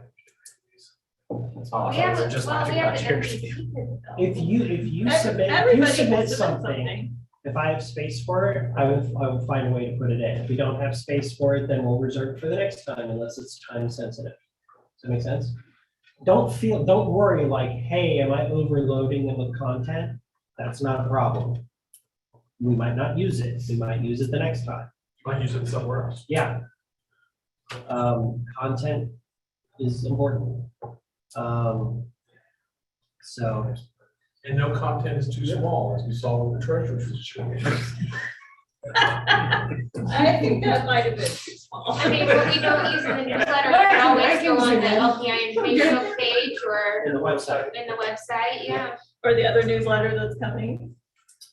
Speaker 1: That's all.
Speaker 11: We have,
Speaker 1: We're just
Speaker 11: well, we
Speaker 1: laughing
Speaker 11: have
Speaker 1: about
Speaker 11: an
Speaker 1: yours.
Speaker 11: empty seat.
Speaker 2: If you
Speaker 9: Ev-
Speaker 2: submit,
Speaker 9: everybody can
Speaker 2: submit
Speaker 9: submit
Speaker 2: something, if I have space for it, I will find a way to put it in. If we don't have space for it, then we'll reserve it for the next time unless it's time sensitive. Does that make sense? Don't worry like, hey, am I overloading them with content? That's not a problem. We might not use it. We might use it the next time.
Speaker 14: Might use it somewhere else.
Speaker 2: Yeah. Content is important. So,
Speaker 14: And no content is too small, as we saw with the treasurer's situation.
Speaker 9: I think that might have been too small.
Speaker 11: I mean, what we don't use in the newsletter, we can always go on the LPIN Facebook page or
Speaker 2: in the website,
Speaker 11: in the website, yeah.
Speaker 9: Or the other newsletter that's coming.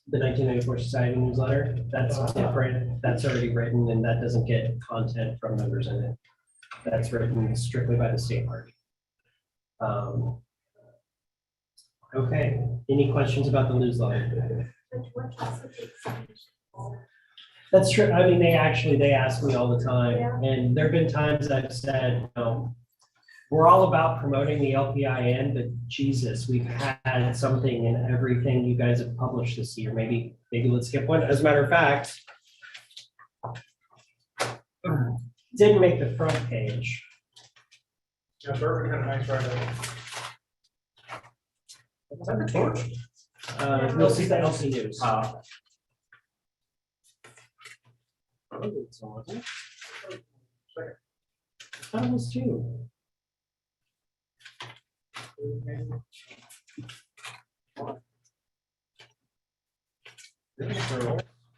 Speaker 2: the 1994 Society newsletter, that's different. That's already written and that doesn't get content from members in it. That's written strictly by the state party. Okay, any questions about the newsletter? That's true. I mean, they ask me all the time.
Speaker 11: Yeah.
Speaker 2: And there've been times I've said, you know, we're all about promoting the LPIN, but Jesus, we've had something in everything you guys have published this year. Maybe let's skip one. As a matter of fact, didn't make the front page.
Speaker 14: Yeah, Burger kind of nice right there.
Speaker 2: Is that the torch? You'll see the LC News. That was too.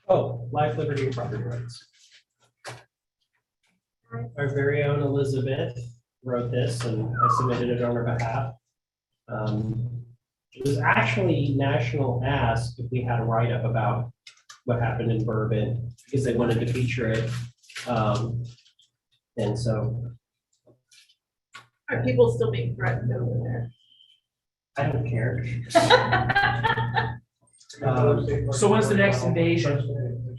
Speaker 2: Oh, life, liberty, and property rights. Our very own Elizabeth wrote this and I submitted it on her behalf. It was actually National asked if we had a write-up about what happened in Bourbon because they wanted to feature it. And so
Speaker 9: Are people still being threatened over there?
Speaker 2: I don't care.
Speaker 4: So when's the next invasion?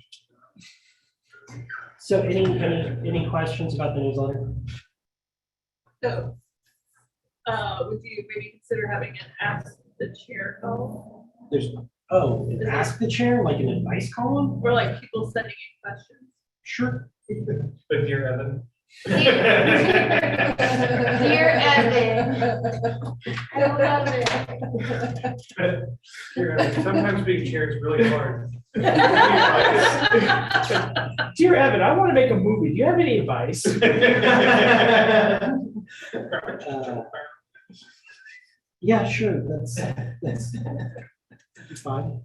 Speaker 2: So any questions about the newsletter?
Speaker 9: So, would you maybe consider having an ask the chair call?
Speaker 2: Ask the chair, like an advice column?
Speaker 9: Or like people sending in questions?
Speaker 2: Sure.
Speaker 14: But dear Evan.
Speaker 11: Dear Evan. I love it.
Speaker 14: Sometimes being chair is really hard.
Speaker 2: Dear Evan, I want to make a movie. Do you have any advice? Yeah, sure. That's fine.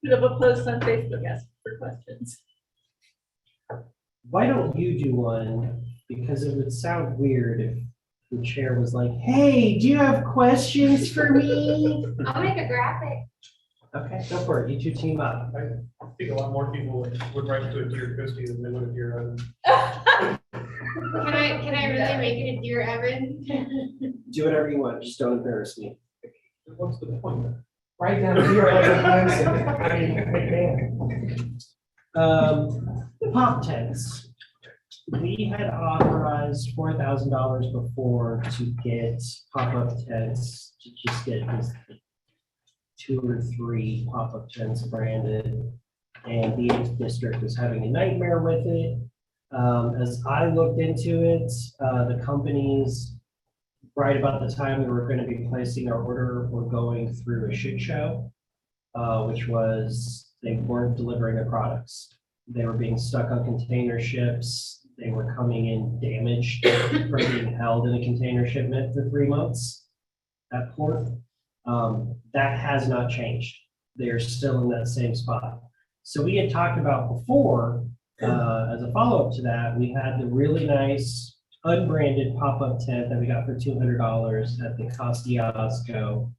Speaker 9: Put up a post on Facebook asking for questions.
Speaker 2: Why don't you do one? Because it would sound weird if the chair was like, hey, do you have questions for me?
Speaker 11: I'll make a graphic.
Speaker 2: Okay, go for it. You two team up.
Speaker 14: I think a lot more people would write to a Dear Christie than they would a Dear Evan.
Speaker 11: Can I really make it a Dear Evan?
Speaker 2: Do whatever you want. Just don't embarrass me.
Speaker 14: What's the point?
Speaker 3: Write down Dear Evan.
Speaker 2: Pop tents. We had authorized $4,000 before to get pop-up tents, to just get just 2 or 3 pop-up tents branded. And the 8th district was having a nightmare with it. As I looked into it, the companies, right about the time we were going to be placing our order, were going through a shit show, which was they weren't delivering their products. They were being stuck on container ships. They were coming in damaged from being held in a container shipment for 3 months at port. That has not changed. They are still in that same spot. So we had talked about before, as a follow-up to that, we had the really nice unbranded pop-up tent that we got for $200 at the Kosciuszko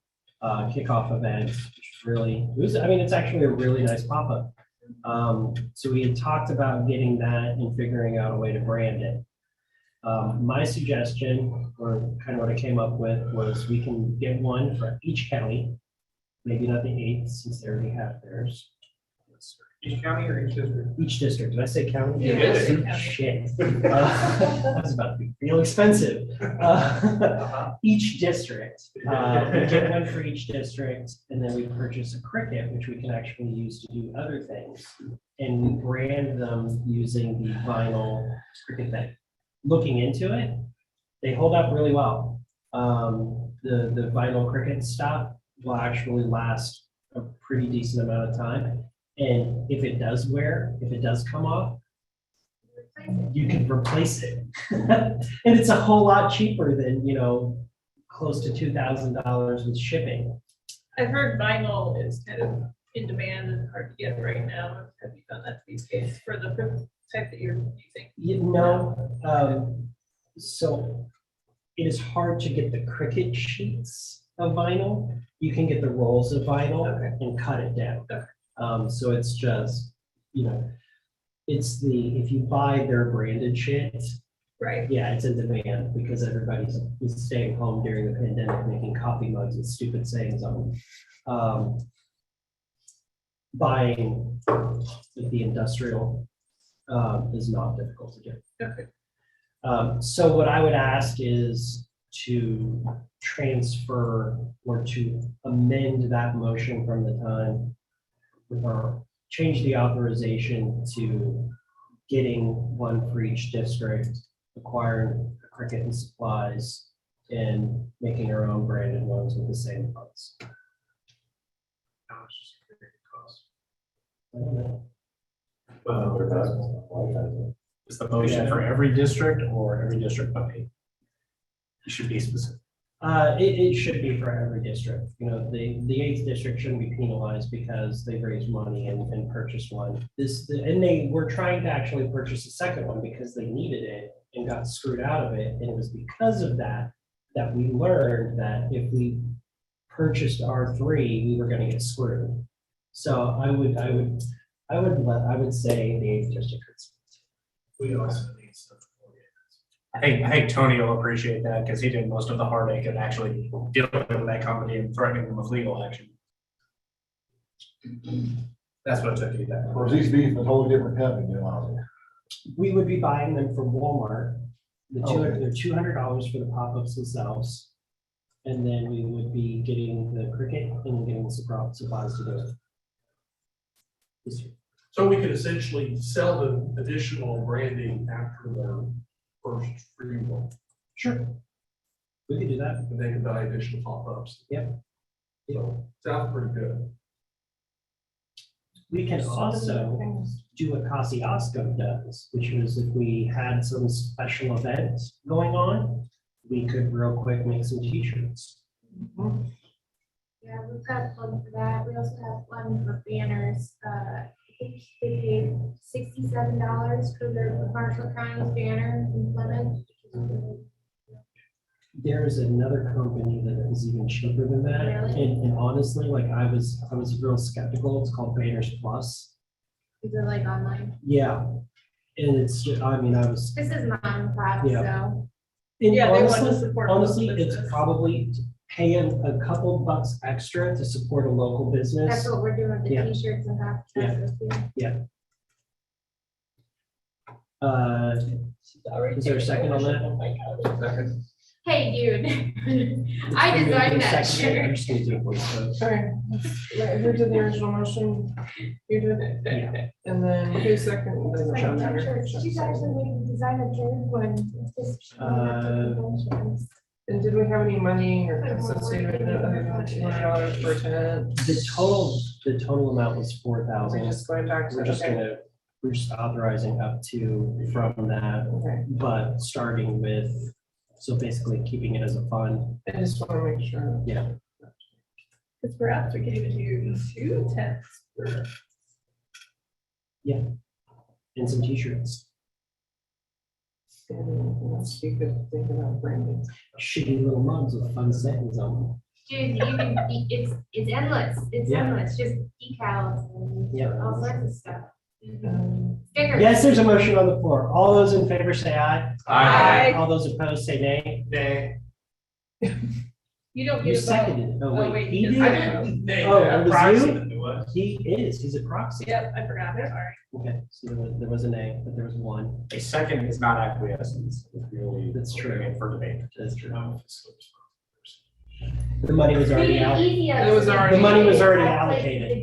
Speaker 2: kickoff event. It's actually a really nice pop-up. So we had talked about getting that and figuring out a way to brand it. My suggestion, or kind of what I came up with, was we can get one for each county, maybe not the 8th since they already have theirs.
Speaker 14: Each county or each district?
Speaker 2: Each district. Did I say county?
Speaker 14: You did.
Speaker 2: Shit. That was about to be real expensive. Each district. We get one for each district, and then we purchase a cricket, which we can actually use to do other things. And we brand them using the vinyl cricket thing. Looking into it, they hold up really well. The vinyl cricket stuff will actually last a pretty decent amount of time. And if it does wear, if it does come off, you can replace it. And it's a whole lot cheaper than, close to $2,000 with shipping.
Speaker 9: I've heard vinyl is kind of in demand and hard to get right now. Have you found that to be the case for the type that you're using?
Speaker 2: So it is hard to get the cricket sheets of vinyl. You can get the rolls of vinyl and cut it down. So it's just, if you buy their branded shit,
Speaker 9: right?
Speaker 2: Yeah, it's in demand because everybody's staying home during the pandemic, making coffee mugs with stupid sayings on them. Buying the industrial is not difficult to do.
Speaker 9: Okay.
Speaker 2: So what I would ask is to transfer or to amend that motion from the time, or change the authorization to getting one for each district, acquiring a cricket and supplies, and making our own branded ones with the same funds.
Speaker 14: How much does the cricket cost?
Speaker 2: I don't know.
Speaker 1: Is the motion for every district or every district puppy? You should be specific.
Speaker 2: It should be for every district. The 8th district shouldn't be penalized because they raised money and purchased one. And they were trying to actually purchase a second one because they needed it and got screwed out of it. And it was because of that we learned that if we purchased R3, we were going to get screwed. So I would say the 8th district.
Speaker 1: We also need stuff. I think Tony will appreciate that because he did most of the heartache of actually dealing with that company and threatening them with legal action. That's what it took to do that.
Speaker 13: Or these beef, a totally different company,
Speaker 2: We would be buying them from Walmart. They're $200 for the pop-ups themselves. And then we would be getting the cricket and getting the supplies to do it.
Speaker 6: So we could essentially sell the additional branding after the first free one,
Speaker 2: Sure. We can do that.
Speaker 6: and they can buy additional pop-ups.
Speaker 2: Yep.
Speaker 6: So, sounds pretty good.
Speaker 2: We can also do what Kosciuszko does, which was if we had some special event going on, we could real quick make some t-shirts.
Speaker 11: Yeah, we've got one for that. We also have one for banners. I think they paid $67 for the Marshall County's banner in Plymouth.
Speaker 2: There's another company that is even cheaper than that.
Speaker 11: Really?
Speaker 2: And honestly, like I was real skeptical. It's called Banners Plus.
Speaker 11: Is it like online?
Speaker 2: Yeah. And it's just, I mean, I was.
Speaker 11: This is mom and pop,
Speaker 2: Yeah.
Speaker 11: so.
Speaker 2: And
Speaker 9: Yeah, they want to
Speaker 2: honestly,
Speaker 9: support.
Speaker 2: honestly,
Speaker 9: local
Speaker 2: it's
Speaker 9: business.
Speaker 2: probably paying a couple bucks extra to support a local
Speaker 11: That's
Speaker 2: business.
Speaker 11: what we're doing with the
Speaker 2: Yeah.
Speaker 11: t-shirts and hats.
Speaker 2: Yeah.
Speaker 9: Already
Speaker 2: Is there a second on that?
Speaker 6: Second.
Speaker 11: Hey, dude. I designed that
Speaker 2: Second, I
Speaker 11: shirt.
Speaker 2: just need to voice vote.
Speaker 3: Sorry, who did the original motion? You did it,
Speaker 2: Yeah.
Speaker 3: and then who second? Doesn't matter.
Speaker 11: She's actually made the design of third one. It's just-
Speaker 3: And did we have any money or associated with it other than $200 per tent?
Speaker 2: The total amount was
Speaker 3: We're
Speaker 2: 4,000.
Speaker 3: just going back to.
Speaker 2: We're just
Speaker 3: okay.
Speaker 2: we're just authorizing up to from that,
Speaker 3: Okay,
Speaker 2: but starting with, so basically keeping it as a fund.
Speaker 3: I just want to make sure.
Speaker 2: Yeah.
Speaker 9: Because perhaps we can even do 2 tents.
Speaker 2: And some t-shirts.
Speaker 3: Anything else you could think about bringing?
Speaker 2: Shitty little mugs with fun sayings on them.
Speaker 11: Dude, you can, it's endless. It's
Speaker 2: Yeah.
Speaker 11: endless, just decals and
Speaker 2: Yeah.
Speaker 11: all sorts of stuff.
Speaker 3: Stickers.
Speaker 2: Yes, there's a motion on the floor. All those in favor say aye.
Speaker 9: Aye.
Speaker 2: All those opposed say nay.
Speaker 14: Nay.
Speaker 9: You don't
Speaker 2: You
Speaker 9: get a vote.
Speaker 2: seconded it. Oh,
Speaker 9: Oh,
Speaker 2: wait,
Speaker 9: wait,
Speaker 2: he
Speaker 9: because
Speaker 2: did?
Speaker 9: I
Speaker 14: Nay,
Speaker 2: Oh,
Speaker 14: that
Speaker 2: it was
Speaker 14: proxy
Speaker 2: you?
Speaker 14: that it was.
Speaker 2: He is, he's a proxy.
Speaker 9: Yep, I forgot, sorry.
Speaker 2: Okay, so there was a nay, but there was one.
Speaker 1: A second is not acquiescence. It's really.
Speaker 2: That's true.
Speaker 1: opening it for debate.
Speaker 2: That's true. The money was already out.
Speaker 3: It was already-
Speaker 2: The money was already allocated.
Speaker 1: It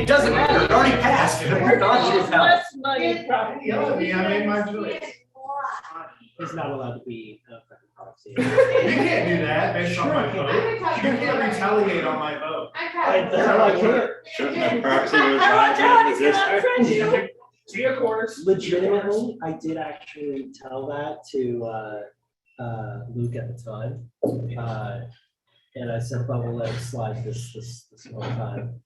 Speaker 1: doesn't matter, it already passed. It moved on to his house.
Speaker 9: Less money, probably.
Speaker 14: Yeah, I made my choice.
Speaker 2: He's not allowed to be a fucking proxy.
Speaker 14: You can't do that based on my
Speaker 2: Sure.
Speaker 14: vote. You can't retaliate on my vote.
Speaker 2: I can't.
Speaker 8: Shouldn't the proxy reside in the district?
Speaker 14: Gee, of course.
Speaker 2: Legitimately, I did actually tell that to Luke at the time. And I said, but we'll let it slide this whole time.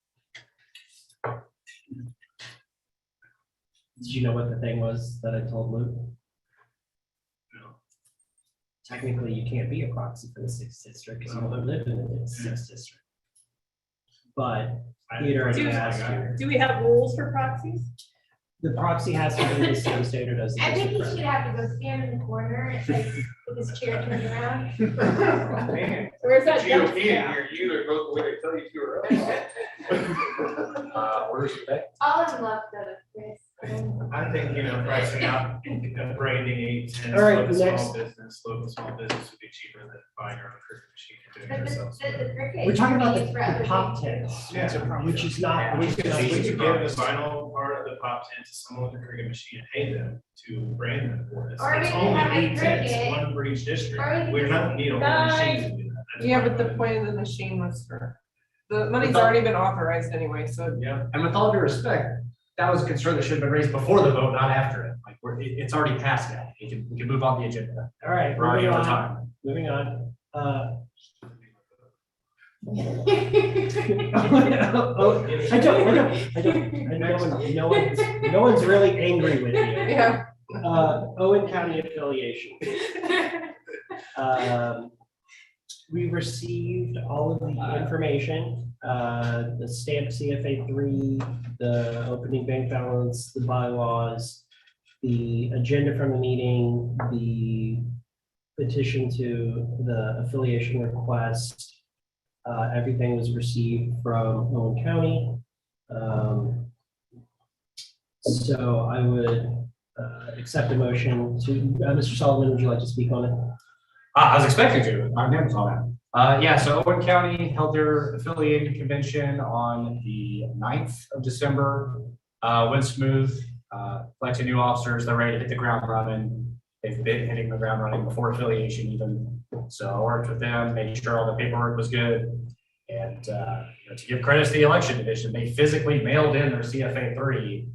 Speaker 2: Did you know what the thing was that I told Luke?
Speaker 14: No.
Speaker 2: Technically, you can't be a proxy for the 6th district because you don't live in the 6th district. But he already asked you.
Speaker 9: Do we have rules for proxies?
Speaker 2: The proxy has to be the same standard as the
Speaker 11: I think
Speaker 2: district
Speaker 11: he should
Speaker 2: president.
Speaker 11: have to go stand in the corner, like, with his chair turned around.
Speaker 14: Man.
Speaker 9: Where's that?
Speaker 14: GOP in here, you either vote the way they tell you to or else.
Speaker 1: Orders of day.
Speaker 11: All in love, though, Chris.
Speaker 14: I think, pricing out branding 8 tents,
Speaker 2: All right,
Speaker 14: local
Speaker 2: next.
Speaker 14: small business would be cheaper than buying your own cricket machine and
Speaker 11: But
Speaker 14: doing it
Speaker 11: the,
Speaker 14: yourself.
Speaker 11: the cricket.
Speaker 2: We're talking about
Speaker 11: is for other
Speaker 2: the pop
Speaker 11: things.
Speaker 2: tents,
Speaker 14: Yeah.
Speaker 2: which is not.
Speaker 14: We
Speaker 2: which
Speaker 14: could
Speaker 2: is not-
Speaker 14: give the final part of the pop tent to someone with a cricket machine and pay them to brand them for us.
Speaker 11: Or
Speaker 14: It's
Speaker 11: maybe
Speaker 14: only
Speaker 11: have a
Speaker 14: 8 tents,
Speaker 11: cricket.
Speaker 14: one for each
Speaker 11: Or we
Speaker 14: district.
Speaker 11: could
Speaker 14: We don't need a whole machine to do that. That's
Speaker 3: Yeah,
Speaker 14: why
Speaker 3: but the
Speaker 14: I-
Speaker 3: point of the machine was for, the money's already been authorized anyway, so.
Speaker 14: Yeah.
Speaker 1: And with all due respect, that was a concern that should have been raised before the vote, not after it. Like, it's already passed now. We can move on the agenda.
Speaker 2: All right,
Speaker 1: We're already
Speaker 2: moving
Speaker 1: over
Speaker 2: on,
Speaker 1: time.
Speaker 2: moving on. I don't. No one's really angry with you.
Speaker 3: Yeah.
Speaker 2: Owen County affiliation. We received all of the information, the stamp CFA 3, the opening bank balance, the bylaws, the agenda from the meeting, the petition to the affiliation request. Everything was received from Owen County. So I would accept a motion to, Mr. Solomon, would you like to speak on it?
Speaker 1: I was expecting to. My name was on that. Yeah, so Owen County held their affiliated convention on the 9th of December. Went smooth, elected new officers, they're ready to hit the ground running. They've been hitting the ground running before affiliation even. So I worked with them, made sure all the paperwork was good. And to give credit to the election division, they physically mailed in their CFA 3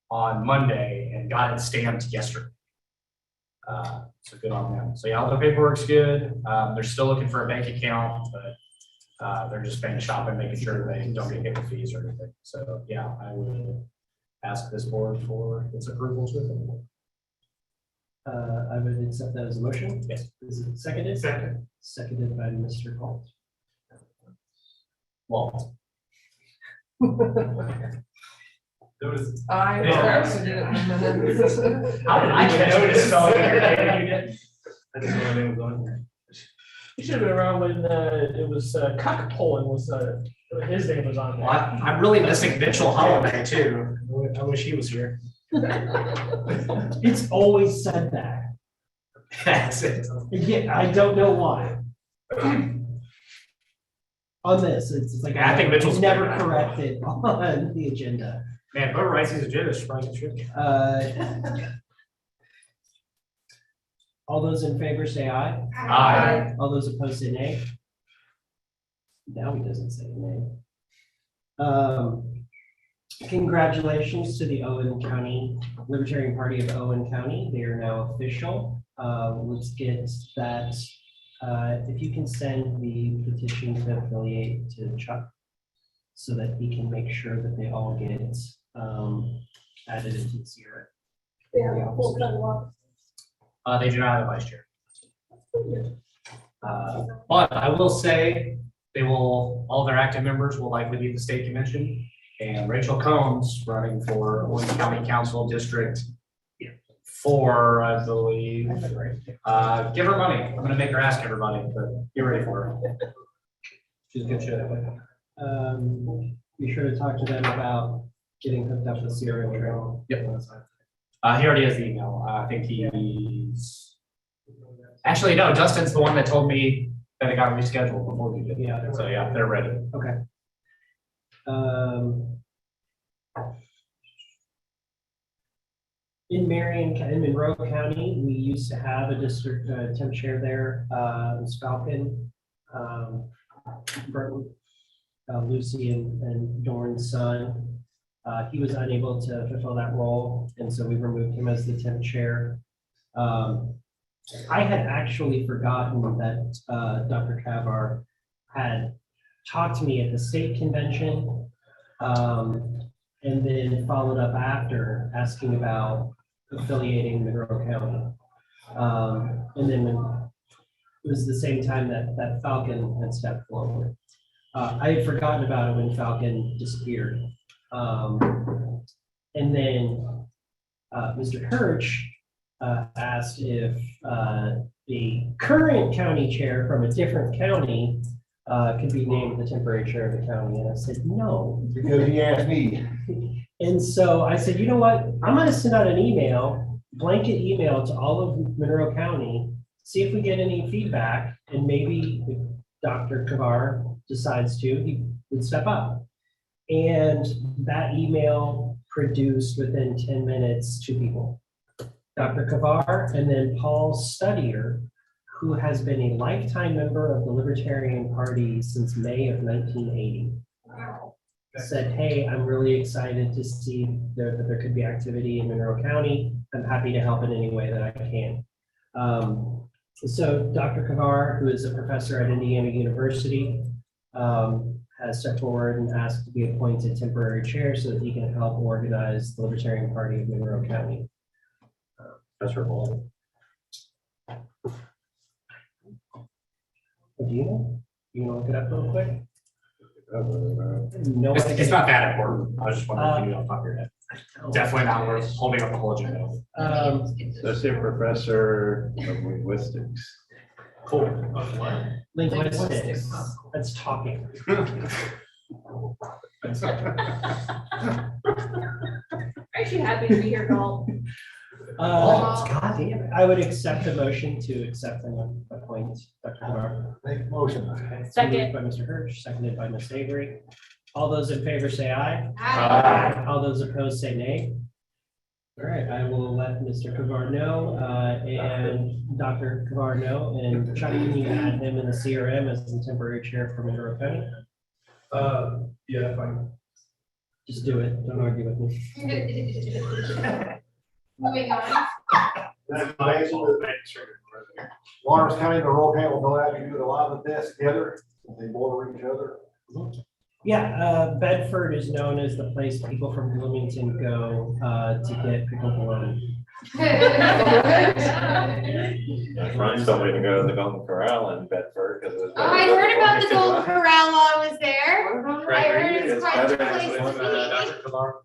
Speaker 1: on Monday and got it stamped yesterday. So good on them. So yeah, all the paperwork's good. They're still looking for a bank account, but they're just bank shopping, making sure they don't get hit with fees or anything. So yeah, I would ask this board for its approvals with them.
Speaker 2: I would accept that as a motion.
Speaker 1: Yes.
Speaker 2: Is it seconded?
Speaker 14: Second.
Speaker 2: Seconded by Mr. Holt.
Speaker 1: Well,
Speaker 14: There was.
Speaker 3: I
Speaker 1: Yeah.
Speaker 3: posted it in the minutes.
Speaker 1: how did I catch this? So you didn't?
Speaker 14: I didn't know my name was on there.
Speaker 4: You should have been around when it was Cuck Poland was his name was on
Speaker 1: Well,
Speaker 4: there.
Speaker 1: I'm really missing Mitchell Holiday too. I wish he was here.
Speaker 2: It's always said that.
Speaker 1: That's it.
Speaker 2: Yeah, I don't know why. On this, it's like.
Speaker 1: I think Mitchell's
Speaker 2: never
Speaker 1: better.
Speaker 2: corrected on the agenda.
Speaker 1: Man, whoever writes these agendas should probably contribute.
Speaker 2: All those in favor say aye.
Speaker 1: Aye.
Speaker 2: All those opposed say nay. Now he doesn't say nay. Congratulations to the Owen County, Libertarian Party of Owen County. They are now official. Let's get that. If you can send the petition to affiliate to Chuck so that he can make sure that they all get added into the CRA.
Speaker 9: Yeah, full time law.
Speaker 1: They do not have a vice chair. But I will say all their active members will likely be the state convention. And Rachel Combs running for Owen County Council District 4, I believe. Give her money. I'm gonna make her ask everybody, but get ready for her. She's a good shit.
Speaker 2: Be sure to talk to them about getting hooked up with serial trail.
Speaker 1: Yep. He already has the email. I think he's actually no. Dustin's the one that told me that it got rescheduled before we did.
Speaker 2: Yeah.
Speaker 1: So yeah, they're ready.
Speaker 2: Okay. In Monroe County, we used to have a district temp chair there, Ms. Falcon, Burton, Lucy and Dorn's son. He was unable to fulfill that role, and so we removed him as the temp chair. I had actually forgotten that Dr. Kavar had talked to me at the state convention, and then followed up after asking about affiliating Monroe County. And then when it was the same time that Falcon had stepped forward. I had forgotten about it when Falcon disappeared. And then Mr. Hirsch asked if the current county chair from a different county could be named the temporary chair of the county. And I said, no.
Speaker 13: Because he asked me.
Speaker 2: And so I said, you know what? I'm going to send out an email, blanket email to all of Monroe County, see if we get any feedback. And maybe if Dr. Kavar decides to, he would step up. And that email produced within 10 minutes 2 people. Dr. Kavar and then Paul Studier, who has been a lifetime member of the Libertarian Party since May of 1980. Said, hey, I'm really excited to see that there could be activity in Monroe County. I'm happy to help in any way that I can. So Dr. Kavar, who is a professor at Indiana University, has stepped forward and asked to be appointed temporary chair so that he can help organize the Libertarian Party of Monroe County.
Speaker 1: That's her role.
Speaker 2: Do you know? You want to look it up real quick? No,
Speaker 1: It's not that important. I was just wondering if you knew off the top of your head. Definitely not worth holding up the whole agenda.
Speaker 8: Associate professor of linguistics.
Speaker 1: Cool.
Speaker 2: Linguistics. That's talking.
Speaker 9: Aren't you happy to be here, Paul?
Speaker 2: God damn it. I would accept the motion to accept and appoint Dr. Kavar.
Speaker 13: Make a motion.
Speaker 2: Okay, so
Speaker 9: Second.
Speaker 2: moved by Mr. Hirsch, seconded by Ms. Avery. All those in favor say aye.
Speaker 11: Aye.
Speaker 2: All those opposed say nay. All right, I will let Mr. Kavar know, and Dr. Kavar know, and Chuck, can you add him in the CRM as the temporary chair for Monroe County?
Speaker 6: Yeah, fine.
Speaker 2: Just do it, don't argue with me.
Speaker 11: Moving on.
Speaker 13: Lawrence County, the roll call will go out and do a lot of this together, they border each other.
Speaker 2: Yeah, Bedford is known as the place people from Bloomington go to get pickleball.
Speaker 8: I find somebody to go to the Golden Corral in Bedford because it was.
Speaker 11: Oh, I heard about the Golden Corral while I was there. I heard
Speaker 8: It's
Speaker 11: it's quite a
Speaker 8: better
Speaker 11: place
Speaker 8: than
Speaker 11: to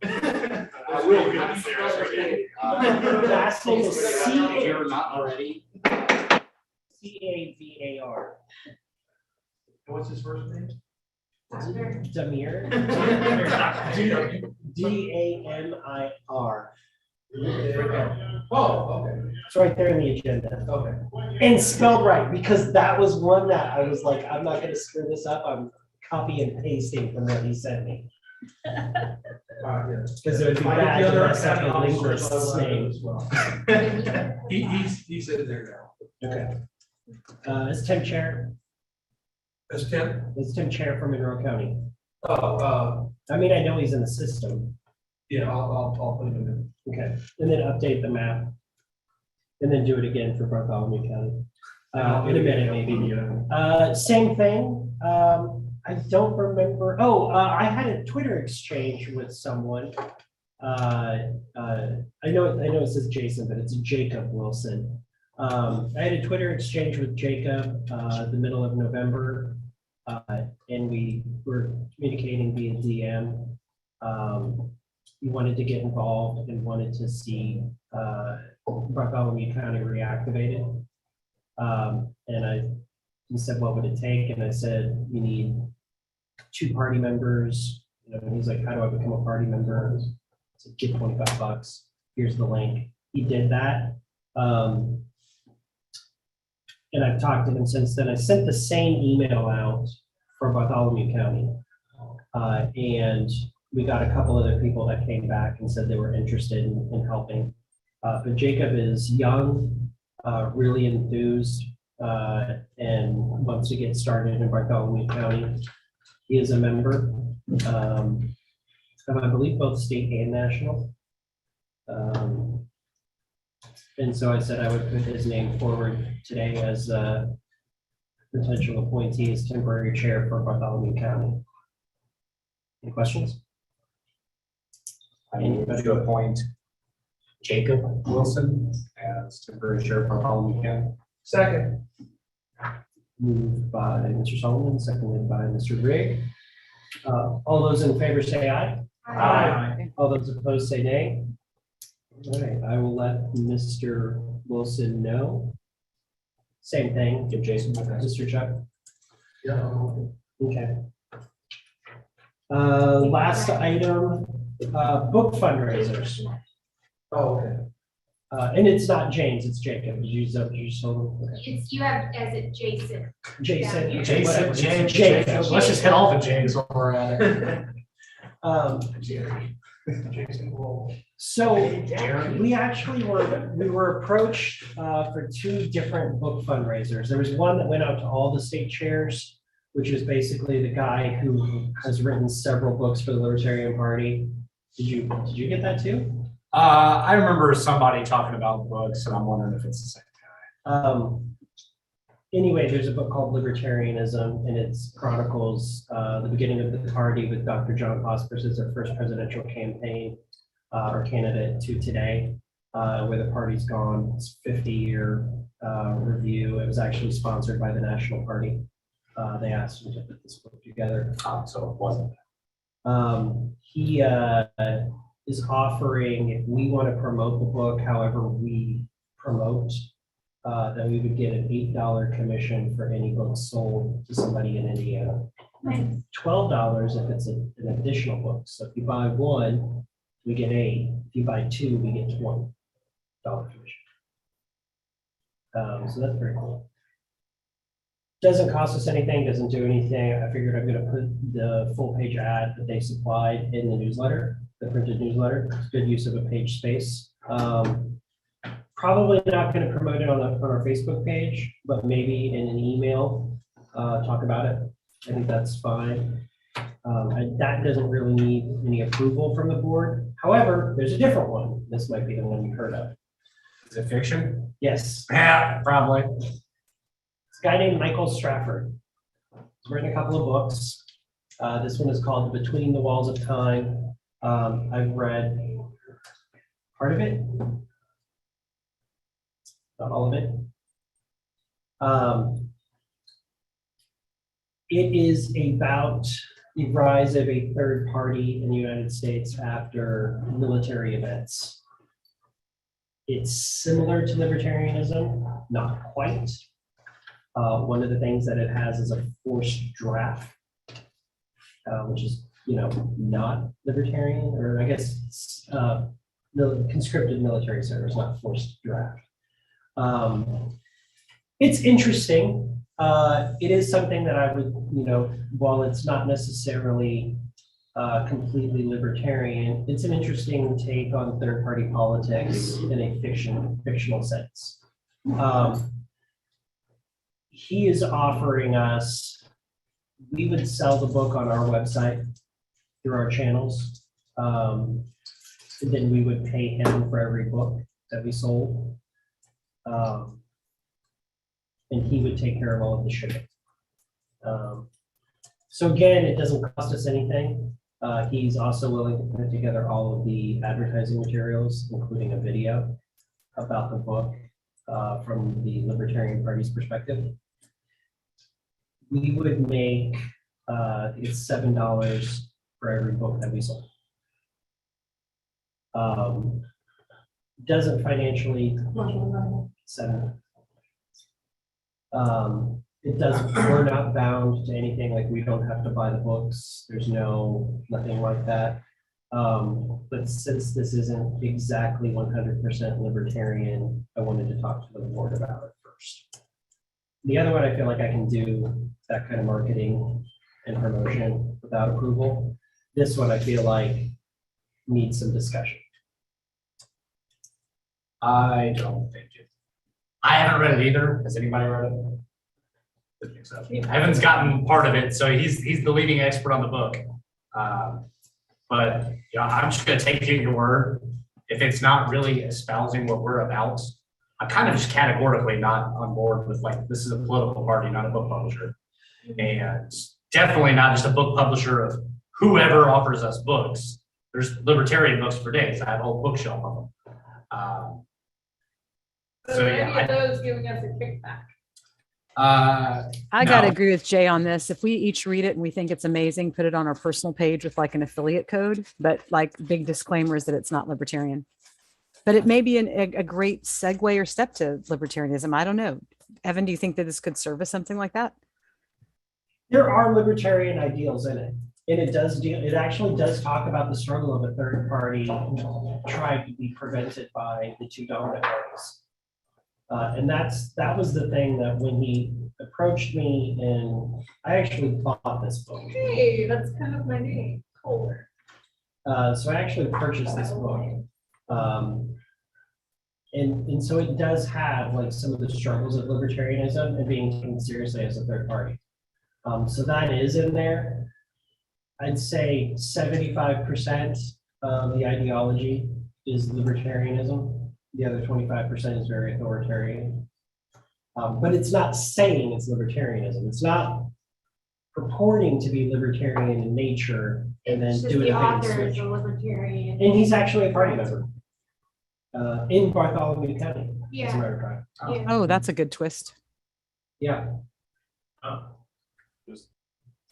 Speaker 11: be.
Speaker 14: I will get there.
Speaker 2: Last name is
Speaker 1: You're not already.
Speaker 2: C-A-V-A-R.
Speaker 14: What's his first name?
Speaker 2: Damir. D-A-M-I-R.
Speaker 6: Oh, okay.
Speaker 2: It's right there in the agenda.
Speaker 6: Okay.
Speaker 2: And spelled right, because that was one that I was like, I'm not gonna screw this up. I'm copy and pasting from what he sent me. Because it would be bad to mess up a linguist's name.
Speaker 6: He's in there now.
Speaker 2: Okay. It's Tim Chair.
Speaker 6: That's Tim?
Speaker 2: It's Tim Chair from Monroe County.
Speaker 6: Oh,
Speaker 2: I mean, I know he's in the system.
Speaker 6: yeah, I'll put him in.
Speaker 2: Okay, and then update the map. And then do it again for Bartholomew County. In a minute, maybe. Same thing. I don't remember. Oh, I had a Twitter exchange with someone. I know it says Jason, but it's Jacob Wilson. I had a Twitter exchange with Jacob the middle of November, and we were communicating via DM. He wanted to get involved and wanted to see Bartholomew County reactivated. And he said, what would it take? And I said, you need 2 party members. You know, and he's like, how do I become a party member? I said, give $25. Here's the link. He did that. And I've talked to him since then. I sent the same email out for Bartholomew County. And we got a couple other people that came back and said they were interested in helping. But Jacob is young, really enthused, and wants to get started in Bartholomew County. He is a member of, I believe, both state and national. And so I said I would put his name forward today as a potential appointee as temporary chair for Bartholomew County. Any questions?
Speaker 1: I move to appoint Jacob Wilson as temporary chair for Bartholomew County.
Speaker 6: Second.
Speaker 2: Moved by Mr. Solomon, seconded by Mr. Rigg. All those in favor say aye.
Speaker 11: Aye.
Speaker 2: All those opposed say nay. All right, I will let Mr. Wilson know. Same thing.
Speaker 1: Give Jason my best.
Speaker 2: Mr. Chuck.
Speaker 6: Yeah.
Speaker 2: Okay. Last item, book fundraisers.
Speaker 6: Oh, okay.
Speaker 2: And it's not James, it's Jacob. Did you told him? Okay.
Speaker 11: It's, you have as it Jason.
Speaker 2: Jason.
Speaker 11: Yeah.
Speaker 1: Jason, James,
Speaker 2: Jacob.
Speaker 1: let's just hit all the James while we're at it.
Speaker 2: So we actually were approached for 2 different book fundraisers. There was one that went out to all the state chairs, which is basically the guy who has written several books for the Libertarian Party. Did you get that too?
Speaker 1: I remember somebody talking about books, and I'm wondering if it's the same guy.
Speaker 2: Anyway, there's a book called Libertarianism, and it chronicles the beginning of the party with Dr. John Hospers as their first presidential campaign or candidate to today, where the party's gone. It's 50-year review. It was actually sponsored by the National Party. They asked him to put this book together.
Speaker 1: So it wasn't.
Speaker 2: He is offering, if we want to promote the book, however we promote, that we would get an $8 commission for any book sold to somebody in Indiana.
Speaker 11: Nice.
Speaker 2: $12 if it's an additional book. So if you buy 1, we get 8. If you buy 2, we get $20 commission. So that's very cool. Doesn't cost us anything, doesn't do anything. I figured I'm gonna put the full page ad that they supplied in the newsletter, the printed newsletter. It's good use of a page space. Probably not gonna promote it on our Facebook page, but maybe in an email, talk about it. I think that's fine. And that doesn't really need any approval from the board. However, there's a different one. This might be the one you heard of.
Speaker 1: Is it fiction?
Speaker 2: Yes.
Speaker 1: Yeah, probably.
Speaker 2: It's a guy named Michael Stratford. He's written a couple of books. This one is called Between the Walls of Time. I've read part of it, not all of it. It is about the rise of a third party in the United States after military events. It's similar to libertarianism, not quite. One of the things that it has is a forced draft, which is, not libertarian, or I guess conscripted military service, not forced draft. It's interesting. It is something that I would, while it's not necessarily completely libertarian, it's an interesting take on third-party politics in a fictional sense. He is offering us, we would sell the book on our website through our channels. And then we would pay him for every book that we sold. And he would take care of all of the shipping. So again, it doesn't cost us anything. He's also willing to put together all of the advertising materials, including a video about the book from the Libertarian Party's perspective. We would make, it's $7 for every book that we sold. Doesn't financially, $7. It doesn't, we're not bound to anything, like we don't have to buy the books. There's nothing like that. But since this isn't exactly 100% libertarian, I wanted to talk to the board about it first. The other one, I feel like I can do that kind of marketing and promotion without approval. This one, I feel like needs some discussion.
Speaker 1: I don't think it. I haven't read it either. Has anybody read it? I think so. Evan's gotten part of it, so he's the leading expert on the book. But I'm just gonna take you at your word. If it's not really espousing what we're about, I'm kind of just categorically not on board with, like, this is a political party, not a book publisher. And definitely not just a book publisher of whoever offers us books. There's libertarian books for days. I have a whole bookshelf of them.
Speaker 9: So any of those giving us a kickback?
Speaker 7: I gotta agree with Jay on this. If we each read it and we think it's amazing, put it on our personal page with like an affiliate code, but like big disclaimers that it's not libertarian. But it may be a great segue or step to libertarianism. I don't know. Evan, do you think that this could serve as something like that?
Speaker 2: There are libertarian ideals in it. And it actually does talk about the struggle of a third party trying to be prevented by the two dominant parties. And that was the thing that when he approached me, and I actually bought this book.
Speaker 9: Hey, that's kind of my name, Kohler.
Speaker 2: So I actually purchased this book. And so it does have like some of the struggles of libertarianism and being taken seriously as a third party. So that is in there. I'd say 75% of the ideology is libertarianism. The other 25% is very authoritarian. But it's not saying it's libertarianism. It's not purporting to be libertarian in nature and then
Speaker 11: It's just
Speaker 2: doing
Speaker 11: the
Speaker 2: a bait and
Speaker 11: author is
Speaker 2: switch.
Speaker 11: a libertarian.
Speaker 2: And he's actually a party member in Bartholomew County, as a
Speaker 11: Yeah.
Speaker 2: matter of fact.
Speaker 11: Yeah.
Speaker 7: Oh, that's a good twist.
Speaker 2: Yeah.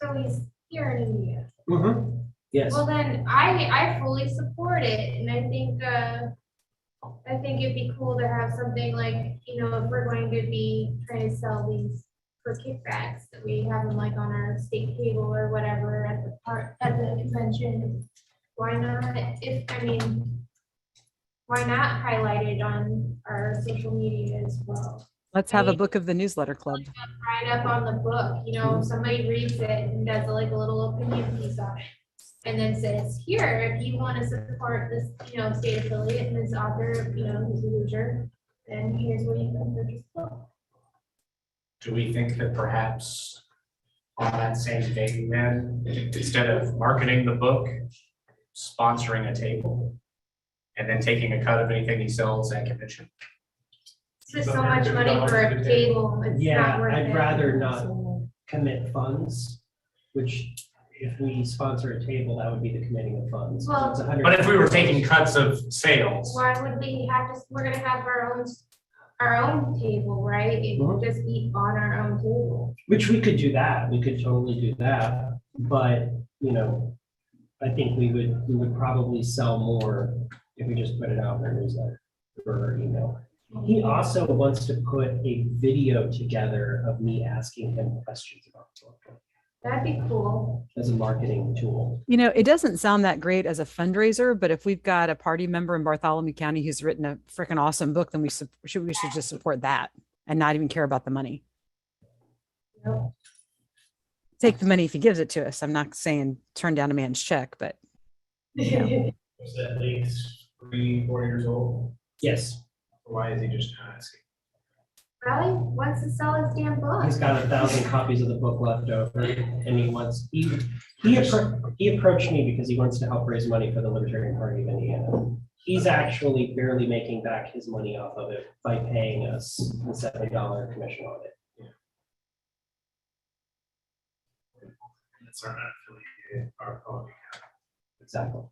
Speaker 11: So he's here in India.
Speaker 2: Mm-hmm. Yes.
Speaker 11: Well, then I fully support it, and I think it'd be cool to have something like, if we're going to be trying to sell these for kickbacks, that we have them like on our state table or whatever at the convention. Why not? Why not highlight it on our social media as well?
Speaker 7: Let's have a book of the newsletter club.
Speaker 11: Write up on the book, you know, if somebody reads it and does like a little opinion piece on it. And then says, here, if you want to support this, you know, state affiliate and this author, you know, who's a loser, then here's where you can purchase the book.
Speaker 1: Do we think that perhaps on that same vein then, instead of marketing the book, sponsoring a table and then taking a cut of anything he sells at convention?
Speaker 11: It's just so much money for a table, it's
Speaker 2: Yeah,
Speaker 11: not worth it.
Speaker 2: I'd rather not commit funds, which if we sponsor a table, that would be the committing of funds. So
Speaker 11: Well,
Speaker 2: it's 100
Speaker 1: But if we were taking cuts of sales,
Speaker 11: Why would we have to, we're gonna have our own table, right? It would just be on our own table.
Speaker 2: Which we could do that, we could totally do that, but, you know, I think we would probably sell more if we just put it out in our newsletter or email. He also wants to put a video together of me asking him questions about the book
Speaker 11: That'd be cool.
Speaker 2: as a marketing tool.
Speaker 7: You know, it doesn't sound that great as a fundraiser, but if we've got a party member in Bartholomew County who's written a freaking awesome book, then we should just support that and not even care about the money.
Speaker 11: Nope.
Speaker 7: Take the money if he gives it to us. I'm not saying turn down a man's check, but
Speaker 4: Is that at least 3-4 years old?
Speaker 2: Yes,
Speaker 4: Why is he just not asking?
Speaker 11: Really? Wants to sell his damn book?
Speaker 2: he's got 1,000 copies of the book left over, and he approached me because he wants to help raise money for the Libertarian Party of Indiana. He's actually barely making back his money off of it by paying us the $70 commission on it.
Speaker 4: That's our affiliated, our quality.
Speaker 2: Exactly.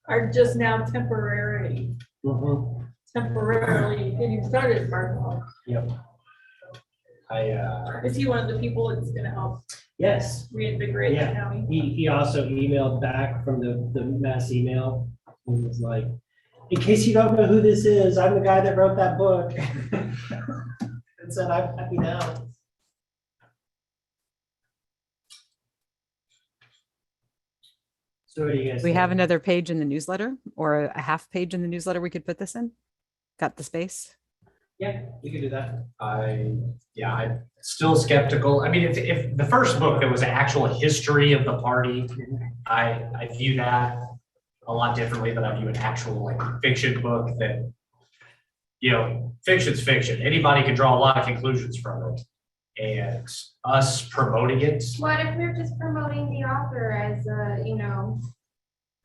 Speaker 9: Are just now temporarily getting started, Mark.
Speaker 2: Yep.
Speaker 9: Is he one of the people that's gonna help
Speaker 2: Yes.
Speaker 9: reinvigorate the
Speaker 2: Yeah.
Speaker 9: county?
Speaker 2: He also emailed back from the mass email. He was like, in case you don't know who this is, I'm the guy that wrote that book. And said, I'm happy now. So what do you guys?
Speaker 7: we
Speaker 2: think?
Speaker 7: have another page in the newsletter or a half page in the newsletter we could put this in. Got the space?
Speaker 2: Yeah, we could do that.
Speaker 1: I'm still skeptical. I mean, if the first book that was an actual history of the party, I view that a lot differently than I view an actual like fiction book that, you know, fiction's fiction. Anybody can draw a lot of conclusions from it. And us promoting it,
Speaker 11: What if we're just promoting the author as a, you know,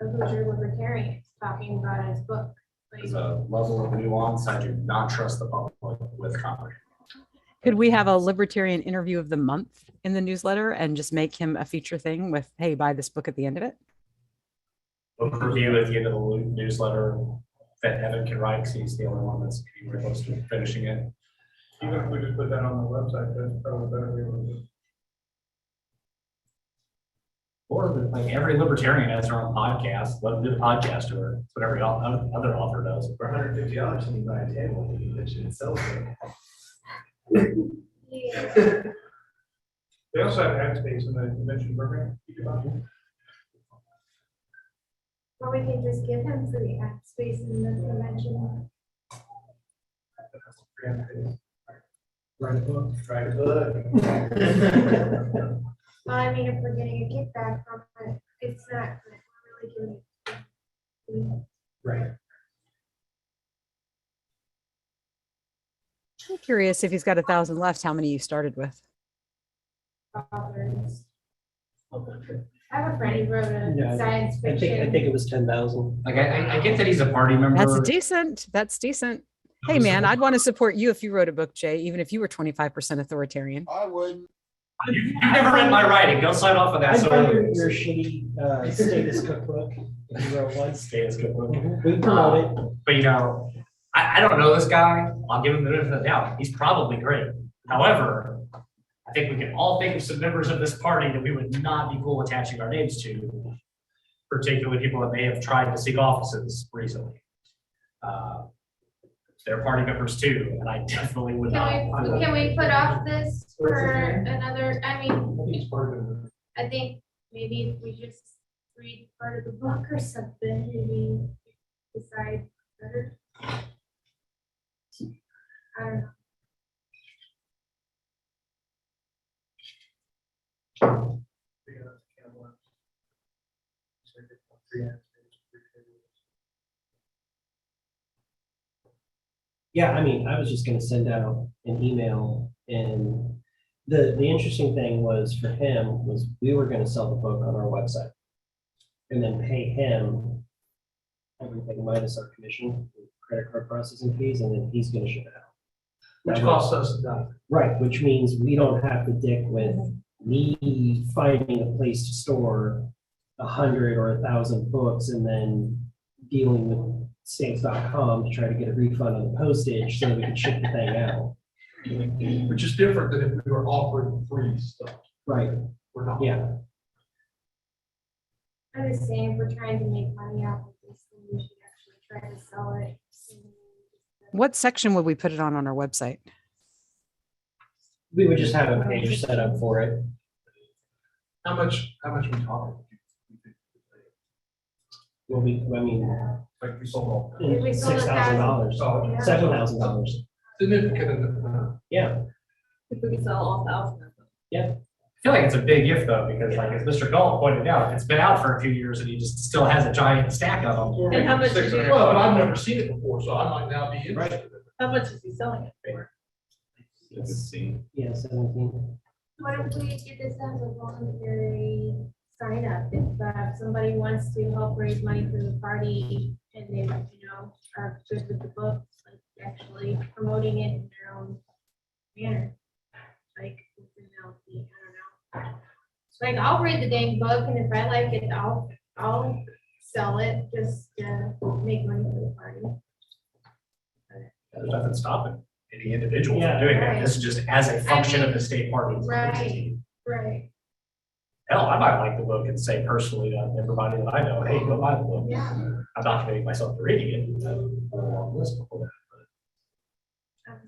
Speaker 11: a Hoosier Libertarian, talking about his book?
Speaker 1: there's a level of nuance I do not trust the public with copy.
Speaker 7: Could we have a Libertarian interview of the month in the newsletter and just make him a feature thing with, hey, buy this book at the end of it?
Speaker 1: Book review at the end of the newsletter that Evan can write, because he's the only one that's even close to finishing it.
Speaker 14: Even if we just put that on the website, that's probably better. way to do it.
Speaker 1: Or like every libertarian has their own podcast, let them do the podcast or it's what every other author does.
Speaker 13: For $150, you can buy a table, you mentioned it sells it.
Speaker 11: Yeah.
Speaker 14: They also have ad space in the convention program. You can buy it.
Speaker 11: Or we can just give him free ad space in the convention.
Speaker 2: Write a book.
Speaker 13: Try to look.
Speaker 11: Well, I mean, if we're getting a kickback from it, it's not, we're really giving.
Speaker 2: Right.
Speaker 7: I'm curious if he's got 1,000 left, how many you started with?
Speaker 11: Authors. I have a friend who wrote
Speaker 2: Yeah,
Speaker 11: a science
Speaker 2: I
Speaker 11: fiction.
Speaker 2: think it was 10,000.
Speaker 1: Like I get that he's a party member.
Speaker 7: That's decent. That's decent. Hey, man, I'd want to support you if you wrote a book, Jay, even if you were 25% authoritarian.
Speaker 5: I wouldn't.
Speaker 1: You've never read my writing. Go sign off on that.
Speaker 2: I
Speaker 1: So
Speaker 2: know your shitty status cookbook. If you wrote one.
Speaker 1: Status cookbook.
Speaker 2: We promote it.
Speaker 1: But you know, I don't know this guy. I'll give him the benefit of the doubt. He's probably great. However, I think we can all think of some members of this party that we would not be cool attaching our names to, particularly people that may have tried to seek offices recently. They're party members too, and I definitely would not.
Speaker 11: Can we put off this for another, I mean, I think maybe if we just read part of the book or something, maybe decide better. don't know.
Speaker 2: Yeah, I mean, I was just gonna send out an email, and the interesting thing was for him was we were gonna sell the book on our website. And then pay him everything minus our commission, credit card processing fees, and then he's gonna ship it out.
Speaker 14: Which costs us nothing.
Speaker 2: Right, which means we don't have to dick with me finding a place to store 100 or 1,000 books and then dealing with stamps.com to try to get a refund on the postage so that we can ship the thing out.
Speaker 6: Which is different than if we were offering free stuff.
Speaker 2: Right,
Speaker 6: We're not.
Speaker 2: yeah.
Speaker 11: I'm just saying, if we're trying to make money off of this, then we should actually try to sell it.
Speaker 7: What section would we put it on our website?
Speaker 2: We would just have a page set up for it.
Speaker 6: How much we talking?
Speaker 2: Well, I mean,
Speaker 6: Like we sold all.
Speaker 11: If we sold
Speaker 2: $6,000,
Speaker 6: $1,000.
Speaker 2: $7,000.
Speaker 6: Significant enough.
Speaker 2: Yeah,
Speaker 9: If we could sell all 1,000 of them.
Speaker 2: yeah.
Speaker 1: I feel like it's a big if though, because like as Mr. Galt pointed out, it's been out for a few years and he just still has a giant stack of them.
Speaker 9: And how much is he,
Speaker 6: Well, but I've never seen it before, so I might now be interested in it.
Speaker 9: how much is he selling it for?
Speaker 2: Yeah, 17.
Speaker 11: What if we did this as a voluntary sign up? If somebody wants to help raise money for the party and they, are good with the books, like actually promoting it in their own manner. Like, within LP, I don't know. Like, I'll read the dang book, and if I like it, I'll sell it just to make money for the party.
Speaker 1: There's nothing stopping any individual
Speaker 2: Yeah.
Speaker 1: from doing that. This is just as a function of the state party.
Speaker 11: Right, right,
Speaker 1: Hell, I might like the book and say personally to everybody that I know, hey, go buy the book.
Speaker 11: yeah.
Speaker 1: I'm not committing myself to reading it. I'm on a long list before that.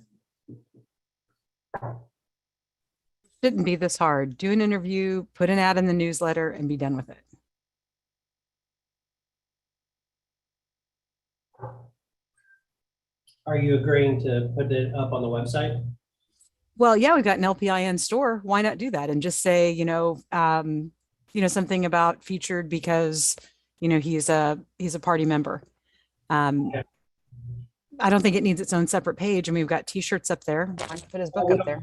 Speaker 7: Shouldn't be this hard. Do an interview, put an ad in the newsletter, and be done with it.
Speaker 2: Are you agreeing to put it up on the website?
Speaker 7: Well, yeah, we've got an LPIN store. Why not do that and just say, something about featured because, he's a party member.
Speaker 2: Okay.
Speaker 7: I don't think it needs its own separate page. I mean, we've got T-shirts up there. Why not put his book up there?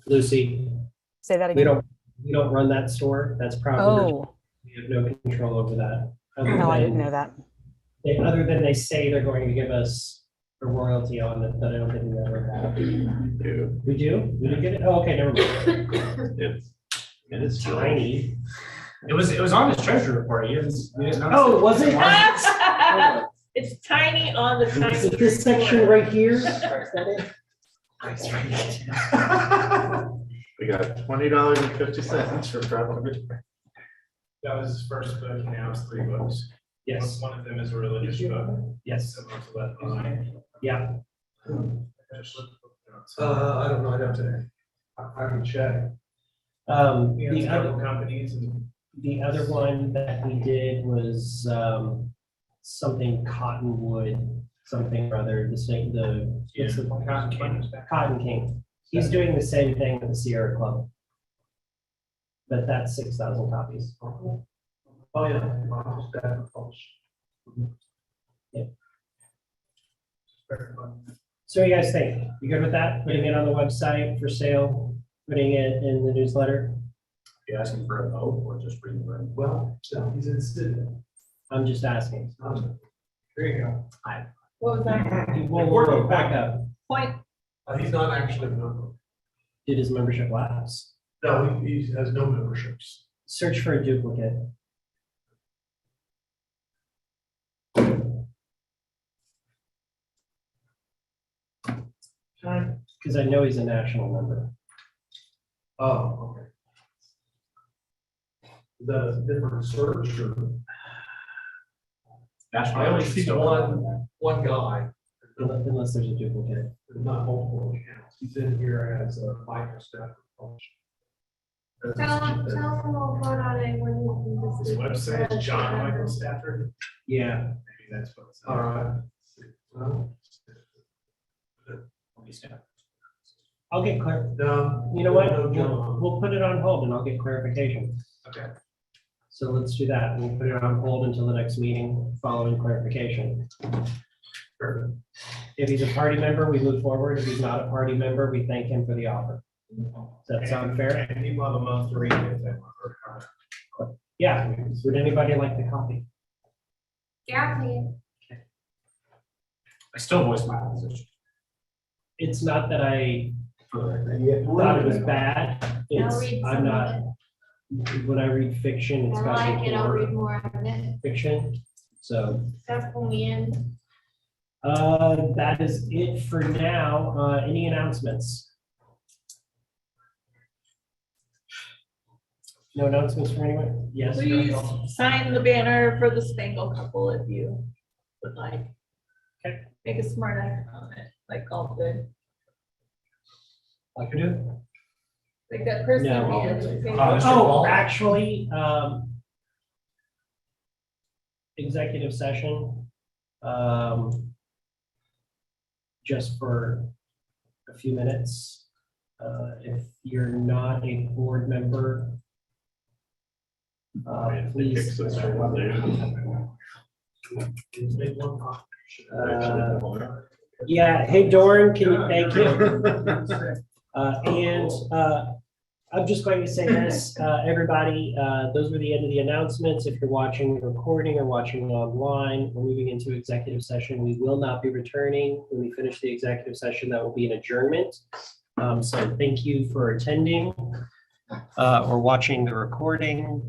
Speaker 2: Lucy,
Speaker 7: Say that again.
Speaker 2: we don't run that store. That's probably,
Speaker 7: Oh,
Speaker 2: we have no control over that.
Speaker 7: no, I didn't know that.
Speaker 2: Other than they say they're going to give us a royalty on it, but I don't think we ever have. We do? We did get it? Oh, okay, never mind. It's tiny.
Speaker 1: It was on his treasury report. You didn't notice
Speaker 2: Oh, was it?
Speaker 9: It's tiny on the tiny.
Speaker 2: Is it this section right here? Is that it?
Speaker 12: We got $20.50 for travel.
Speaker 14: That was his first book, and now it's 3 books.
Speaker 2: Yes,
Speaker 14: One of them is a religious book.
Speaker 2: yes,
Speaker 14: Similar to Left Behind.
Speaker 2: yeah.
Speaker 6: I don't know, I'd have to, I can check.
Speaker 14: We have
Speaker 2: The
Speaker 14: several
Speaker 2: other,
Speaker 14: companies and
Speaker 2: the other one that we did was something Cottonwood, something or other, what's the
Speaker 14: Cotton King.
Speaker 2: Cotton King. He's doing the same thing with the Sierra Club. But that's 6,000 copies.
Speaker 6: Oh, yeah.
Speaker 2: Yeah. So what do you guys think? You good with that? Putting it on the website for sale, putting it in the newsletter?
Speaker 1: You asking for a vote or just reading the room?
Speaker 6: Well, so he's in Sydney.
Speaker 2: I'm just asking.
Speaker 6: There you go.
Speaker 9: What was that?
Speaker 2: We'll back up.
Speaker 9: Point,
Speaker 6: He's not actually a member.
Speaker 2: Did his membership lapse?
Speaker 6: No, he has no memberships.
Speaker 2: Search for a duplicate. Because I know he's a national member.
Speaker 6: Oh, okay. Is that a different search or? I only see one guy.
Speaker 2: Unless there's a duplicate.
Speaker 6: There's not multiple accounts. He's in here as a Michael Stafford.
Speaker 11: Tell them we'll vote on it when we.
Speaker 14: his website is John Michael Stafford.
Speaker 2: Yeah.
Speaker 14: Maybe that's what it's.
Speaker 6: All right. Well,
Speaker 2: I'll get clear.
Speaker 14: No.
Speaker 2: You know what?
Speaker 14: No, John.
Speaker 2: We'll put it on hold and I'll get clarification.
Speaker 14: Okay.
Speaker 2: So let's do that. We'll put it on hold until the next meeting following clarification.
Speaker 14: Sure.
Speaker 2: If he's a party member, we move forward. If he's not a party member, we thank him for the offer. Does that sound fair?
Speaker 14: And people have a month to read it if they want.
Speaker 2: Yeah. Would anybody like the copy?
Speaker 11: Yeah, please.
Speaker 1: I still voice my opposition.
Speaker 2: It's not that I thought it was bad.
Speaker 11: I'll
Speaker 2: It's,
Speaker 11: read
Speaker 2: I'm
Speaker 11: some
Speaker 2: not,
Speaker 11: of it.
Speaker 2: when I read fiction, it's
Speaker 11: I
Speaker 2: got
Speaker 11: like
Speaker 2: to
Speaker 11: it, I'll read
Speaker 2: be
Speaker 11: more of it.
Speaker 2: fiction. So
Speaker 11: That's when we end.
Speaker 2: that is it for now. Any announcements? No announcements for anyone? Yes.
Speaker 9: Please sign the banner for the Spangle couple if you would like.
Speaker 2: Okay.
Speaker 9: Make a smart eye on it, like all good.
Speaker 2: I could do.
Speaker 9: Like that person.
Speaker 2: No.
Speaker 9: at the end of the page.
Speaker 2: Oh, actually, executive session, just for a few minutes. If you're not a board member, please. Yeah, hey, Doran, can you, thank you. I'm just going to say this, everybody, those were the end of the announcements. If you're watching the recording or watching online, we're moving into executive session. We will not be returning. When we finish the executive session, that will be an adjournment. So thank you for attending or watching the recording.